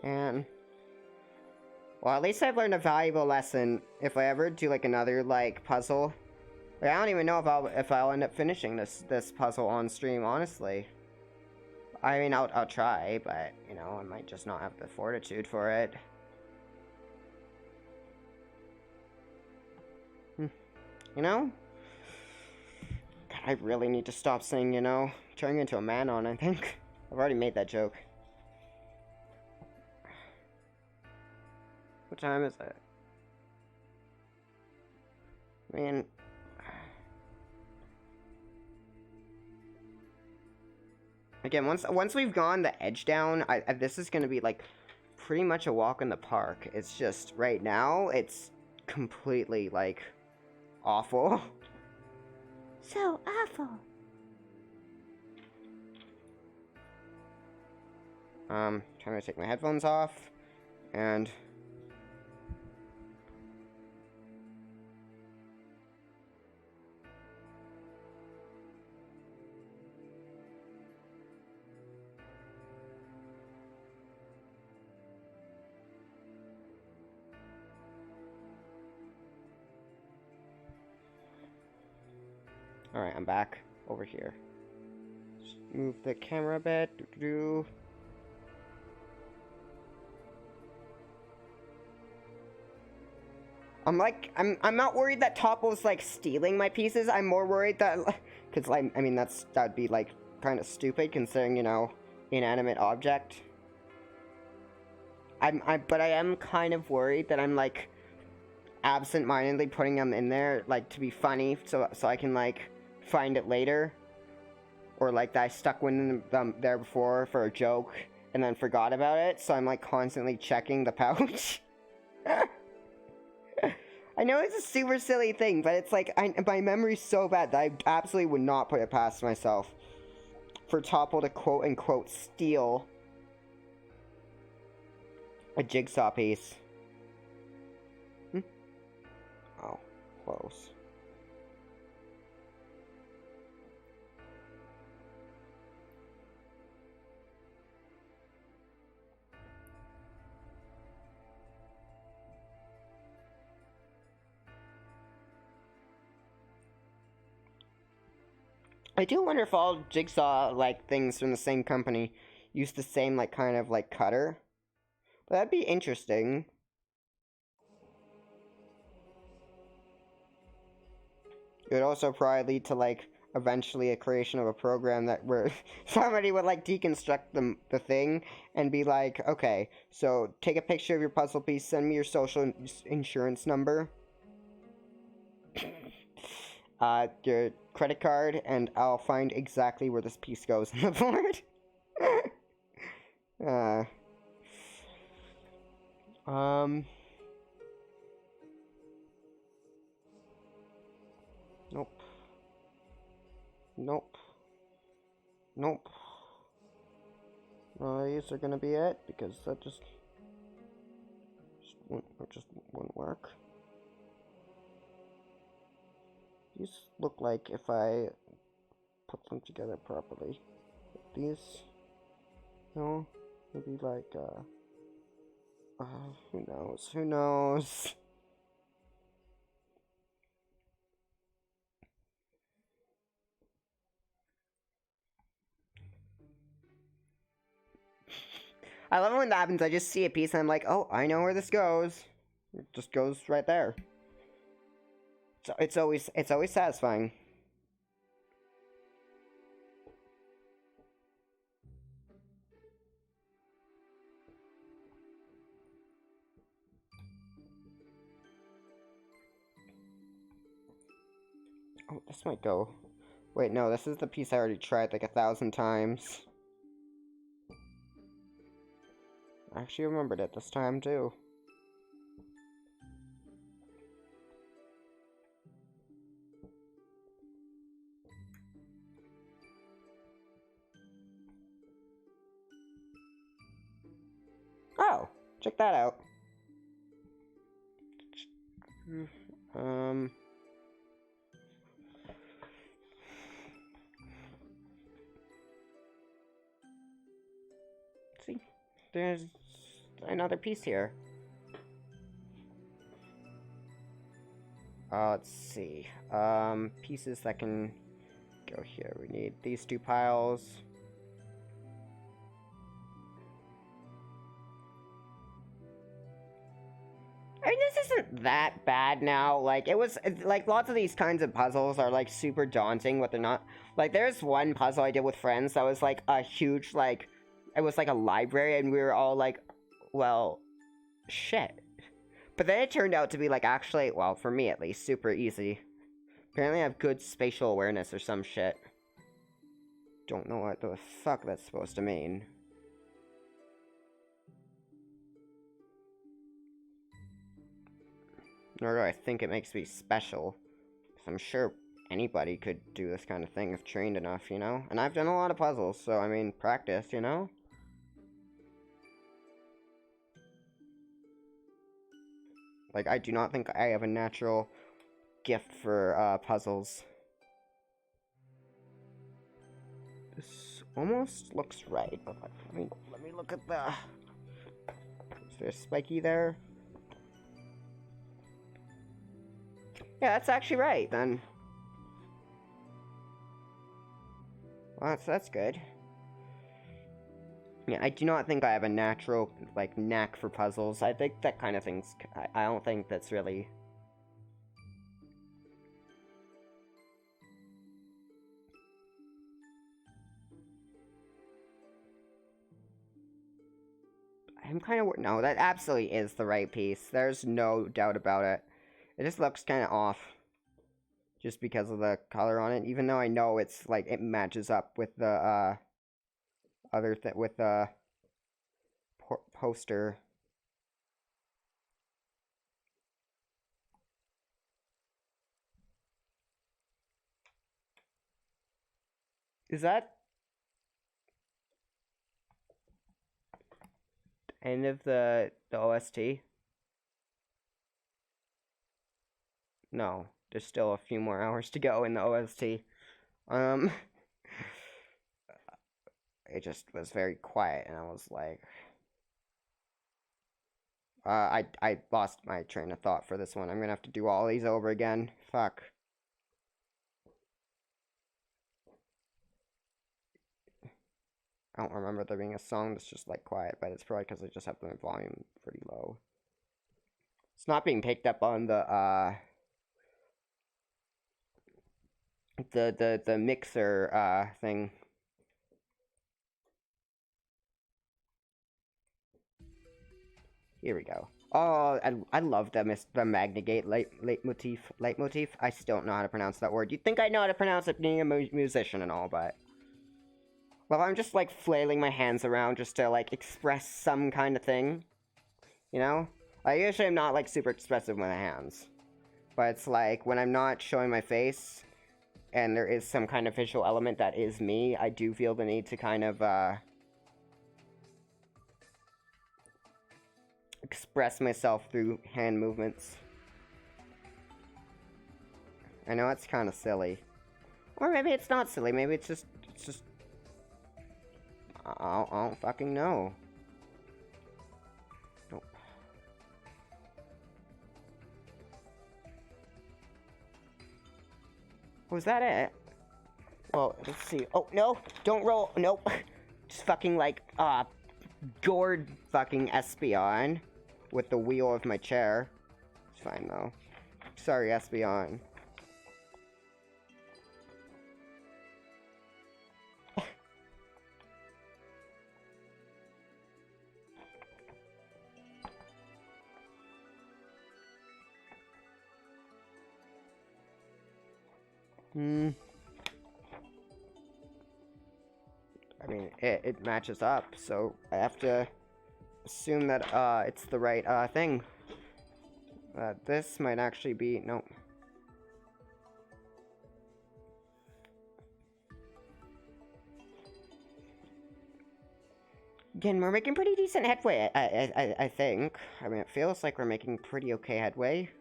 And well, at least I've learned a valuable lesson. If I ever do like another like puzzle, like, I don't even know if I'll end up finishing this puzzle on stream. Honestly, I mean I'll try, but you know I might just not have the fortitude for it. You know, God, I really need to stop saying you know. Turning into a man on. I think I've already made that joke. What time is it? I mean, again, once we've gone the edge down, this is gonna be like pretty much a walk in the park. It's just right now, it's completely like awful. So awful. Trying to take my headphones off, and alright, I'm back over here. Just move the camera a bit. I'm not worried that Topo's like stealing my pieces. I'm more worried that, cause like, I mean that'd be like kind of stupid considering, you know, inanimate object. But I am kind of worried that I'm like absent-mindedly putting them in there like to be funny, so I can like find it later, or like that I stuck one of them there before for a joke and then forgot about it. So I'm like constantly checking the pouch. I know it's a super silly thing, but it's like my memory's so bad that I absolutely would not put it past myself for Topple to quote-unquote steal a Jigsaw piece. Oh, close. I do wonder if all Jigsaw, like, things from the same company use the same, like, kind of, like, cutter. But that'd be interesting. It would also probably lead to, like, eventually a creation of a program that where somebody would, like, deconstruct the thing and be like, okay, so take a picture of your puzzle piece, send me your social insurance number, your credit card, and I'll find exactly where this piece goes on the board. Nope. Nope. Nope. These are gonna be it, because that just won't work. These look like if I put them together properly. These, no, maybe like, who knows, who knows? I love it when that happens. I just see a piece and I'm like, oh, I know where this goes. It just goes right there. So it's always satisfying. Oh, this might go. Wait, no, this is the piece I already tried like 1,000 times. I actually remembered it this time too. Oh, check that out. See, there's another piece here. Let's see. Pieces that can go here. We need these two piles. I mean, this isn't that bad now. Like, it was, like, lots of these kinds of puzzles are, like, super daunting, but they're not. Like, there's one puzzle I did with friends that was, like, a huge, like, it was, like, a library, and we were all, like, well, shit. But then it turned out to be, like, actually, well, for me at least, super easy. Apparently I have good spatial awareness or some shit. Don't know what the fuck that's supposed to mean. Nor do I think it makes me special. Because I'm sure anybody could do this kind of thing if trained enough, you know? And I've done a lot of puzzles, so, I mean, practice, you know? Like, I do not think I have a natural gift for, puzzles. This almost looks right, but let me look at the... Is there a spiky there? Yeah, that's actually right, then. Well, that's good. Yeah, I do not think I have a natural, like, knack for puzzles. I think that kind of thing's... I don't think that's really... I'm kind of... No, that absolutely is the right piece. There's no doubt about it. It just looks kind of off. Just because of the color on it. Even though I know it's, like, it matches up with the, other thing... With the... poster. Is that... end of the OST? No, there's still a few more hours to go in the OST. It just was very quiet, and I was like... I lost my train of thought for this one. I'm gonna have to do all these over again. Fuck. I don't remember there being a song that's just like quiet, but it's probably because I just have the volume pretty low. It's not being picked up on the mixer thing. Here we go. Oh, I love the Magnagate leitmotif. I still don't know how to pronounce that word. You'd think I know how to pronounce it being a musician and all, but... Well, I'm just, like, flailing my hands around just to, like, express some kind of thing. You know? I usually am not, like, super expressive with my hands. But it's like, when I'm not showing my face, and there is some kind of visual element that is me, I do feel the need to kind of, express myself through hand movements. I know it's kind of silly. Or maybe it's not silly, maybe it's just... I don't fucking know. Nope. Was that it? Well, let's see. Oh, no! Don't roll! Nope! Just fucking, like, gourd fucking Espeon with the wheel of my chair. It's fine, though. Sorry, Espeon. I mean, it matches up, so I have to assume that, it's the right, thing. This might actually be... Nope. Again, we're making pretty decent headway, I think. I mean, it feels like we're making pretty okay headway.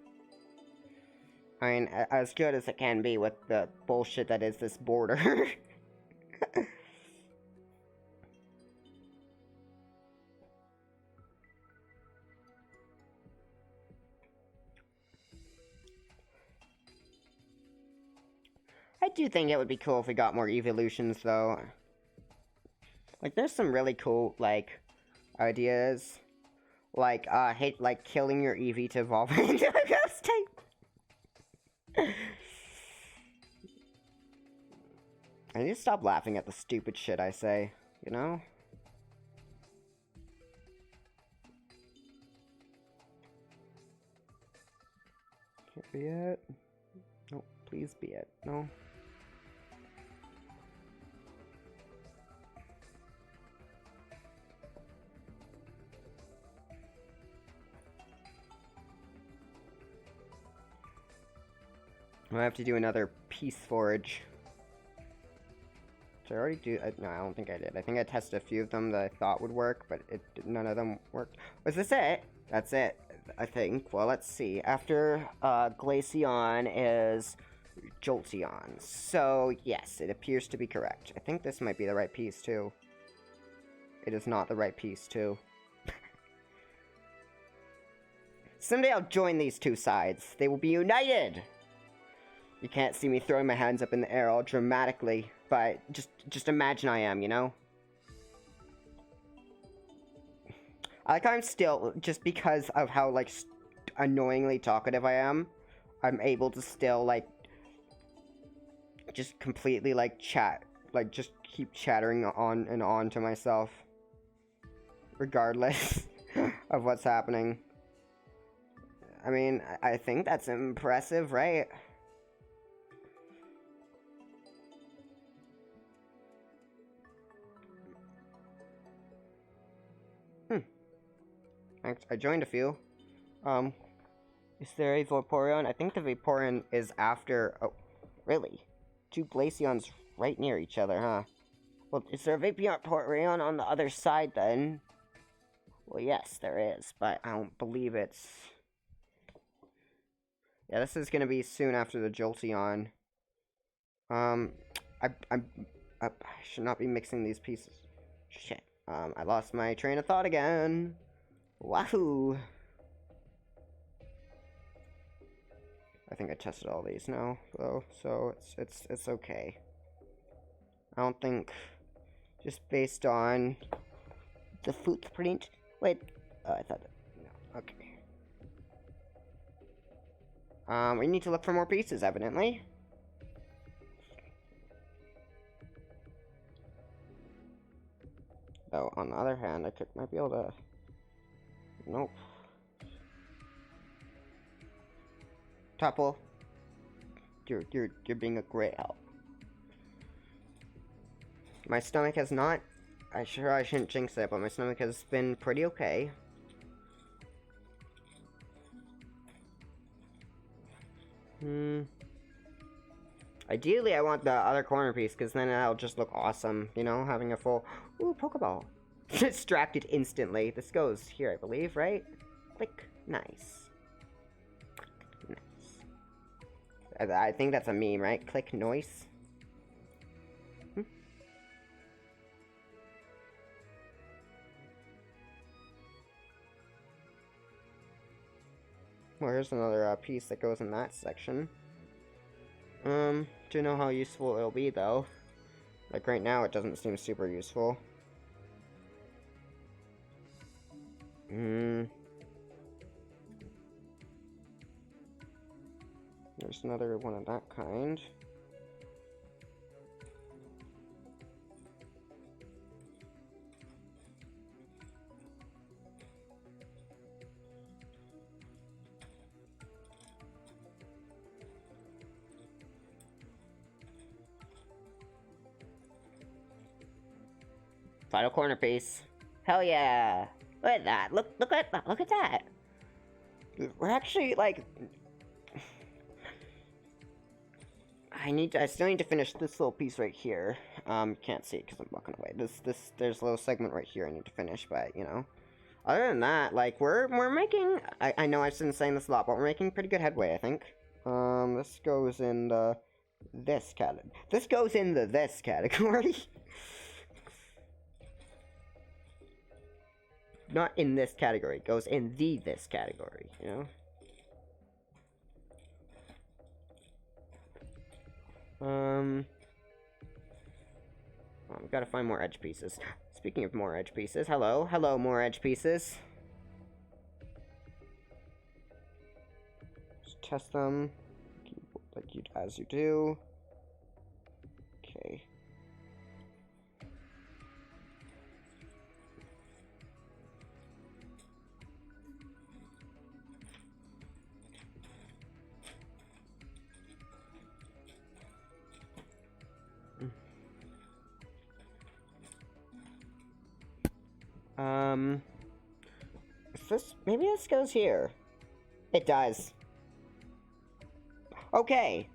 I mean, as good as it can be with the bullshit that is this border. I do think it would be cool if we got more evolutions, though. Like, there's some really cool, like, ideas. Like, like, killing your Eevee to evolve into a ghost type. I need to stop laughing at the stupid shit I say, you know? Can't be it. No, please be it. No. I have to do another peace forage. Did I already do? No, I don't think I did. I think I tested a few of them that I thought would work, but none of them worked. Was this it? That's it, I think. Well, let's see. After Glaceon is Jolteon. So, yes, it appears to be correct. I think this might be the right piece, too. It is not the right piece, too. Someday I'll join these two sides. They will be united! You can't see me throwing my hands up in the air all dramatically, but just imagine I am, you know? I like how I'm still, just because of how, like, annoyingly talkative I am, I'm able to still, like, just completely, like, just keep chattering on and on to myself. Regardless of what's happening. I mean, I think that's impressive, right? I joined a few. Is there a Vaporeon? I think the Vaporeon is after... Oh, really? Two Glaceons right near each other, huh? Well, is there a Vaporeon on the other side, then? Well, yes, there is, but I don't believe it's... Yeah, this is gonna be soon after the Jolteon. I should not be mixing these pieces. Shit. I lost my train of thought again. Wahoo! I think I tested all these now, though, so it's okay. I don't think... just based on the footprint. Wait, oh, I thought that, no, okay. We need to look for more pieces, evidently. Though, on the other hand, might be able to, nope. Topple, you're being a great help. My stomach has not, I shouldn't jinx it, but my stomach has been pretty okay. Ideally, I want the other corner piece, because then that'll just look awesome, you know, having a full... Ooh, Pokeball. Distracted instantly. This goes here, I believe, right? Click. Nice. Nice. I think that's a meme, right? Click noise. Well, here's another piece that goes in that section. Do you know how useful it'll be, though? Like, right now, it doesn't seem super useful. There's another one of that kind. Final corner piece. Hell yeah! Look at that! Look at that! We're actually like, I still need to finish this little piece right here. Can't see it because I'm walking away. There's a little segment right here I need to finish, but you know. Other than that, like we're making. I know I've been saying this a lot, but we're making pretty good headway, I think. This goes in the this category. This goes in the this category. Not in this category, it goes in the this category, you know? I've got to find more edge pieces. Speaking of more edge pieces, hello, more edge pieces. Just test them, as you do. Okay. Maybe this goes here. It does. Okay.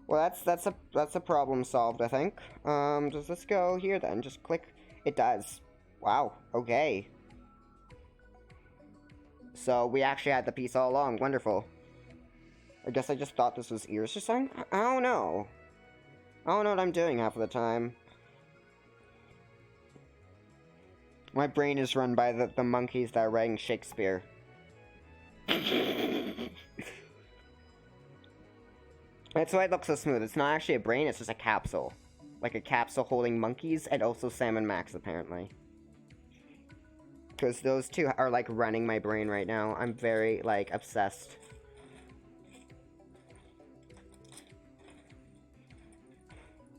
Well, that's a problem solved, I think. Does this go here then? Just click. It does. Wow. Okay. So we actually had the piece all along. Wonderful. I guess I just thought this was ears or something. I don't know. I don't know what I'm doing half of the time. My brain is run by the monkeys that are writing Shakespeare. That's why it looks so smooth. It's not actually a brain, it's just a capsule. Like a capsule holding monkeys and also Sam and Max, apparently. Because those two are, like, running my brain right now. I'm very, like, obsessed.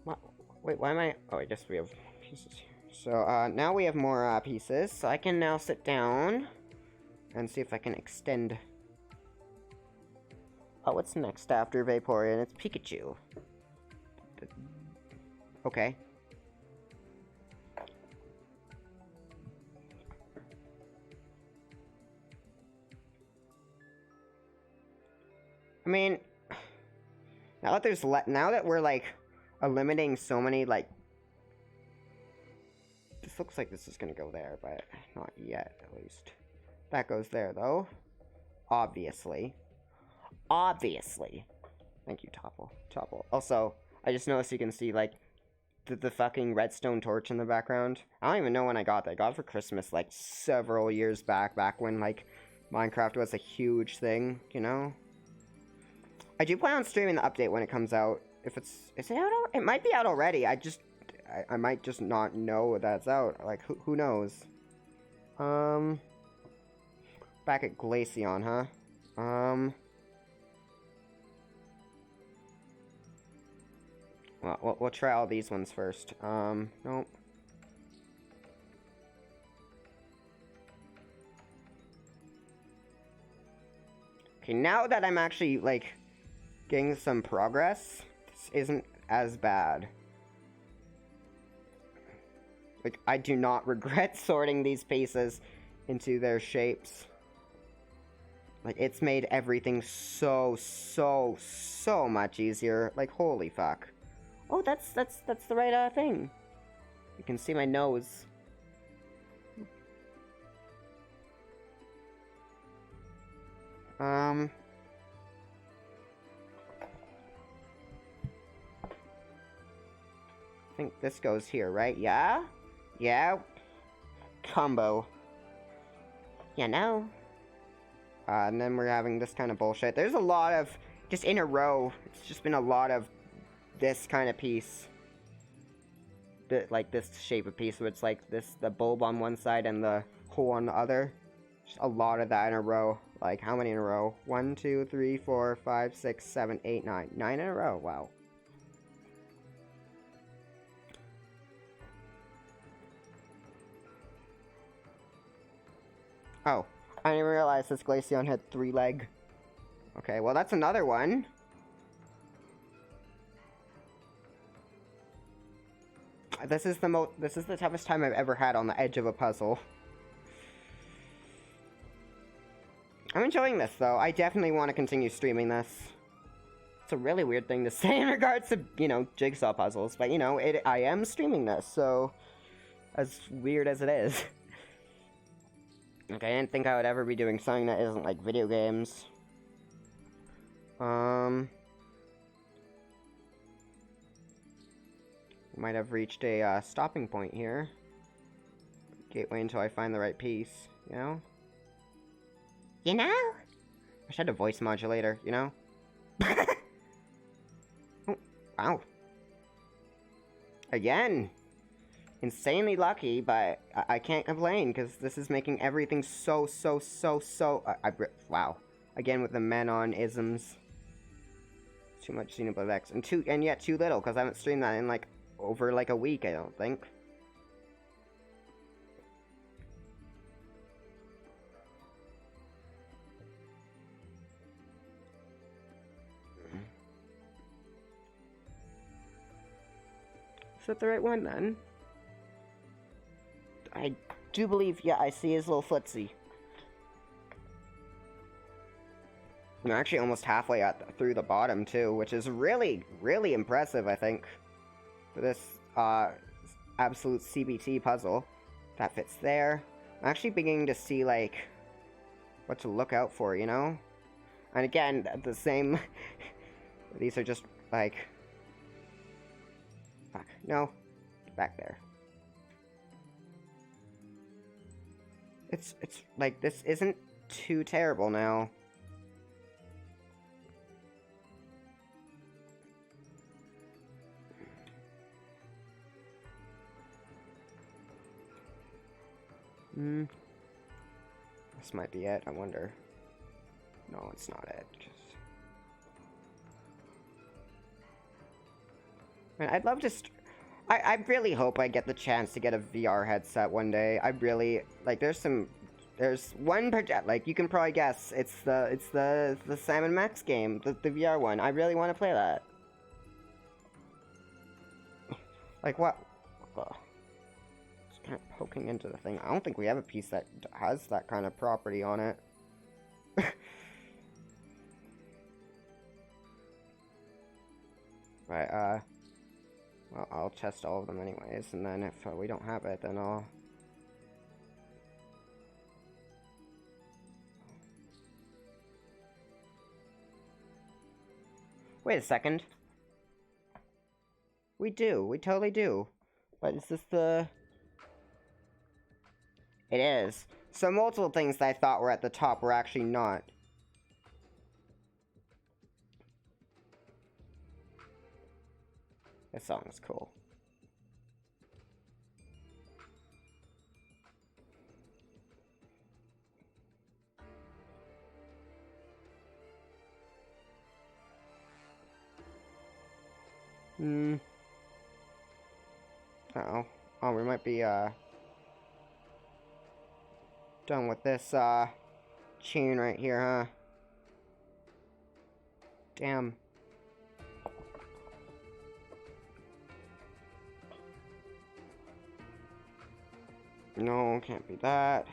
What? Wait, why am I... Oh, I guess we have pieces here. So, now we have more, pieces. So I can now sit down and see if I can extend... Oh, what's next after Vaporeon? It's Pikachu. Okay. I mean, now that we're like eliminating so many, like, this looks like this is gonna go there, but not yet, at least. That goes there though, obviously. Thank you, Topple. Also, I just noticed you can see like the fucking redstone torch in the background. I don't even know when I got that. I got it for Christmas like several years back when like Minecraft was a huge thing, you know? I do plan on streaming the update when it comes out. If is it out? It might be out already. I I might just not know that's out. Like, who knows? Back at Glaceon, huh? Well, we'll try all these ones first. Nope. Okay, now that I'm actually, like, getting some progress, this isn't as bad. Like, I do not regret sorting these pieces into their shapes. Like, it's made everything so much easier. Like, holy fuck. Oh, that's the right, thing. You can see my nose. I think this goes here, right? Yeah? Yeah? Combo. Yeah, no. And then we're having this kind of bullshit. There's a lot of, just in a row, it's just been a lot of this kind of piece. Like this shape of piece, where it's like this, the bulb on one side and the hole on the other. Just a lot of that in a row. Like, how many in a row? 1, 2, 3, 4, 5, 6, 7, 8, 9. 9 in a row, wow. Oh, I didn't realize this Glaceon had 3 legs. Okay, well that's another one. This is the toughest time I've ever had on the edge of a puzzle. I'm enjoying this though. I definitely want to continue streaming this. It's a really weird thing to say in regards to, you know, Jigsaw puzzles, but you know, I am streaming this, so as weird as it is. Okay, I didn't think I would ever be doing something that isn't like video games. Might have reached a stopping point here. Gateway until I find the right piece, you know? You know? I wish I had a voice modulator, you know? Oh, wow. Again! Insanely lucky, but I can't complain, because this is making everything so... wow. Again with the Manon-isms. Too much Xenoblade X. And yet too little, because I haven't streamed that in, like, over, like, a week, I don't think. Is that the right one, then? I do believe, yeah, I see his little footsie. I'm actually almost halfway through the bottom, too, which is really, really impressive, I think, for this, absolute CBT puzzle. That fits there. I'm actually beginning to see, like, what to look out for, you know? And again, the same... These are just, like... Fuck, no. Get back there. It's, like, this isn't too terrible now. This might be it, I wonder. No, it's not it. Man, I'd love to... I really hope I get the chance to get a VR headset one day. I really... Like, there's one project, like, you can probably guess. It's the Sam & Max game, the VR one. I really want to play that. Like, what? Just kind of poking into the thing. I don't think we have a piece that has that kind of property on it. Right, well, I'll test all of them anyways, and then if we don't have it, then I'll... Wait a second. We totally do. But is this the... It is. So multiple things that I thought were at the top were actually not. This song is cool. Uh-oh. Oh, we might be, done with this, chain right here, huh? Damn. No, can't be that.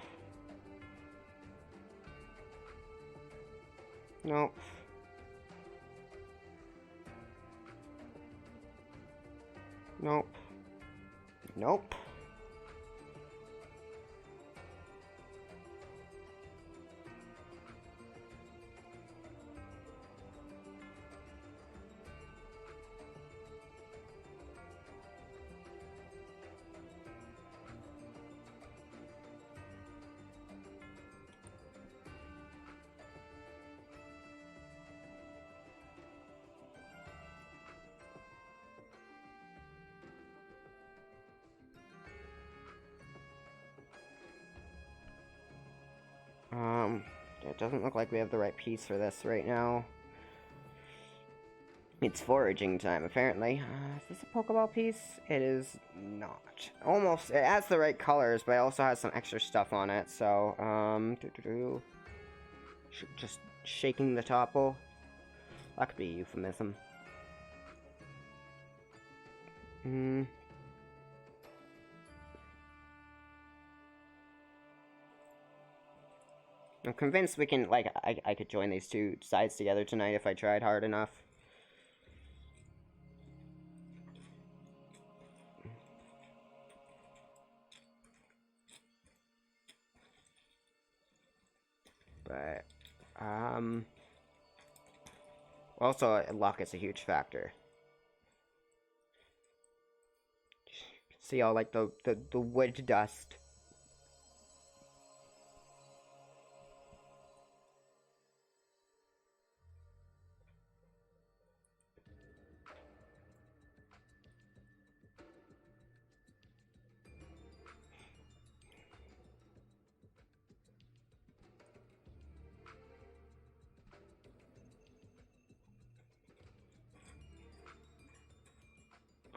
Nope. Nope. Nope. It doesn't look like we have the right piece for this right now. It's foraging time, apparently. Is this a Pokeball piece? It is not. Almost. It has the right colors, but it also has some extra stuff on it, so, just shaking the topple. That could be a euphemism. I'm convinced we can, like, I could join these two sides together tonight if I tried hard enough. But, also, luck is a huge factor. See all, like, the wood dust.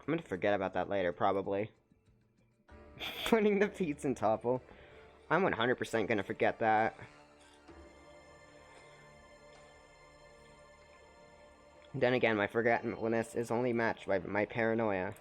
I'm gonna forget about that later, probably. Putting the piece in topple. I'm 100% gonna forget that. Then again, my forgetfulness is only matched by my paranoia.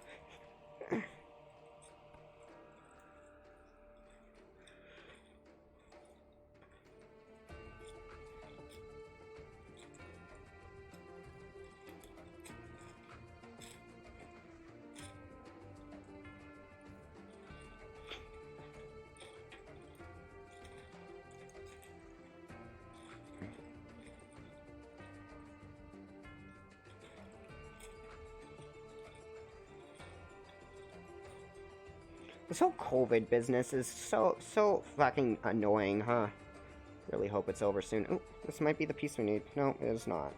This whole COVID business is so fucking annoying, huh? Really hope it's over soon. Oh, this might be the piece we need. No, it is not.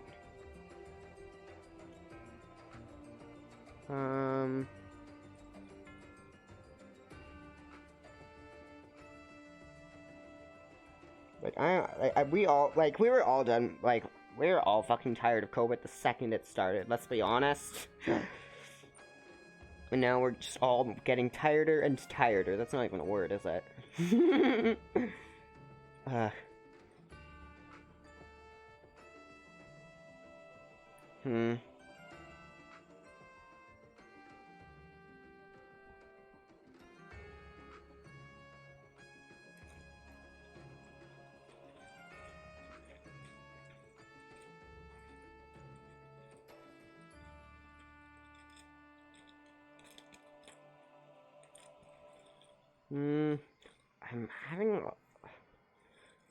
Like, we were all done, like, we were all fucking tired of COVID the second it started, let's be honest. And now we're just all getting tireder and tireder. That's not even a word, is it?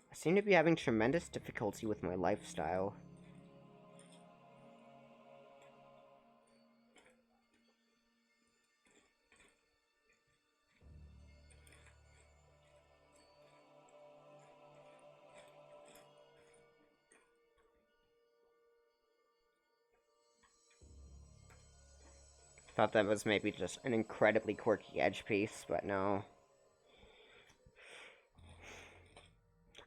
I seem to be having tremendous difficulty with my lifestyle. Thought that was maybe just an incredibly quirky edge piece, but no.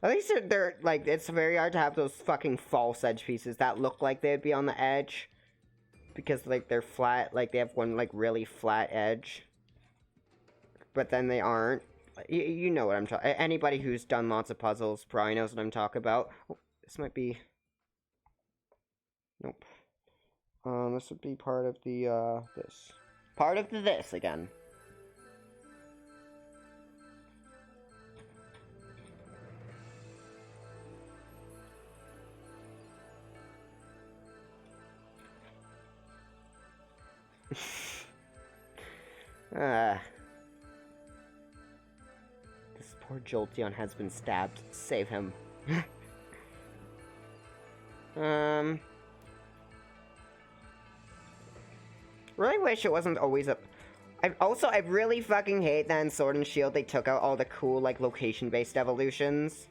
At least they're, like, it's very hard to have those fucking false edge pieces that look like they'd be on the edge. because like they're flat, like they have one like really flat edge, but then they aren't. You know what I'm talking. Anybody who's done lots of puzzles probably knows what I'm talking about. Oh, this might be. Nope. This would be part of the this. Part of the this again. This poor Jolteon has been stabbed. Save him. Really wish it wasn't always a... I really fucking hate that in Sword and Shield they took out all the cool, like, location-based evolutions.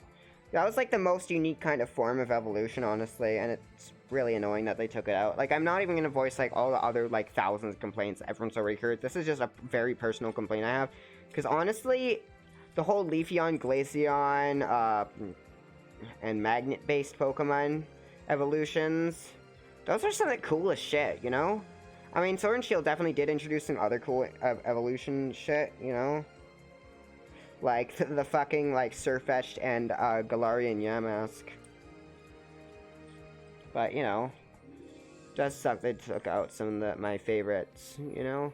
That was, like, the most unique kind of form of evolution, honestly, and it's really annoying that they took it out. Like, I'm not even gonna voice, like, all the other, like, thousands of complaints everyone's already heard. This is just a very personal complaint I have. Because, honestly, the whole Leafeon, Glaceon, and Magnet-based Pokemon evolutions, those are some of the coolest shit, you know? I mean, Sword and Shield definitely did introduce some other cool evolution shit, you know? Like, the fucking, like, Sirfetch'd and, Galarian Yamask. But, you know, does suck they took out some of my favorites, you know?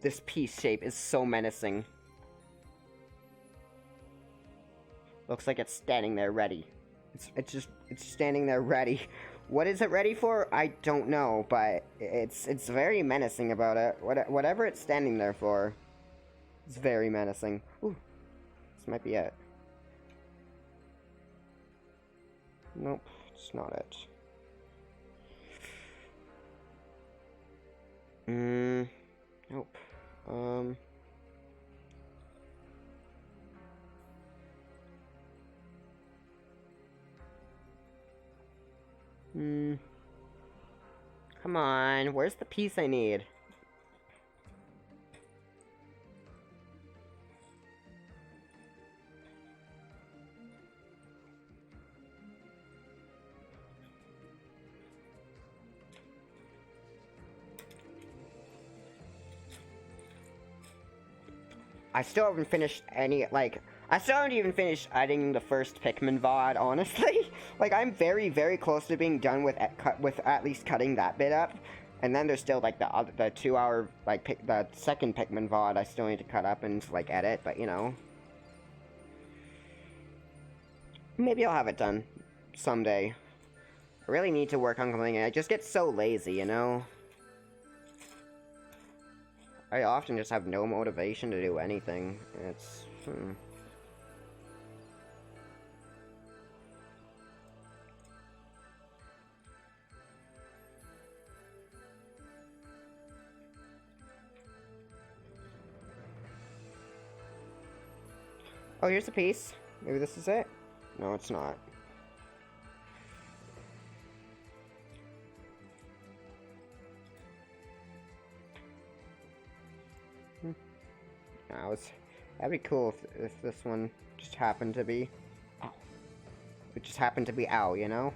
This piece shape is so menacing. Looks like it's standing there ready. It's standing there ready. What is it ready for? I don't know, but it's very menacing about it. Whatever it's standing there for, it's very menacing. Ooh, this might be it. Nope, it's not it. Nope. Come on, where's the piece I need? I still haven't finished any, like, I still haven't even finished editing the first Pikmin VOD, honestly. Like, I'm very, very close to being done with at least cutting that bit up. And then there's still, like, the 2 hour, like, the second Pikmin VOD I still need to cut up and, like, edit, but, you know. Maybe I'll have it done someday. I really need to work on completing it. I just get so lazy, you know? I often just have no motivation to do anything. It's... Oh, here's a piece. Maybe this is it? No, it's not. That'd be cool if this one just happened to be... Ow. It just happened to be ow, you know?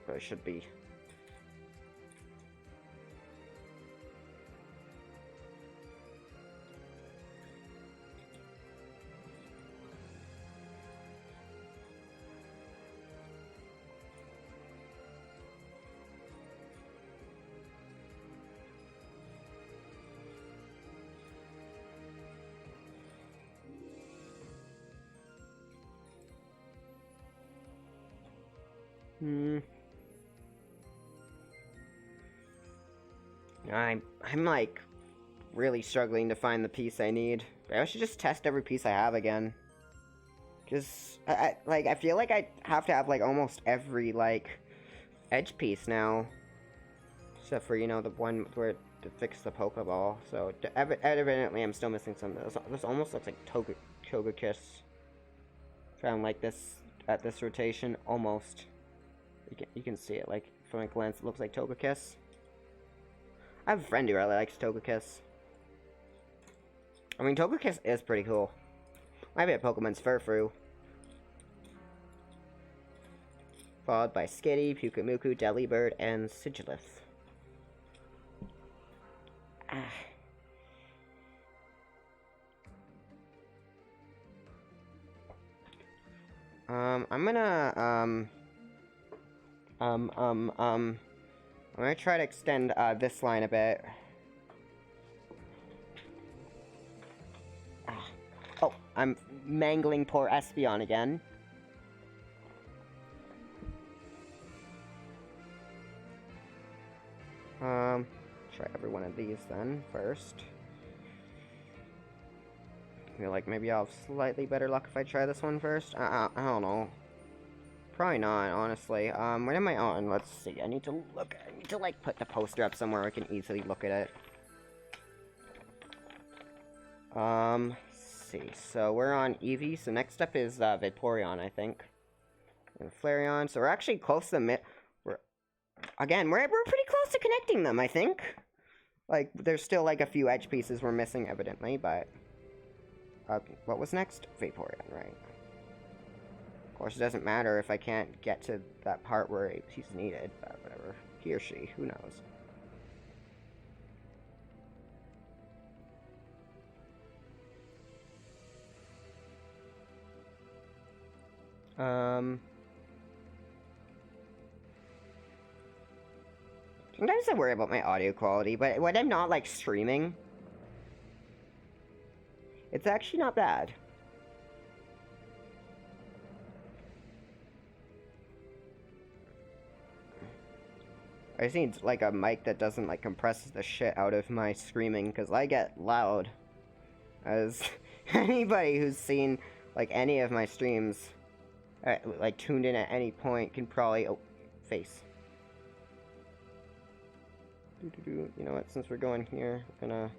But it should be... I'm like really struggling to find the piece I need. I should just test every piece I have again. Cause I feel like I have to have like almost every like edge piece now, except for, you know, the one where to fix the Pokeball. So evidently I'm still missing some. This almost looks like Togekiss. Found like this at this rotation almost. You can see it like from a glance. It looks like Togekiss. I have a friend who really likes Togekiss. I mean, Togekiss is pretty cool. My favorite Pokemon's Furfrou. Followed by Skitty, Pyukumuku, Delibird, and Sigilith. I'm gonna try to extend, this line a bit. Oh, I'm mangling poor Espeon again. Try every one of these then, first. I feel like maybe I'll have slightly better luck if I try this one first. I don't know. Probably not, honestly. What am I on? Let's see. I need to, like, put the poster up somewhere where I can easily look at it. Let's see. So, we're on Eevee. So, next up is, Vaporeon, I think. And Flareon. So, we're actually close to the we're pretty close to connecting them, I think. Like, there's still, like, a few edge pieces we're missing, evidently, but... what was next? Vaporeon, right. Of course, it doesn't matter if I can't get to that part where he's needed, but whatever. He or she, who knows. Sometimes I worry about my audio quality, but when I'm not, like, streaming, it's actually not bad. I just need, like, a mic that doesn't, like, compress the shit out of my screaming, because I get loud. As anybody who's seen, like, any of my streams, like, tuned in at any point can probably... Oh, face. You know what, since we're going here, we're gonna...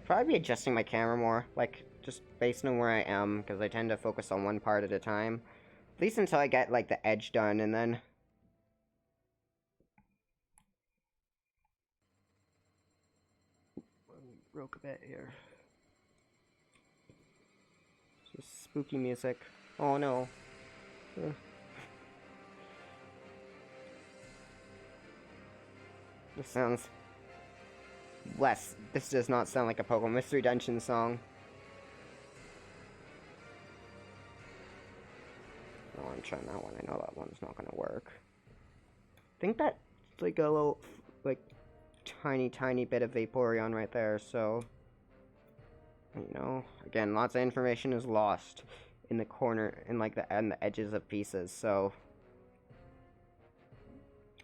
Probably be adjusting my camera more, like, just based on where I am, because I tend to focus on one part at a time. At least until I get, like, the edge done, and then... Broke a bit here. Just spooky music. Oh no. This sounds... This does not sound like a Pokemon Mystery Dungeon song. Oh, I'm trying that one. I know that one's not gonna work. I think that's like a little, like, tiny bit of Vaporeon right there, so... You know, again, lots of information is lost in the corner, in, like, the edges of pieces, so...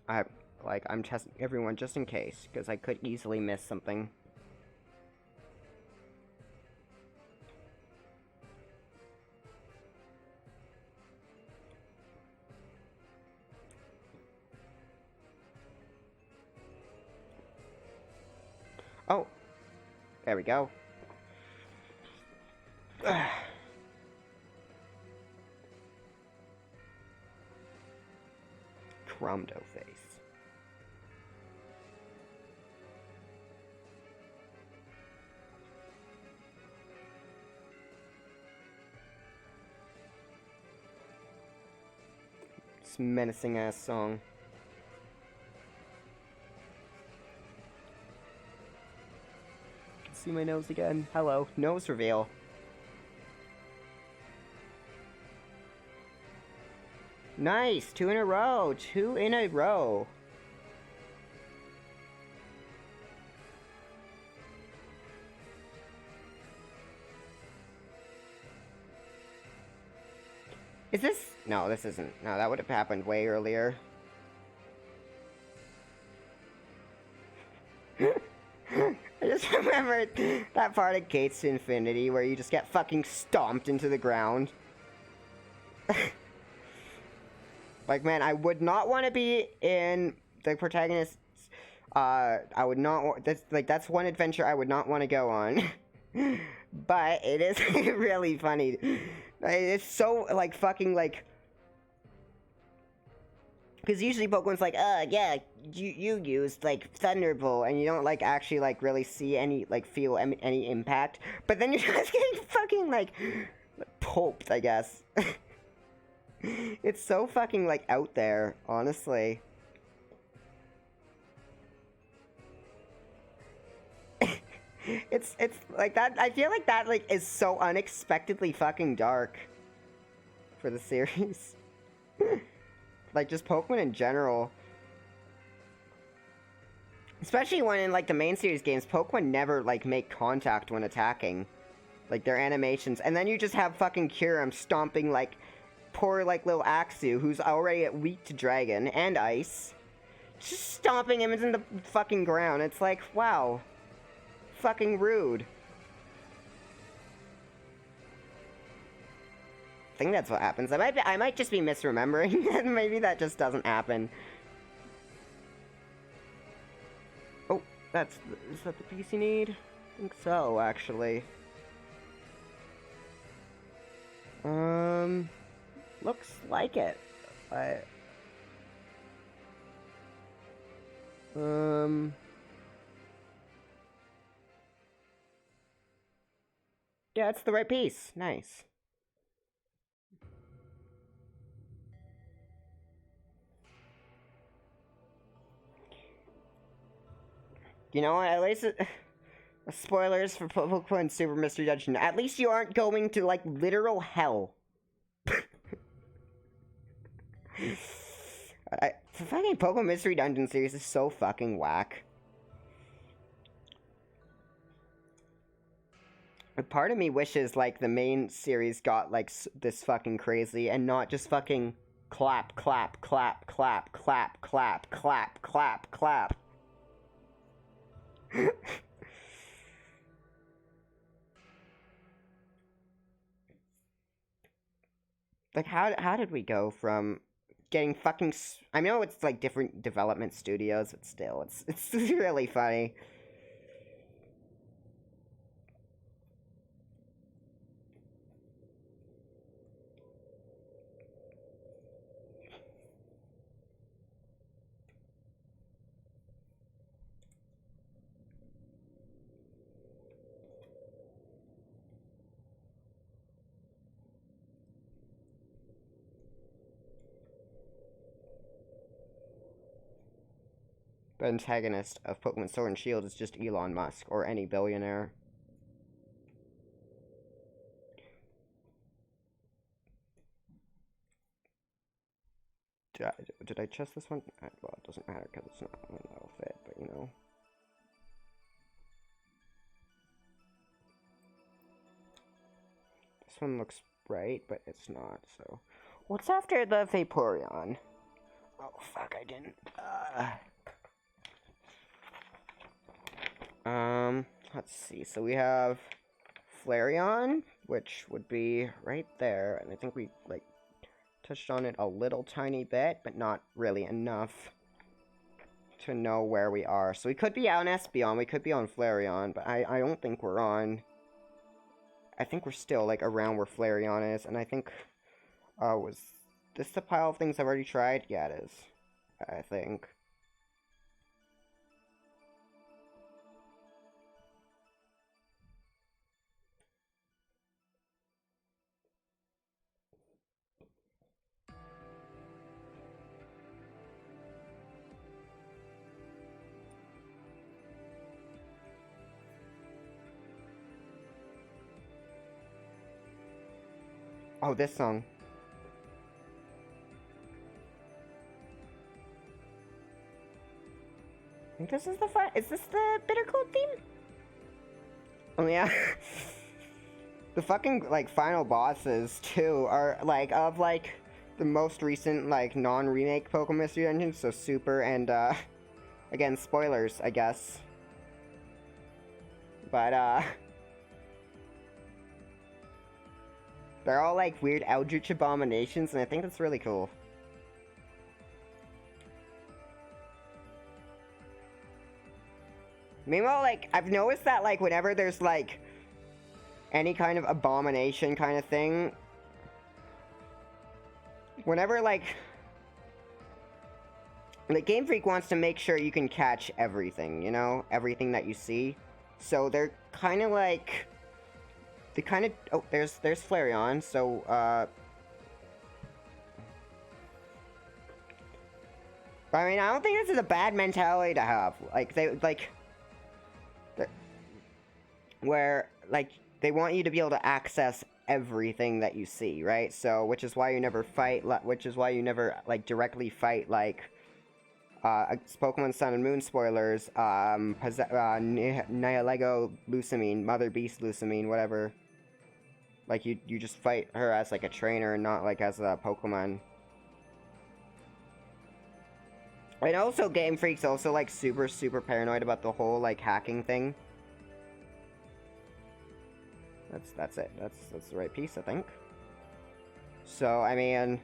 I'm testing everyone just in case, because I could easily miss something. Oh! There we go. Cromdo face. This menacing ass song. See my nose again? Hello. Nose reveal. Nice! 2 in a row! 2 in a row! Is this... No, this isn't. No, that would have happened way earlier. I just remembered that part of Gates to Infinity where you just get fucking stomped into the ground. Like, man, I would not want to be in the protagonist's... I would not... That's one adventure I would not want to go on. But it is really funny. It's so, like, fucking, like... Because usually Pokemon's like, yeah, you used, like, Thunderbolt, and you don't, like, actually, like, really see any, like, feel any impact. But then you're just getting fucking, like, pulped, I guess. It's so fucking, like, out there, honestly. It's like that, I feel like that, like, is so unexpectedly fucking dark for the series. Like, just Pokemon in general. Especially when in, like, the main series games, Pokemon never, like, make contact when attacking. Like, their animations. And then you just have fucking Kyurem stomping, like, poor, like, little Axew, who's already weak to Dragon and Ice. Just stomping him into the fucking ground. It's like, wow. Fucking rude. I think that's what happens. I might just be misremembering, and maybe that just doesn't happen. Oh, is that the piece you need? I think so, actually. Looks like it. Yeah, it's the right piece. Nice. You know what? At least spoilers for Pokemon Super Mystery Dungeon. At least you aren't going to, like, literal hell. The fucking Pokemon Mystery Dungeon series is so fucking whack. A part of me wishes, like, the main series got, like, this fucking crazy and not just fucking clap, clap, clap, clap, clap, clap, clap, clap, clap. Like, how did we go from getting fucking... I know it's, like, different development studios, but still, it's really funny. The antagonist of Pokemon Sword and Shield is just Elon Musk, or any billionaire. Did I chest this one? Well, it doesn't matter because it's not one that'll fit, but you know. This one looks right, but it's not, so. What's after the Vaporeon? Oh, fuck, I didn't. Let's see. So we have Flareon, which would be right there, and I think we, like, touched on it a little tiny bit, but not really enough to know where we are. So we could be on Espeon, we could be on Flareon, but I don't think we're on... I think we're still, like, around where Flareon is, and I think... was this the pile of things I've already tried? Yeah, it is. I think. Oh, this song. I think this is the is this the Bitter Cold theme? Oh yeah. The fucking, like, final bosses, too, are, like, of, like, the most recent, like, non-remake Pokemon Mystery Dungeons, so Super and, again, spoilers, I guess. But, they're all, like, weird Eldritch abominations, and I think that's really cool. Meanwhile, like, I've noticed that, like, whenever there's, like, any kind of abomination kind of thing, whenever, like, Like, Game Freak wants to make sure you can catch everything, you know? Everything that you see. So they're kind of like... They kind of... Oh, there's Flareon, so, I mean, I don't think this is a bad mentality to have. Like, where, like, they want you to be able to access everything that you see, right? So, which is why you never fight, like, directly fight, like, Pokemon Sun and Moon spoilers, Nihilego Lusamine, Mother Beast Lusamine, whatever. Like, you just fight her as, like, a trainer, not, like, as a Pokemon. And also, Game Freak's also, like, super paranoid about the whole, like, hacking thing. That's it. That's the right piece, I think. So, I mean...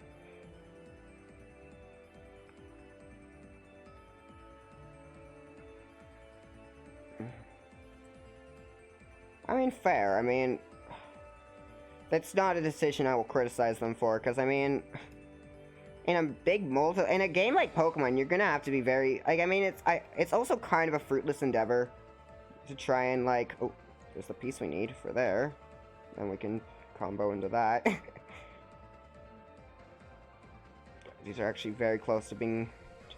fair. I mean... That's not a decision I will criticize them for, because, I mean... In a game like Pokemon, you're gonna have to be very... Like, I mean, it's also kind of a fruitless endeavor to try and, like... Oh, there's the piece we need for there. And we can combo into that. These are actually very close to being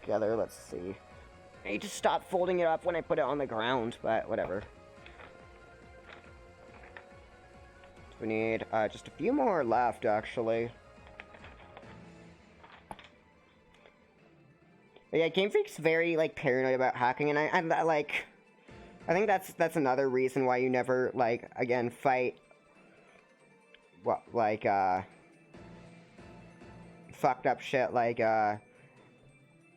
together. Let's see. I need to stop folding it up when I put it on the ground, but whatever. We need just a few more left, actually. But yeah, Game Freak's very, like, paranoid about hacking, and I like... I think that's another reason why you never, like, again, fight... What, like, fucked up shit like,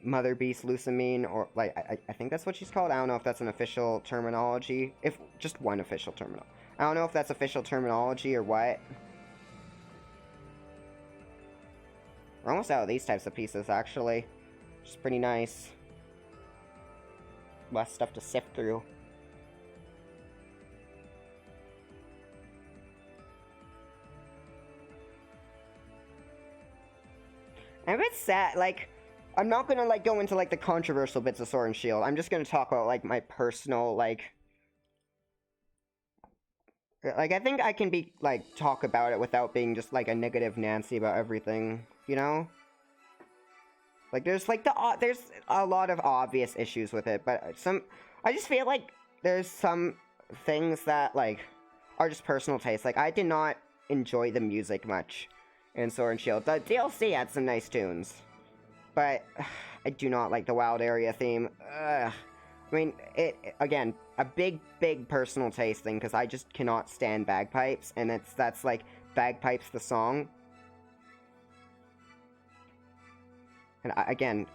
Mother Beast Lusamine, or, like, I think that's what she's called. I don't know if that's an official terminology. If, just one official terminology. I don't know if that's official terminology or what. We're almost out of these types of pieces, actually. Which is pretty nice. Less stuff to sift through. I'm a bit sad, like, I'm not gonna, like, go into, like, the controversial bits of Sword and Shield. I'm just gonna talk about, like, my personal, like, I think I can be, like, talk about it without being just, like, a negative Nancy about everything, you know? Like, there's, like, there's a lot of obvious issues with it, but I just feel like there's some things that, like, are just personal taste. Like, I did not enjoy the music much in Sword and Shield. The DLC had some nice tunes, but I do not like the Wild Area theme. Ugh. I mean, again, a big personal taste thing, because I just cannot stand bagpipes, and that's like, Bagpipes the song. And again,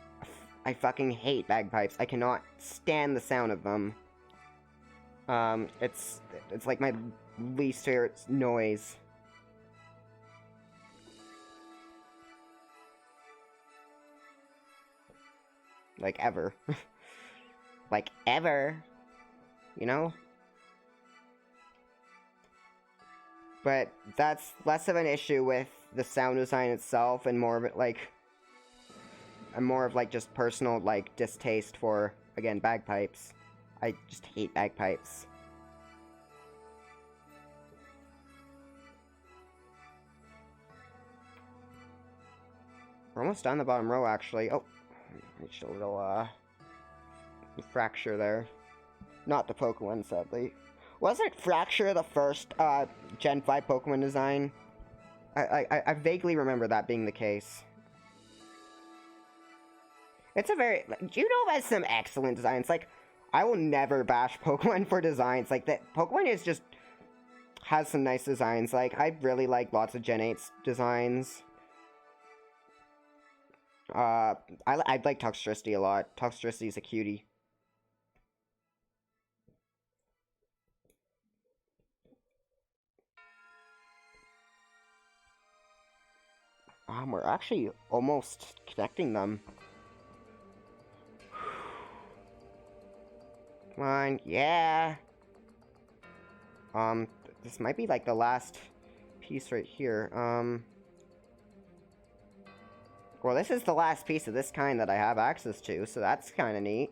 I fucking hate bagpipes. I cannot stand the sound of them. It's like my least favorite noise. Like, ever. Like, ever. You know? But that's less of an issue with the sound design itself, and more of it, like... I'm more of, like, just personal, like, distaste for, again, bagpipes. I just hate bagpipes. We're almost down the bottom row, actually. Oh, reached a little, fracture there. Not the Pokemon, sadly. Wasn't Fracture the first, Gen 5 Pokemon design? I vaguely remember that being the case. It's a very... Like, Judo has some excellent designs. Like, I will never bash Pokemon for designs. Like, that Pokemon is just... has some nice designs. Like, I really like lots of Gen 8's designs. I like Toxtricity a lot. Toxtricity's a cutie. We're actually almost connecting them. Come on, yeah. This might be like the last piece right here. Well, this is the last piece of this kind that I have access to, so that's kind of neat.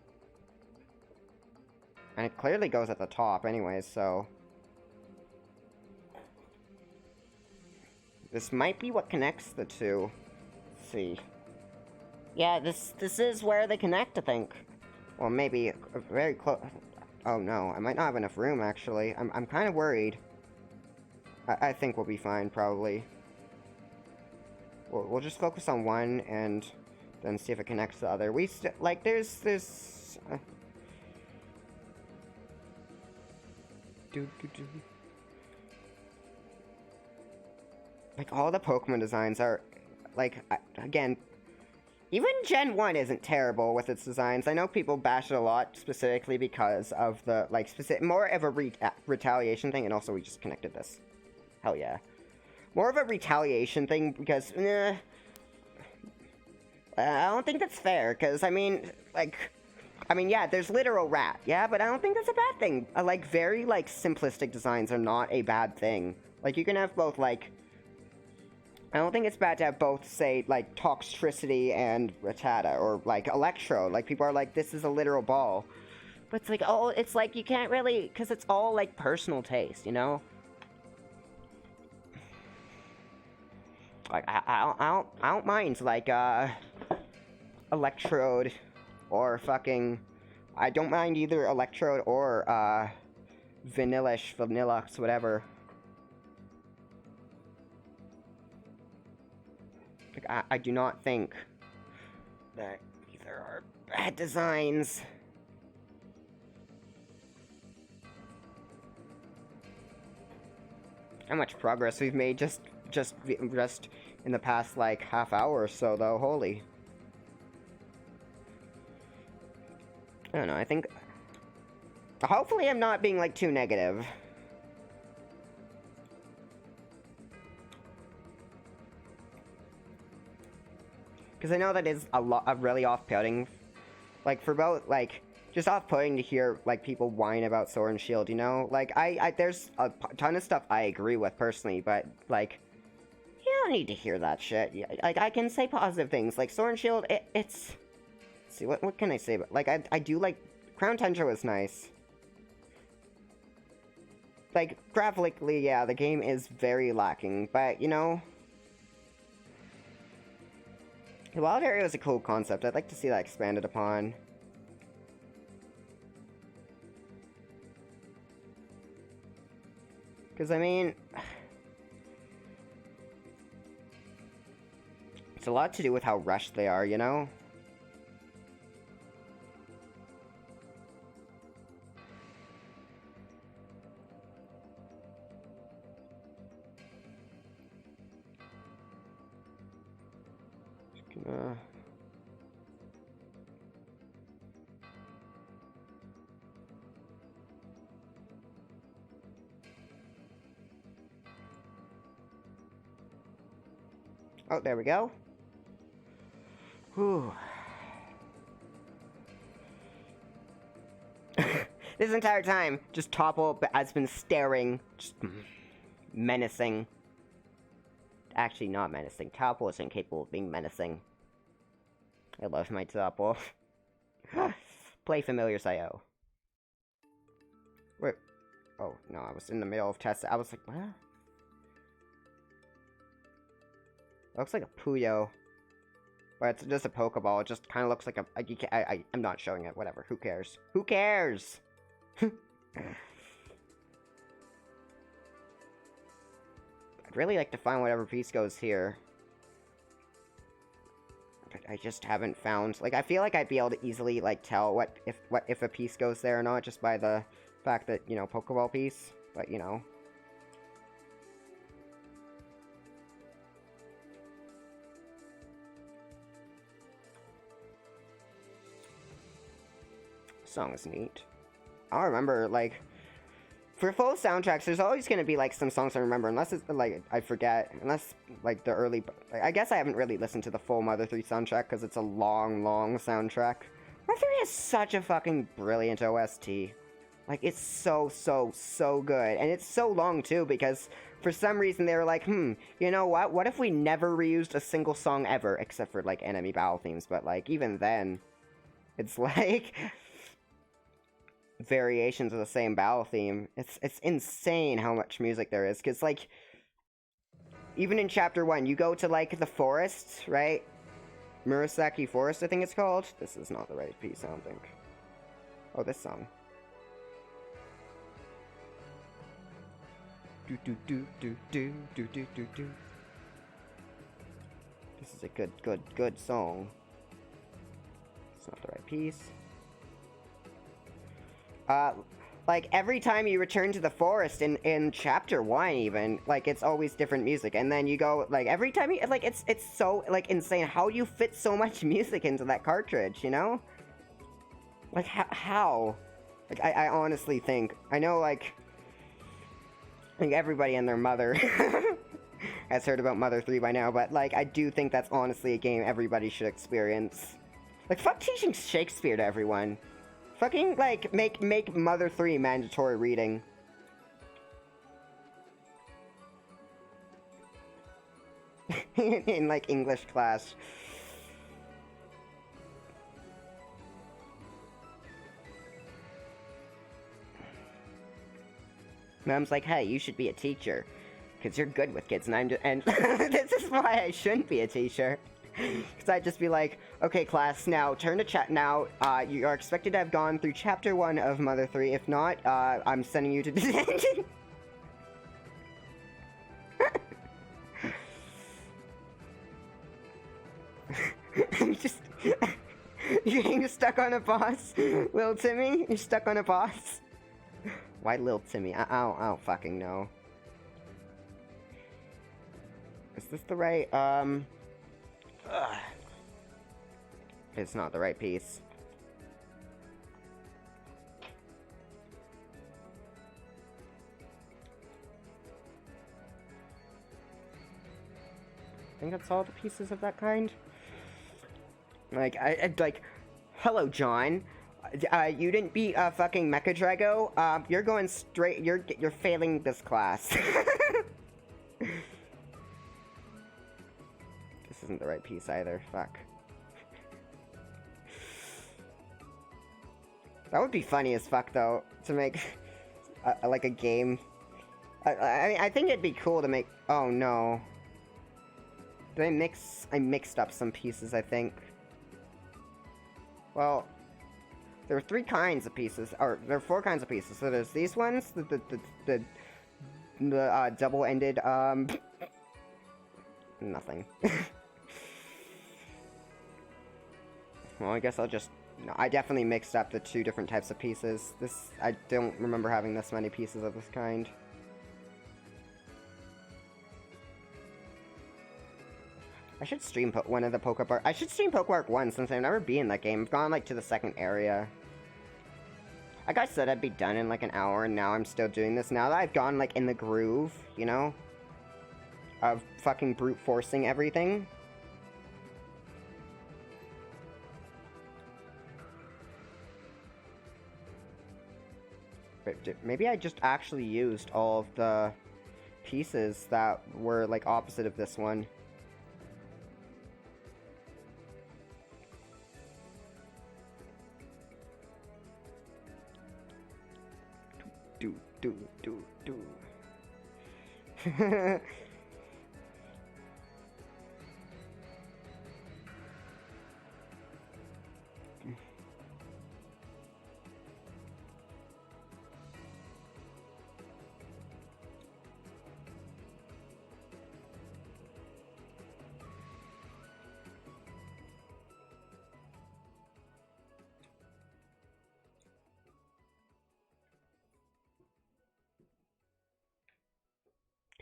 And it clearly goes at the top anyways, so... This might be what connects the two. Let's see. Yeah, this is where they connect, I think. Well, maybe very close. Oh no, I might not have enough room, actually. I'm kind of worried. I think we'll be fine, probably. We'll just focus on one, and then see if it connects the other. Like, there's... Like, all the Pokemon designs are... Like, again... Even Gen 1 isn't terrible with its designs. I know people bash it a lot, specifically because of the, like, more of a retaliation thing, and also we just connected this. Hell yeah. More of a retaliation thing, because, I don't think that's fair, because, I mean, yeah, there's literal rat, yeah, but I don't think that's a bad thing. Like, very, like, simplistic designs are not a bad thing. Like, you can have both, like... I don't think it's bad to have both, say, like, Toxtricity and Rattata, or, like, Electro. Like, people are like, this is a literal ball. But it's like, oh, it's like, you can't really, because it's all, like, personal taste, you know? Like, I don't mind, like, Electrode, or fucking... I don't mind either Electrode or, Vanillux, whatever. Like, I do not think that either are bad designs. How much progress we've made just in the past, like, half hour or so, though. Holy. I don't know, I think... Hopefully I'm not being, like, too negative. Because I know that is a really off-putting, like, for both, like, just off-putting to hear, like, people whine about Sword and Shield, you know? Like, there's a ton of stuff I agree with, personally, but, like, you don't need to hear that shit. Like, I can say positive things, like, Sword and Shield, it's... Let's see, what can I say? But, like, I do like... Crown Tundra was nice. Like, graphically, yeah, the game is very lacking, but, you know... The wild area was a cool concept. I'd like to see that expanded upon. Because, I mean... It's a lot to do with how rushed they are, you know? Oh, there we go. Whew. This entire time, just Topple has been staring, just menacing. Actually, not menacing. Topple is incapable of being menacing. I love my Topple. Play Familiars.io. Wait. Oh, no, I was in the middle of testing. I was like, what? Looks like a Puyo. But it's just a Pokeball. It just kind of looks like a... I'm not showing it. Whatever. Who cares? Who cares? I'd really like to find whatever piece goes here. But I just haven't found... Like, I feel like I'd be able to easily, like, tell if a piece goes there or not, just by the fact that, you know, Pokeball piece. But, you know... Song is neat. I remember, like, for full soundtracks, there's always going to be, like, some songs I remember, unless it's, like, I forget, unless, like, the early, I guess I haven't really listened to the full Mother 3 soundtrack, because it's a long, long soundtrack. Mother 3 is such a fucking brilliant OST. Like, it's so, so, so good. And it's so long, too, because for some reason they were like, you know what? What if we never reused a single song ever, except for, like, enemy battle themes? But, like, even then, it's like variations of the same battle theme. It's insane how much music there is, because, like, even in Chapter 1, you go to, like, the forest, right? Murasaki Forest, I think it's called. This is not the right piece, I don't think. Oh, this song. Do do do do do do do do do. This is a good song. It's not the right piece. Like, every time you return to the forest in Chapter 1 even, like, it's always different music. And then you go, like, every time you, like, it's so, like, insane. How do you fit so much music into that cartridge, you know? Like, how? Like, I honestly think, I know, like, I think everybody and their mother has heard about Mother 3 by now, but, like, I do think that's honestly a game everybody should experience. Like, fuck teaching Shakespeare to everyone. Fucking, like, make Mother 3 mandatory reading. In, like, English class. Mom's like, hey, you should be a teacher. Because you're good with kids, and I'm just, and this is why I shouldn't be a teacher. Because I'd just be like, okay, class, now turn to chat. Now, you are expected to have gone through Chapter 1 of Mother 3. If not, I'm sending you to detention. Just, you're getting stuck on a boss, Lil Timmy. You're stuck on a boss. Why Lil Timmy? I don't fucking know. Is this the right, It's not the right piece. I think that's all the pieces of that kind. Like, like, hello, John. You didn't beat, fucking Mecha Drago. You're going straight, you're failing this class. This isn't the right piece either, fuck. That would be funny as fuck, though, to make, like, a game. I think it'd be cool to make, oh no. I mixed up some pieces, I think. Well, there are 3 kinds of pieces, or there are 4 kinds of pieces. So there's these ones, the double-ended, nothing. Well, I guess I'll just, no, I definitely mixed up the 2 different types of pieces. I don't remember having this many pieces of this kind. I should stream one of the Pokepark. I should stream Pokepark 1 since I've never been in that game. I've gone, like, to the 2nd area. Like I said, I'd be done in, like, an hour, and now I'm still doing this. Now that I've gone, like, in the groove, you know? Of fucking brute forcing everything. But maybe I just actually used all of the pieces that were, like, opposite of this one. Do.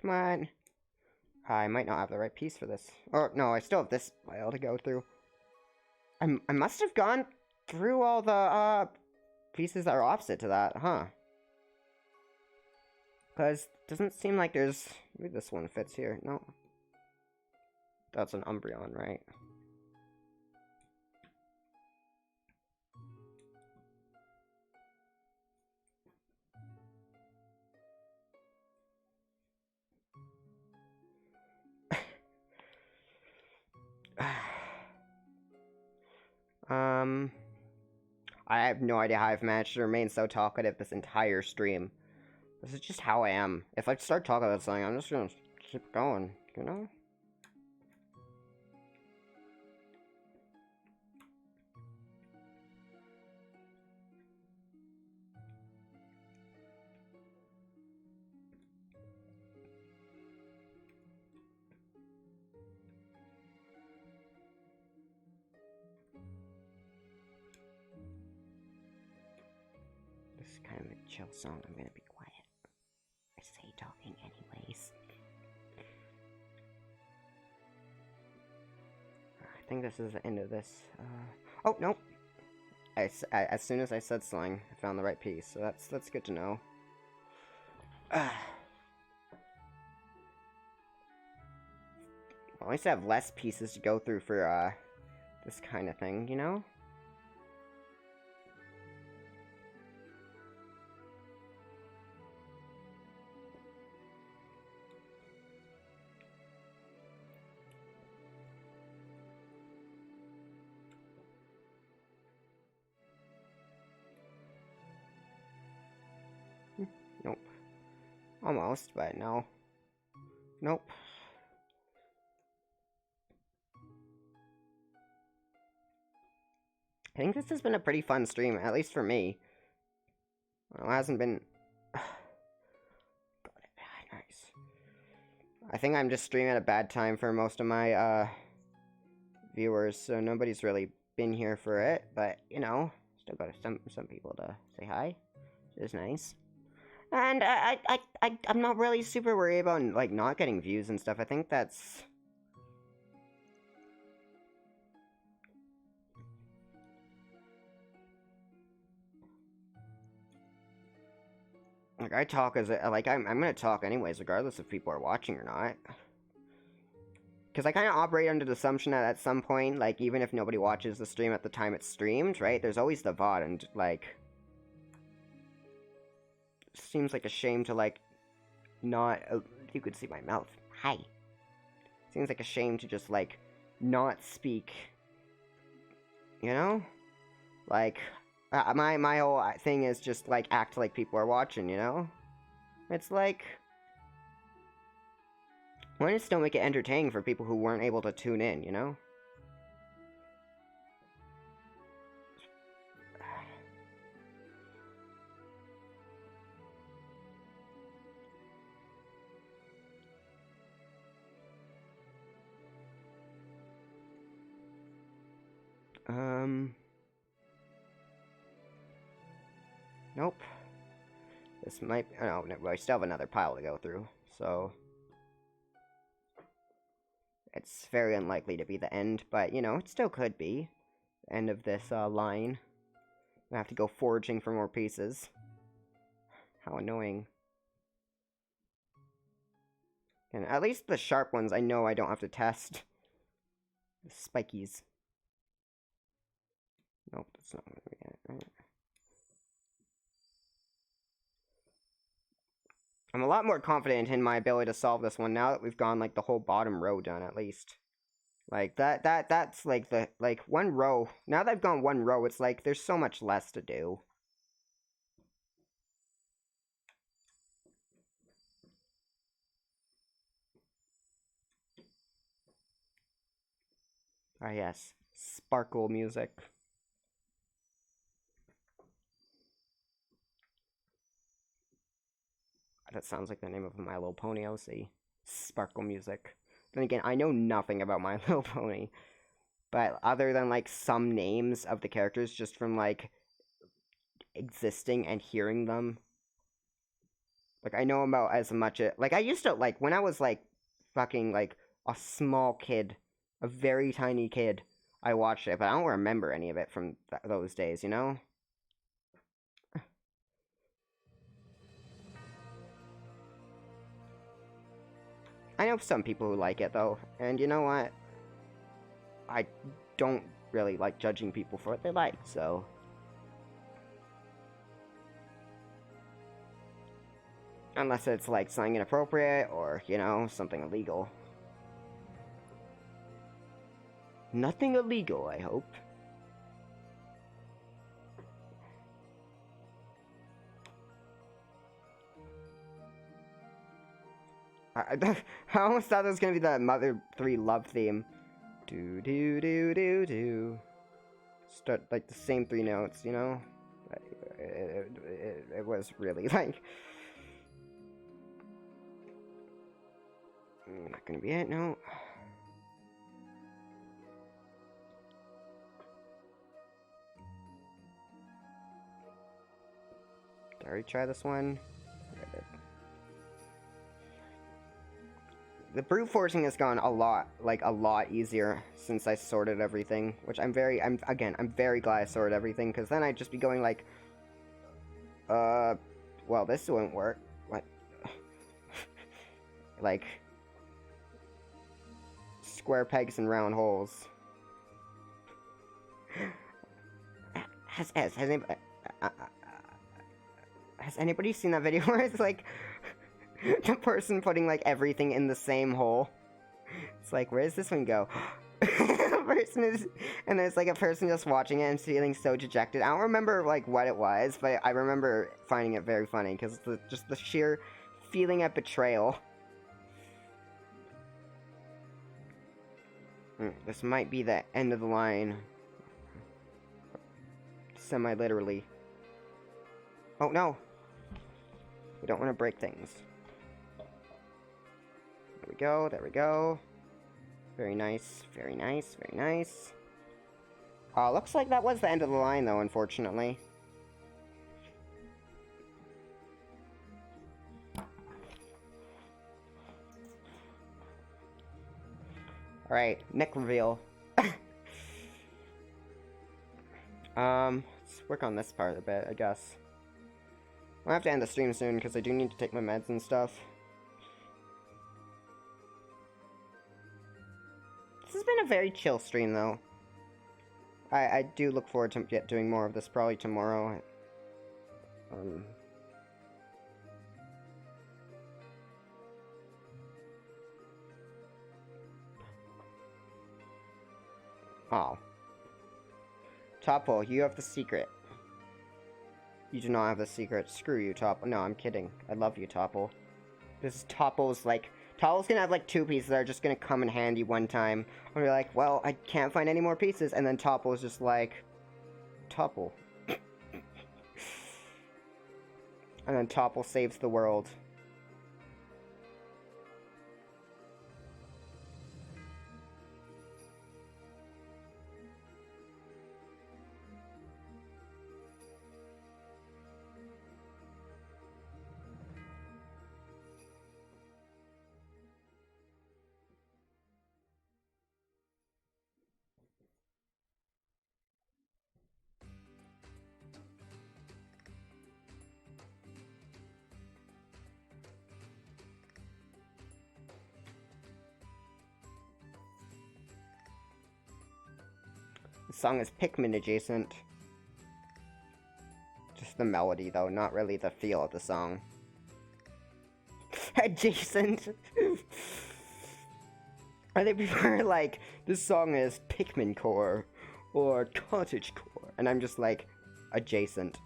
Come on. I might not have the right piece for this. Or, no, I still have this file to go through. I must have gone through all the, pieces that are opposite to that, huh? Because it doesn't seem like there's... Maybe this one fits here. No. That's an Umbreon, right? I have no idea how I've managed to remain so talkative this entire stream. This is just how I am. If I start talking about something, I'm just gonna keep going, you know? This is kind of a chill song. I'm gonna be quiet. I say talking anyways. I think this is the end of this. Oh, no! As soon as I said slang, I found the right piece, so that's good to know. Well, at least I have less pieces to go through for, this kind of thing, you know? Nope. Almost, but no. Nope. I think this has been a pretty fun stream, at least for me. Well, it hasn't been... Nice. I think I'm just streaming at a bad time for most of my, viewers, so nobody's really been here for it, but, you know, still got some people to say hi, which is nice. And I'm not really super worried about, like, not getting views and stuff. I think that's... Like, I talk as a, like, I'm gonna talk anyways, regardless if people are watching or not. Because I kind of operate under the assumption that at some point, like, even if nobody watches the stream at the time it's streamed, right, there's always the VOD, and, like... Seems like a shame to, like, not... you could see my mouth. Hi. Seems like a shame to just, like, not speak. You know? Like... my whole thing is just, like, act like people are watching, you know? It's like... why not still make it entertaining for people who weren't able to tune in, you know? Nope. This might... oh, no, I still have another pile to go through, so... it's very unlikely to be the end, but, you know, it still could be. The end of this, line. I have to go foraging for more pieces. How annoying. And at least the sharp ones I know I don't have to test. The spikies. Nope, that's not what we get. Right. I'm a lot more confident in my ability to solve this one now that we've gone, like, the whole bottom row done, at least. Like, that's, like, the, like, one row. Now that I've gone one row, it's like, there's so much less to do. Ah, yes. Sparkle music. That sounds like the name of a My Little Pony OC. Sparkle music. Then again, I know nothing about My Little Pony. But other than, like, some names of the characters just from, like, existing and hearing them. Like, I know about as much... like, I used to, like, when I was, like, fucking, like, a small kid, a very tiny kid, I watched it, but I don't remember any of it from those days, you know? I know some people who like it, though, and you know what? I don't really like judging people for what they like, so... unless it's, like, something inappropriate, or, you know, something illegal. Nothing illegal, I hope. I almost thought it was gonna be the Mother 3 love theme. Do do do do do. Start like the same 3 notes, you know? It was really like... Not gonna be it, no. Did I already try this one? The brute forcing has gone a lot easier since I sorted everything, which I'm very glad I sorted everything, because then I'd just be going like, well, this won't work. What? Like, square pegs and round holes. Has anybody seen that video where it's like the person putting like everything in the same hole? It's like, where does this one go? And there's like a person just watching it and feeling so dejected. I don't remember like what it was, but I remember finding it very funny because just the sheer feeling of betrayal. This might be the end of the line. Semi-literally. Oh no! We don't want to break things. There we go, there we go. Very nice, very nice, very nice. Looks like that was the end of the line though, unfortunately. Alright, neck reveal. Let's work on this part a bit, I guess. I'll have to end the stream soon, because I do need to take my meds and stuff. This has been a very chill stream, though. I do look forward to doing more of this probably tomorrow. Oh. Topple, you have the secret. You do not have the secret. Screw you, Topple. No, I'm kidding. I love you, Topple. This is Topple's, like... Topple's gonna have, like, 2 pieces that are just gonna come in handy one time. I'll be like, well, I can't find any more pieces. And then Topple's just like... Topple. And then Topple saves the world. The song is Pikmin adjacent. Just the melody, though, not really the feel of the song. Adjacent! I think people are like, this song is Pikmin core, or cottage core, and I'm just like, adjacent.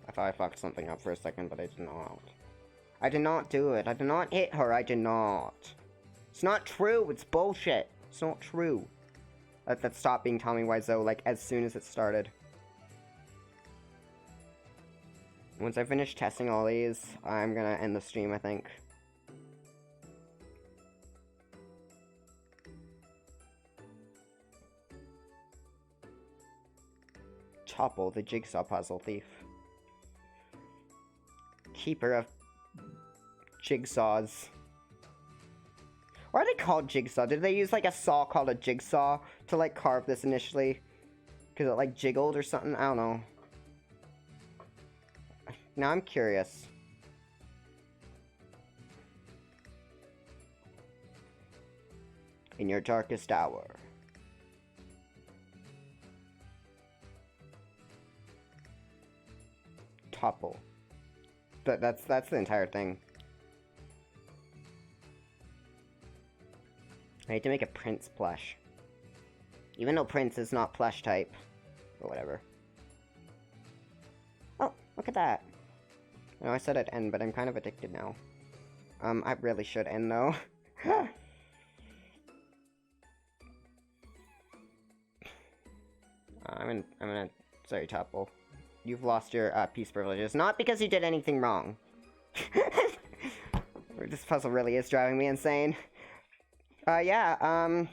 I thought I fucked something up for a second, but I did not. I did not do it. I did not hit her. I did not. It's not true. It's bullshit. It's not true. That stopped being Tommy Wiseau, like, as soon as it started. Once I finish testing all these, I'm gonna end the stream, I think. Topple, the Jigsaw puzzle thief. Keeper of jigsaws. Why are they called Jigsaw? Did they use like a saw called a jigsaw to like carve this initially? Because it like jiggled or something? I don't know. Now I'm curious. In your darkest hour. Topple. That's the entire thing. I need to make a Prince plush. Even though Prince is not plush type. But whatever. Oh, look at that. I know I said I'd end, but I'm kind of addicted now. I really should end though. I'm gonna... Sorry, Topple. You've lost your, peace privileges. Not because you did anything wrong. This puzzle really is driving me insane. Yeah,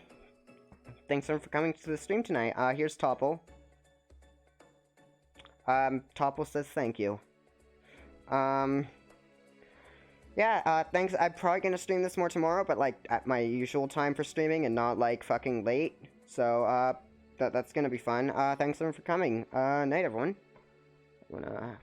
thanks for coming to the stream tonight. Here's Topple. Topple says thank you. Yeah, thanks. I'm probably gonna stream this more tomorrow, but, like, at my usual time for streaming and not, like, fucking late. So, that's gonna be fun. Thanks everyone for coming. Night, everyone. I'm gonna